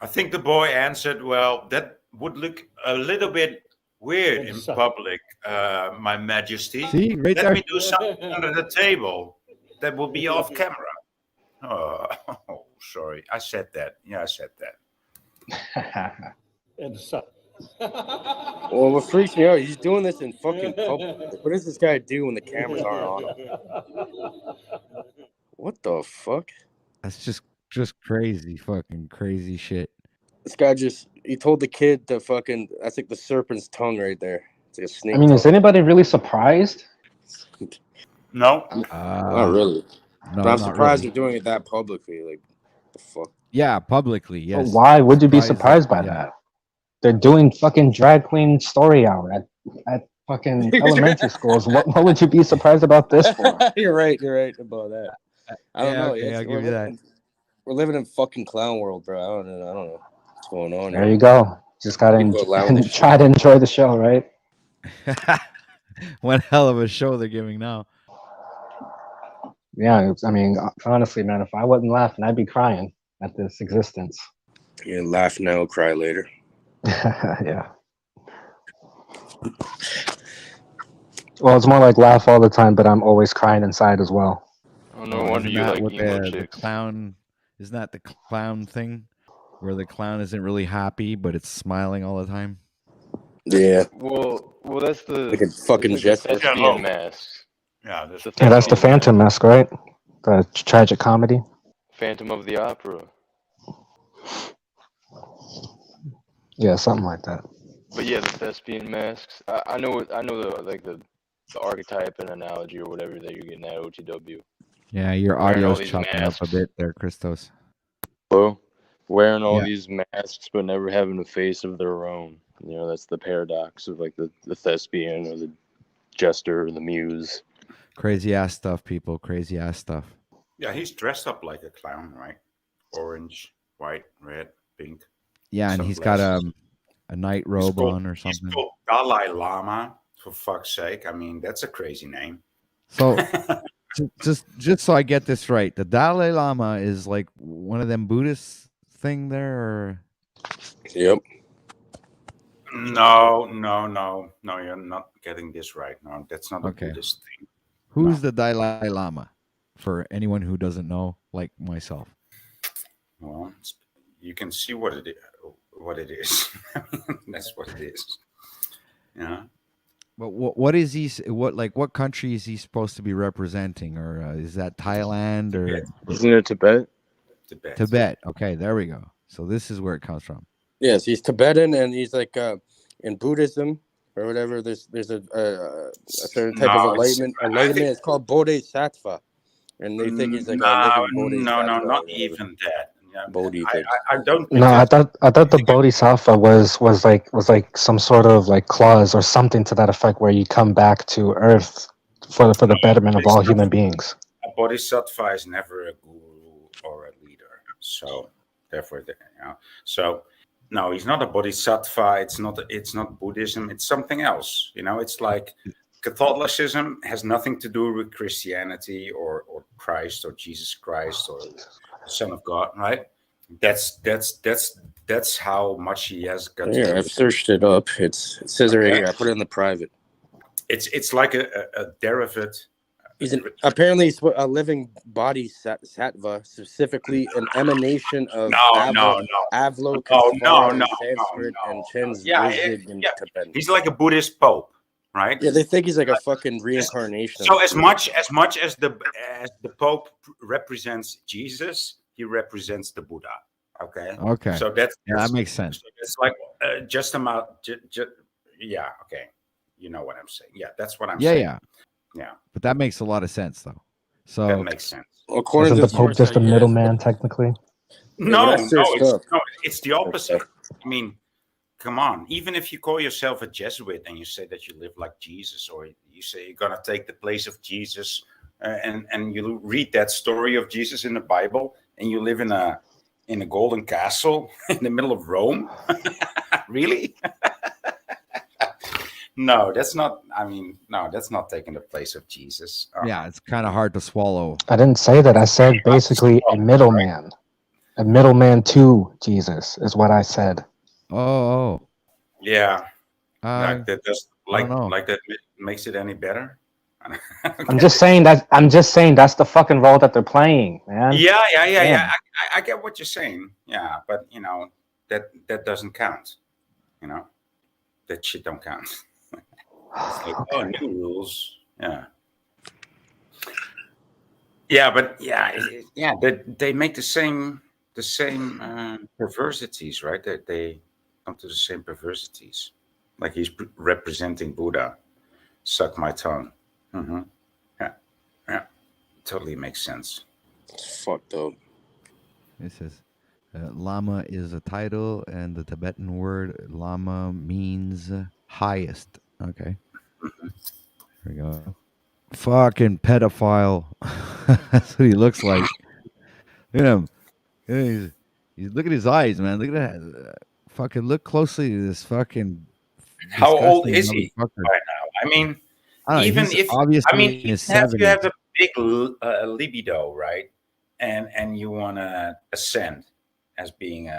I think the boy answered, well, that would look a little bit weird in public, My Majesty. See, right Let there. me do something under the table that will be off camera. Oh, sorry. I said that. Yeah, I said that. Well, what freaks me out, he's doing this in fucking public. Like, what does this guy do when the cameras aren't on him? What the fuck? That's just crazy, fucking crazy shit. This guy he told the kid to fucking, that's like the serpent's tongue right there. It's like a snake I mean, tongue. is anybody really surprised? No. Not really. No, But I'm not surprised really. they're doing it that publicly. Like, the fuck? Yeah, publicly, yes. But why would you be Surprised surprised by yeah. that? They're doing fucking drag queen story hour at fucking elementary schools. What would you be surprised about this for? You're right about that. I don't know. Okay, I'll give you that. We're living in fucking clown world, bro. I don't know what's going on There here. you go. Just gotta People allowing this try to enjoy the show, right? One hell of a show they're giving now. Yeah, I mean, honestly, man, if I wasn't laughing, I'd be crying at this existence. Yeah, laugh now, cry later. Yeah. Well, it's more like laugh all the time, but I'm always crying inside as well. Oh, no wonder you like emo the chicks. clown? Isn't that the clown thing, where the clown isn't really happy, but it's smiling all the time? Yeah. Well, that's the Like a fucking that's like Jester. the thespian mask. Yeah, that's Yeah, that's the Phantom mask, right? The tragic comedy. Phantom of the Opera. Yeah, something like that. But yeah, the thespian masks. I know the archetype and analogy or whatever that you're getting at OTW. Yeah, your Wearing all audio's these chopping up a masks. bit there, Christos. Hello? Wearing all Yeah. these masks but never having a face of their own. You know, that's the paradox of like the thespian or the jester or the muse. Crazy ass stuff, people. Crazy ass stuff. Yeah, he's dressed up like a clown, right? Orange, white, red, pink. Yeah, and he's got sunglasses. a night He's robe called- on or He's something. called Dalai Lama, for fuck's sake. I mean, that's a crazy name. So just so I get this right, the Dalai Lama is like one of them Buddhist thing there, or Yep. No, you're not getting this right. No, that's not a Okay. Buddhist thing. who's the Dalai Lama? For anyone who doesn't know, like myself. Well, you can see what it is. That's what it is. Yeah. But what is he? What country is he supposed to be representing, or is that Thailand or Isn't it Tibet? Tibet. Tibet? Okay, there we go. So this is where it comes from. Yes, he's Tibetan, and he's like in Buddhism or whatever. There's a certain type of enlightenment. Enlightenment is called Bodhisattva, and they think he's like a living Bodhisattva. No, or not whatever. even that. Yeah, Bodhi I thing. don't. Think No, I that- thought the Bodhisattva was like some sort of like clause or something to that effect, where you come back to Earth for the betterment of all human beings. a bodhisattva is never a guru or a leader. So therefore, so no, he's not a bodhisattva. It's not Buddhism. It's something else. You know, it's like Catholicism has nothing to do with Christianity or Christ or Jesus Christ or the Son of God, right? That's how much he has got. to Yeah, do I've with searched it up. It says it right here. I put it in the private. It's like a derivative. He's apparently he's a living body sattva, specifically an emanation of No. Avalokiteshvara in Sanskrit and Chen's Rizig in Tibetan. He's like a Buddhist pope, right? Yeah, they think he's like a fucking reincarnation. So of as much as the Pope represents Jesus, he represents the Buddha. Okay. Okay. So that makes sense. So it's like just about. Yeah. Okay. You know what I'm saying? Yeah, that's what I'm saying. Yeah. But that makes a lot of sense, though. So That makes sense. According Isn't to the Pope just a middleman, technically? No, Yeah, it's the opposite. I mean, come on. Even if you call yourself a Jesuit and you say that you live like Jesus, or you say you're gonna take the place of Jesus, and you read that story of Jesus in the Bible, and you live in a golden castle in the middle of Rome, really? No, that's not. I mean, no, that's not taking the place of Jesus. Yeah, it's kind of hard to swallow. I didn't say that. I said basically a middleman. A middleman to Jesus is what I said. Oh, Yeah, I like that does don't know. like that makes it any better. I'm just saying that's the fucking role that they're playing, man. Yeah. I get what you're saying. Yeah, but that doesn't count. That shit don't count. It's like, oh, new rules. Yeah. Yeah, but they make the same perversities, right? They come to the same perversities. Like he's representing Buddha. Suck my tongue. Mm-hmm. Yeah, totally makes sense. It's fucked up. It says Lama is a title, and the Tibetan word Lama means highest. Okay. Here we go. Fucking pedophile. That's what he looks like. Look at him. Look at his eyes, man. Look at that. Fucking look closely to this fucking. How old disgusting is he motherfucker. right now? I mean, I don't know, even he's if obviously in you his have to 70s. have a big libido, right? And you want to ascend as being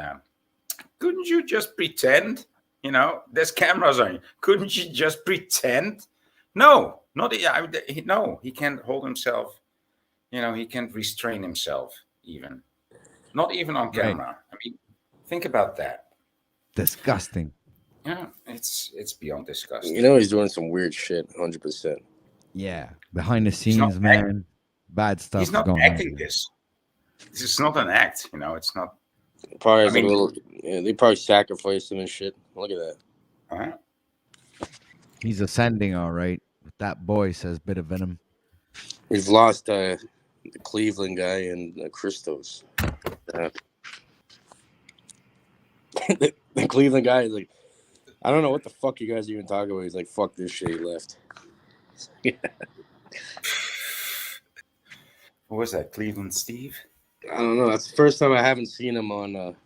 couldn't you just pretend? There's cameras on you. Couldn't you just pretend? No, no. He can't hold himself. He can't restrain himself. Even, not even on camera. Right. I mean, think about that. Disgusting. Yeah, it's beyond disgusting. He's doing some weird shit. 100%. Yeah, behind the scenes, man. Bad stuff. He's not going acting on. This is not an act. It's not. Probably has a little. Yeah, they probably sacrificed him and shit. Look at that. Uh-huh. He's ascending, all right. That boy says bit of venom. We've lost the Cleveland guy and Christos. The Cleveland guy is like, I don't know what the fuck you guys are even talking about. He's like, fuck this shit. He left. What was that, Cleveland Steve? I don't know. That's the first time I haven't seen him on.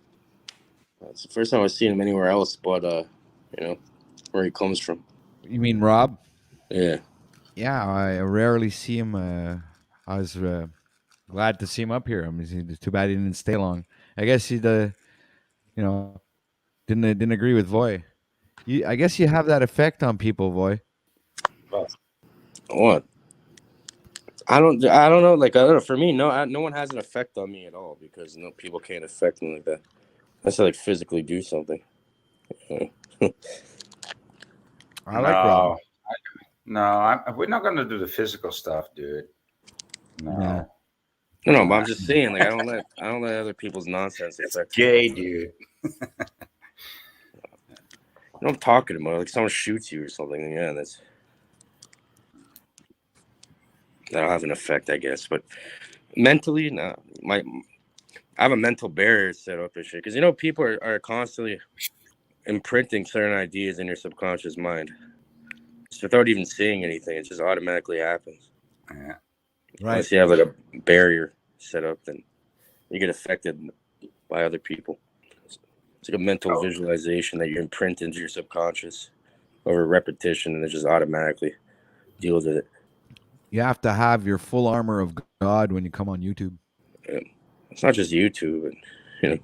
That's the first time I've seen him anywhere else, but where he comes from. You mean Rob? Yeah. Yeah, I rarely see him. I was glad to see him up here. I mean, it's too bad he didn't stay long. I guess he didn't agree with Voy. I guess you have that effect on people, Voy. What? I don't know. Like, I don't know. For me, no one has an effect on me at all because people can't affect me like that. I have to physically do something. I like Rob. We're not gonna do the physical stuff, dude. No. No, but I'm just saying, like, I don't let other people's nonsense affect me. Gay, dude. I'm talking about, like, someone shoots you or something. Yeah, that'll have an effect, I guess. But mentally, no. I have a mental barrier set up and shit because people are constantly imprinting certain ideas in your subconscious mind just without even saying anything. It just automatically happens. Yeah. Right. Unless you have like a barrier set up, then you get affected by other people. It's like a mental visualization that you imprint into your subconscious over repetition, and it just automatically deals with it. You have to have your full armor of God when you come on YouTube. Yeah. It's not just YouTube, and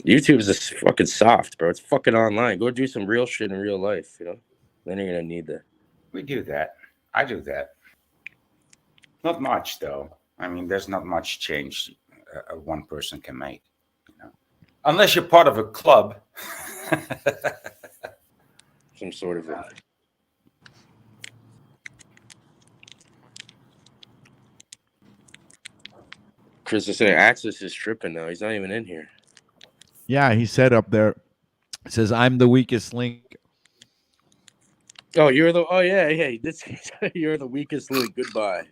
YouTube is just fucking soft, bro. It's fucking online. Go do some real shit in real life, Then you're gonna need that. We do that. I do that. Not much, though. I mean, there's not much change one person can make, unless you're part of a club. Some sort of a... Chris is saying Axis is stripping now. He's not even in here. Yeah, he said up there. It says, "I'm the weakest link." Oh, you're the. Oh yeah. You're the weakest link. Goodbye.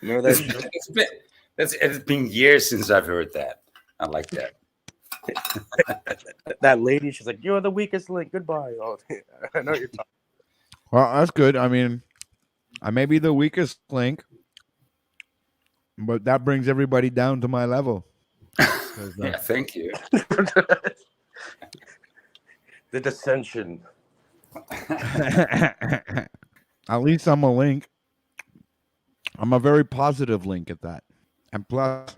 Remember that? It's been years since I've heard that. I like that. That lady, she's like, "You're the weakest link. Goodbye." Oh, I know you're talking. Well, that's good. I mean, I may be the weakest link, but that brings everybody down to my level. Yeah, thank you. The dissension. At least I'm a link. I'm a very positive link at that. And plus,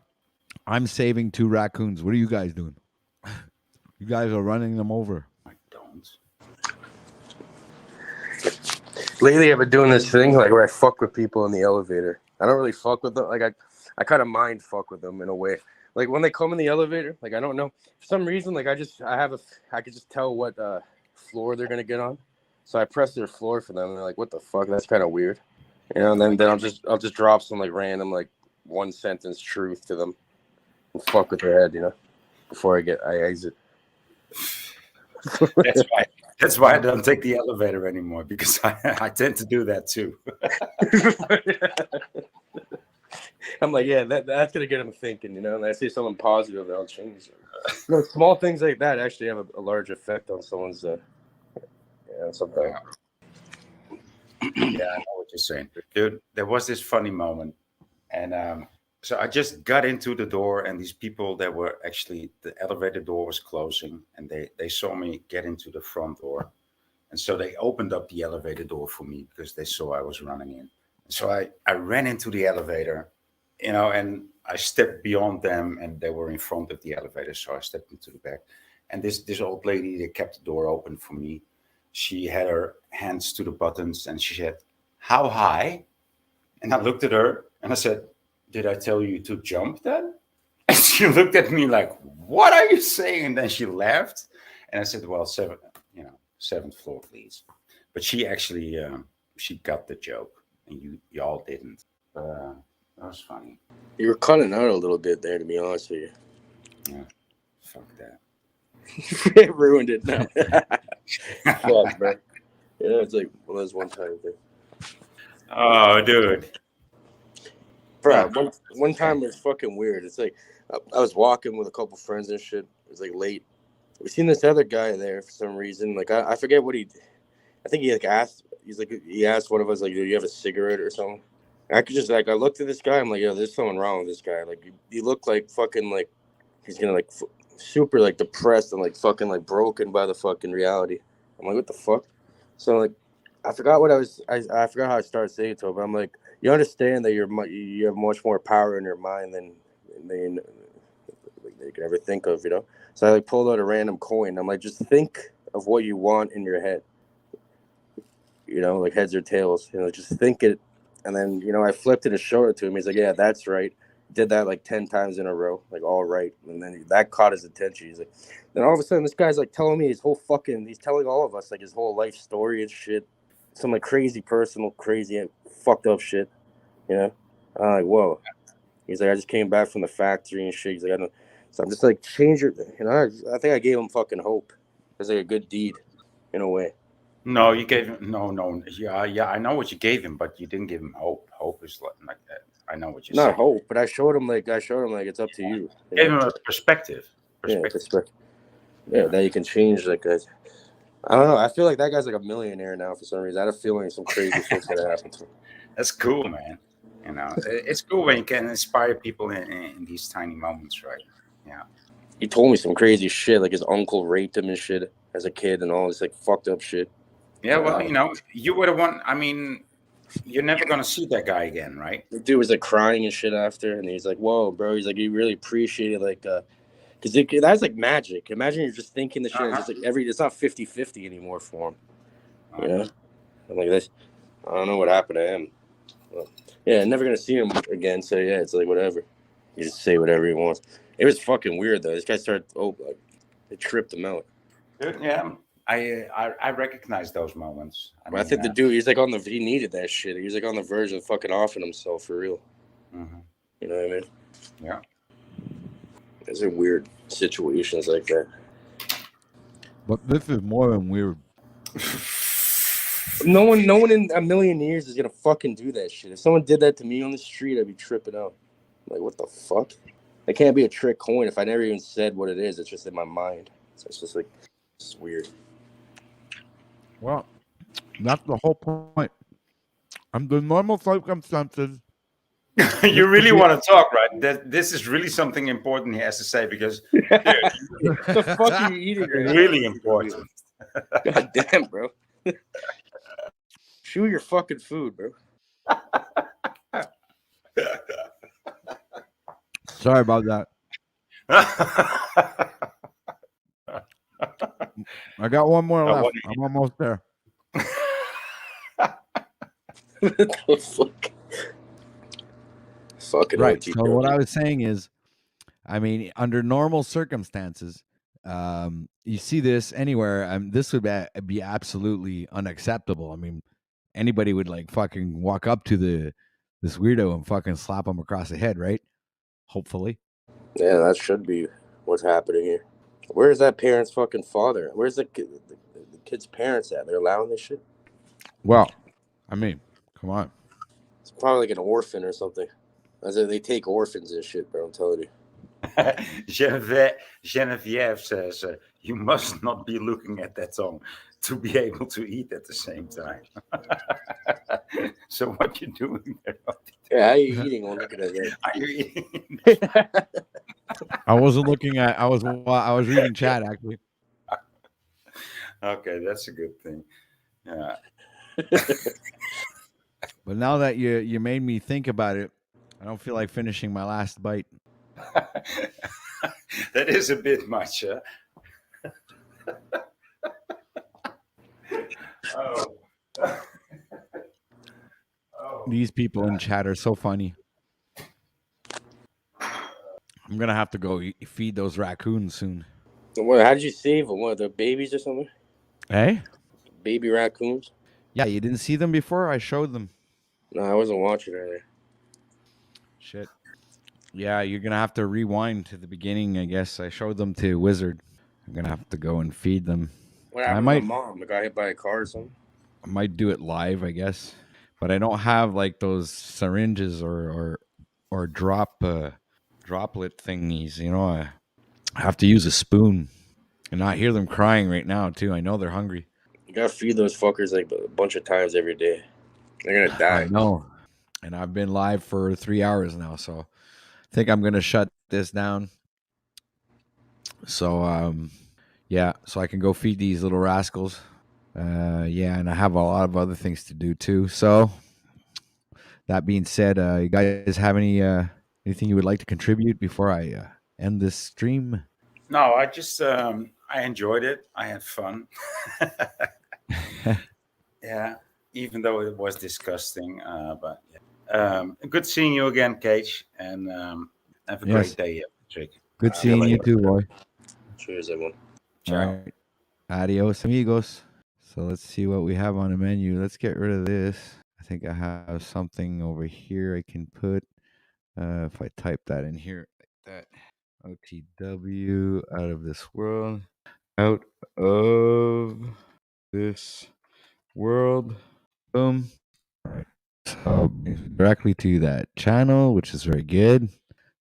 I'm saving 2 raccoons. What are you guys doing? You guys are running them over. I don't. Lately, I've been doing this thing like where I fuck with people in the elevator. I don't really fuck with them. Like I kind of mind fuck with them in a way. Like when they come in the elevator, like I don't know for some reason. Like I could just tell what floor they're gonna get on. So I press their floor for them, and they're like, "What the fuck? That's kind of weird." You know. And then I'll just drop some like random like 1 sentence truth to them and fuck with their head, you know, before I exit. That's why I don't take the elevator anymore, because I tend to do that too. I'm like, yeah, that's gonna get them thinking, you know. And I see something positive, that'll change them. You know, small things like that actually have a large effect on someone's, something. Yeah, I know what you're saying, dude. There was this funny moment, and so I just got into the door, and these people that were actually, the elevator door was closing, and they saw me get into the front door, and so they opened up the elevator door for me because they saw I was running in. So I ran into the elevator, you know, and I stepped beyond them, and they were in front of the elevator, so I stepped into the back. And this old lady that kept the door open for me, she had her hands to the buttons, and she said, "How high?" And I looked at her, and I said, "Did I tell you to jump then?" And she looked at me like, "What are you saying?" And then she laughed, and I said, "Well, 7th floor, please." But she actually, she got the joke, and y'all didn't. That was funny. You were cutting out a little bit there, to be honest with you. Yeah, fuck that. It ruined it now. Fuck, bro. Yeah, it's like one of those one-time things. Oh, dude. Bro, one time it was fucking weird. It's like I was walking with a couple friends and shit. It was like late. We seen this other guy there for some reason. Like I forget what he. I think he like asked. He asked one of us like, "Do you have a cigarette or something?" I could just like I looked at this guy. I'm like, "Yo, there's something wrong with this guy." Like he looked like fucking like he's gonna like super like depressed and like fucking like broken by the fucking reality. I'm like, "What the fuck?" So like I forgot what I was. I forgot how I started saying to him. But I'm like, you understand that you have much more power in your mind than you can ever think of, you know. So I like pulled out a random coin. I'm like, just think of what you want in your head, you know, like heads or tails, you know, just think it. And then, you know, I flipped it and showed it to him. He's like, yeah, that's right. Did that like 10 times in a row, like all right. And then that caught his attention. He's like, then all of a sudden this guy's like telling me he's telling all of us like his whole life story and shit. Some like crazy personal, crazy fucked up shit, you know. I'm like, whoa. He's like, I just came back from the factory and shit. He's like, I don't. So I'm just like, change your, you know. I think I gave him fucking hope. It's like a good deed, in a way. No, you gave him no. Yeah. I know what you gave him, but you didn't give him hope. Hope is like that. I know what you're saying. Not hope, but I showed him like it's up to you. Gave him a perspective. Yeah, perspective. Yeah, that you can change like a. I don't know. I feel like that guy's like a millionaire now for some reason. I had a feeling some crazy shit's gonna happen to him. That's cool, man. You know, it's cool when you can inspire people in these tiny moments, right? Yeah. He told me some crazy shit, like his uncle raped him and shit as a kid and all this like fucked up shit. Yeah, well, you know, you were the one. I mean, you're never gonna see that guy again, right? The dude was like crying and shit after, and he's like, "Whoa, bro!" He's like, "You really appreciate it, like, because that's like magic. Imagine you're just thinking the shit, and just like it's not 50-50 anymore for him. You know, I'm like this. I don't know what happened to him. Well, yeah, never gonna see him again. So yeah, it's like whatever. You just say whatever he wants. It was fucking weird though. This guy started. It tripped him out. Yeah, I recognize those moments. I think the dude, he's like he needed that shit. He was like on the verge of fucking offing himself for real. Mm-hmm. You know what I mean? Yeah. Those are weird situations like that. But this is more than weird. No one in a million years is gonna fucking do that shit. If someone did that to me on the street, I'd be tripping out. I'm like, what the fuck? It can't be a trick coin if I never even said what it is. It's just in my mind. So it's just like, it's weird. Well, that's the whole point. Under normal circumstances. You really want to talk, right? This is really something important he has to say because dude, the fuck are you eating? really important. God damn, bro. Chew your fucking food, bro. Sorry about that. I got one more left. I'm almost there. What the fuck? Fucking Right. OG. So what I was saying is, I mean, under normal circumstances, you see this anywhere, this would be absolutely unacceptable. I mean, anybody would like fucking walk up to this weirdo and fucking slap him across the head, right? Hopefully. Yeah, that should be what's happening here. Where's that parent's fucking father? Where's the kid's parents at? They're allowing this shit? Well, I mean, come on. It's probably like an orphan or something. As if they take orphans and shit, bro. I'm telling you. Genevieve says, you must not be looking at that tongue to be able to eat at the same time. So what you doing there? Yeah, how are you eating while looking at that? Are you eating? I wasn't looking at. I was reading chat actually. Okay, that's a good thing. Yeah. But now that you made me think about it, I don't feel like finishing my last bite. That is a bit much, huh? Oh. These people in chat are so funny. I'm gonna have to go feed those raccoons soon. What? How did you save them? What? They're babies or something? Hey? Baby raccoons? Yeah, you didn't see them before? I showed them. No, I wasn't watching earlier. Shit. Yeah, you're gonna have to rewind to the beginning, I guess. I showed them to Wizard. I'm gonna have to go and feed them. What happened to my mom? Got hit by a car or something? I might do it live, I guess. But I don't have like those syringes or droplet thingies, you know. I have to use a spoon. And I hear them crying right now too. I know they're hungry. You gotta feed those fuckers like a bunch of times every day. They're gonna die. I know. And I've been live for 3 hours now, so I think I'm gonna shut this down. So yeah, so I can go feed these little rascals. Yeah, and I have a lot of other things to do too. So that being said, you guys have anything you would like to contribute before I end this stream? No, I just I enjoyed it. I had fun. Yeah, even though it was disgusting, but yeah. Good seeing you again, Cage, and have a great day, Patrick. Good seeing you too, boy. Cheers, everyone. Ciao. All right. Adios, amigos. So let's see what we have on the menu. Let's get rid of this. I think I have something over here I can put. If I type that in here like that. OTW, out of this world. Out of this world. Boom. All right. So directly to that channel, which is very good.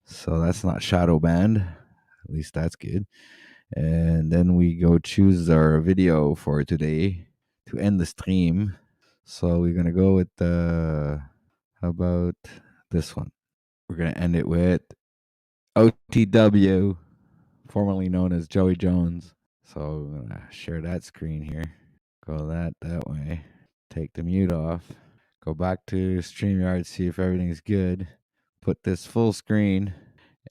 So that's not shadow banned. At least that's good. And then we go choose our video for today to end the stream. So we're gonna go with how about this one? We're gonna end it with OTW, formerly known as Joey Jones. So I'm gonna share that screen here. Go that way. Take the mute off. Go back to StreamYard, see if everything's good. Put this full screen,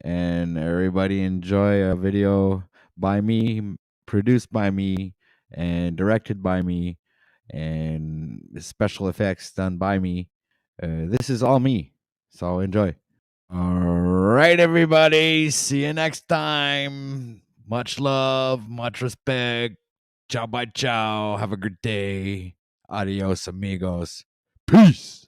and everybody enjoy a video by me, produced by me, and directed by me, and special effects done by me. This is all me, so enjoy. All right, everybody. See you next time. Much love, much respect. Ciao, bye, ciao. Have a good day. Adios, amigos. Peace.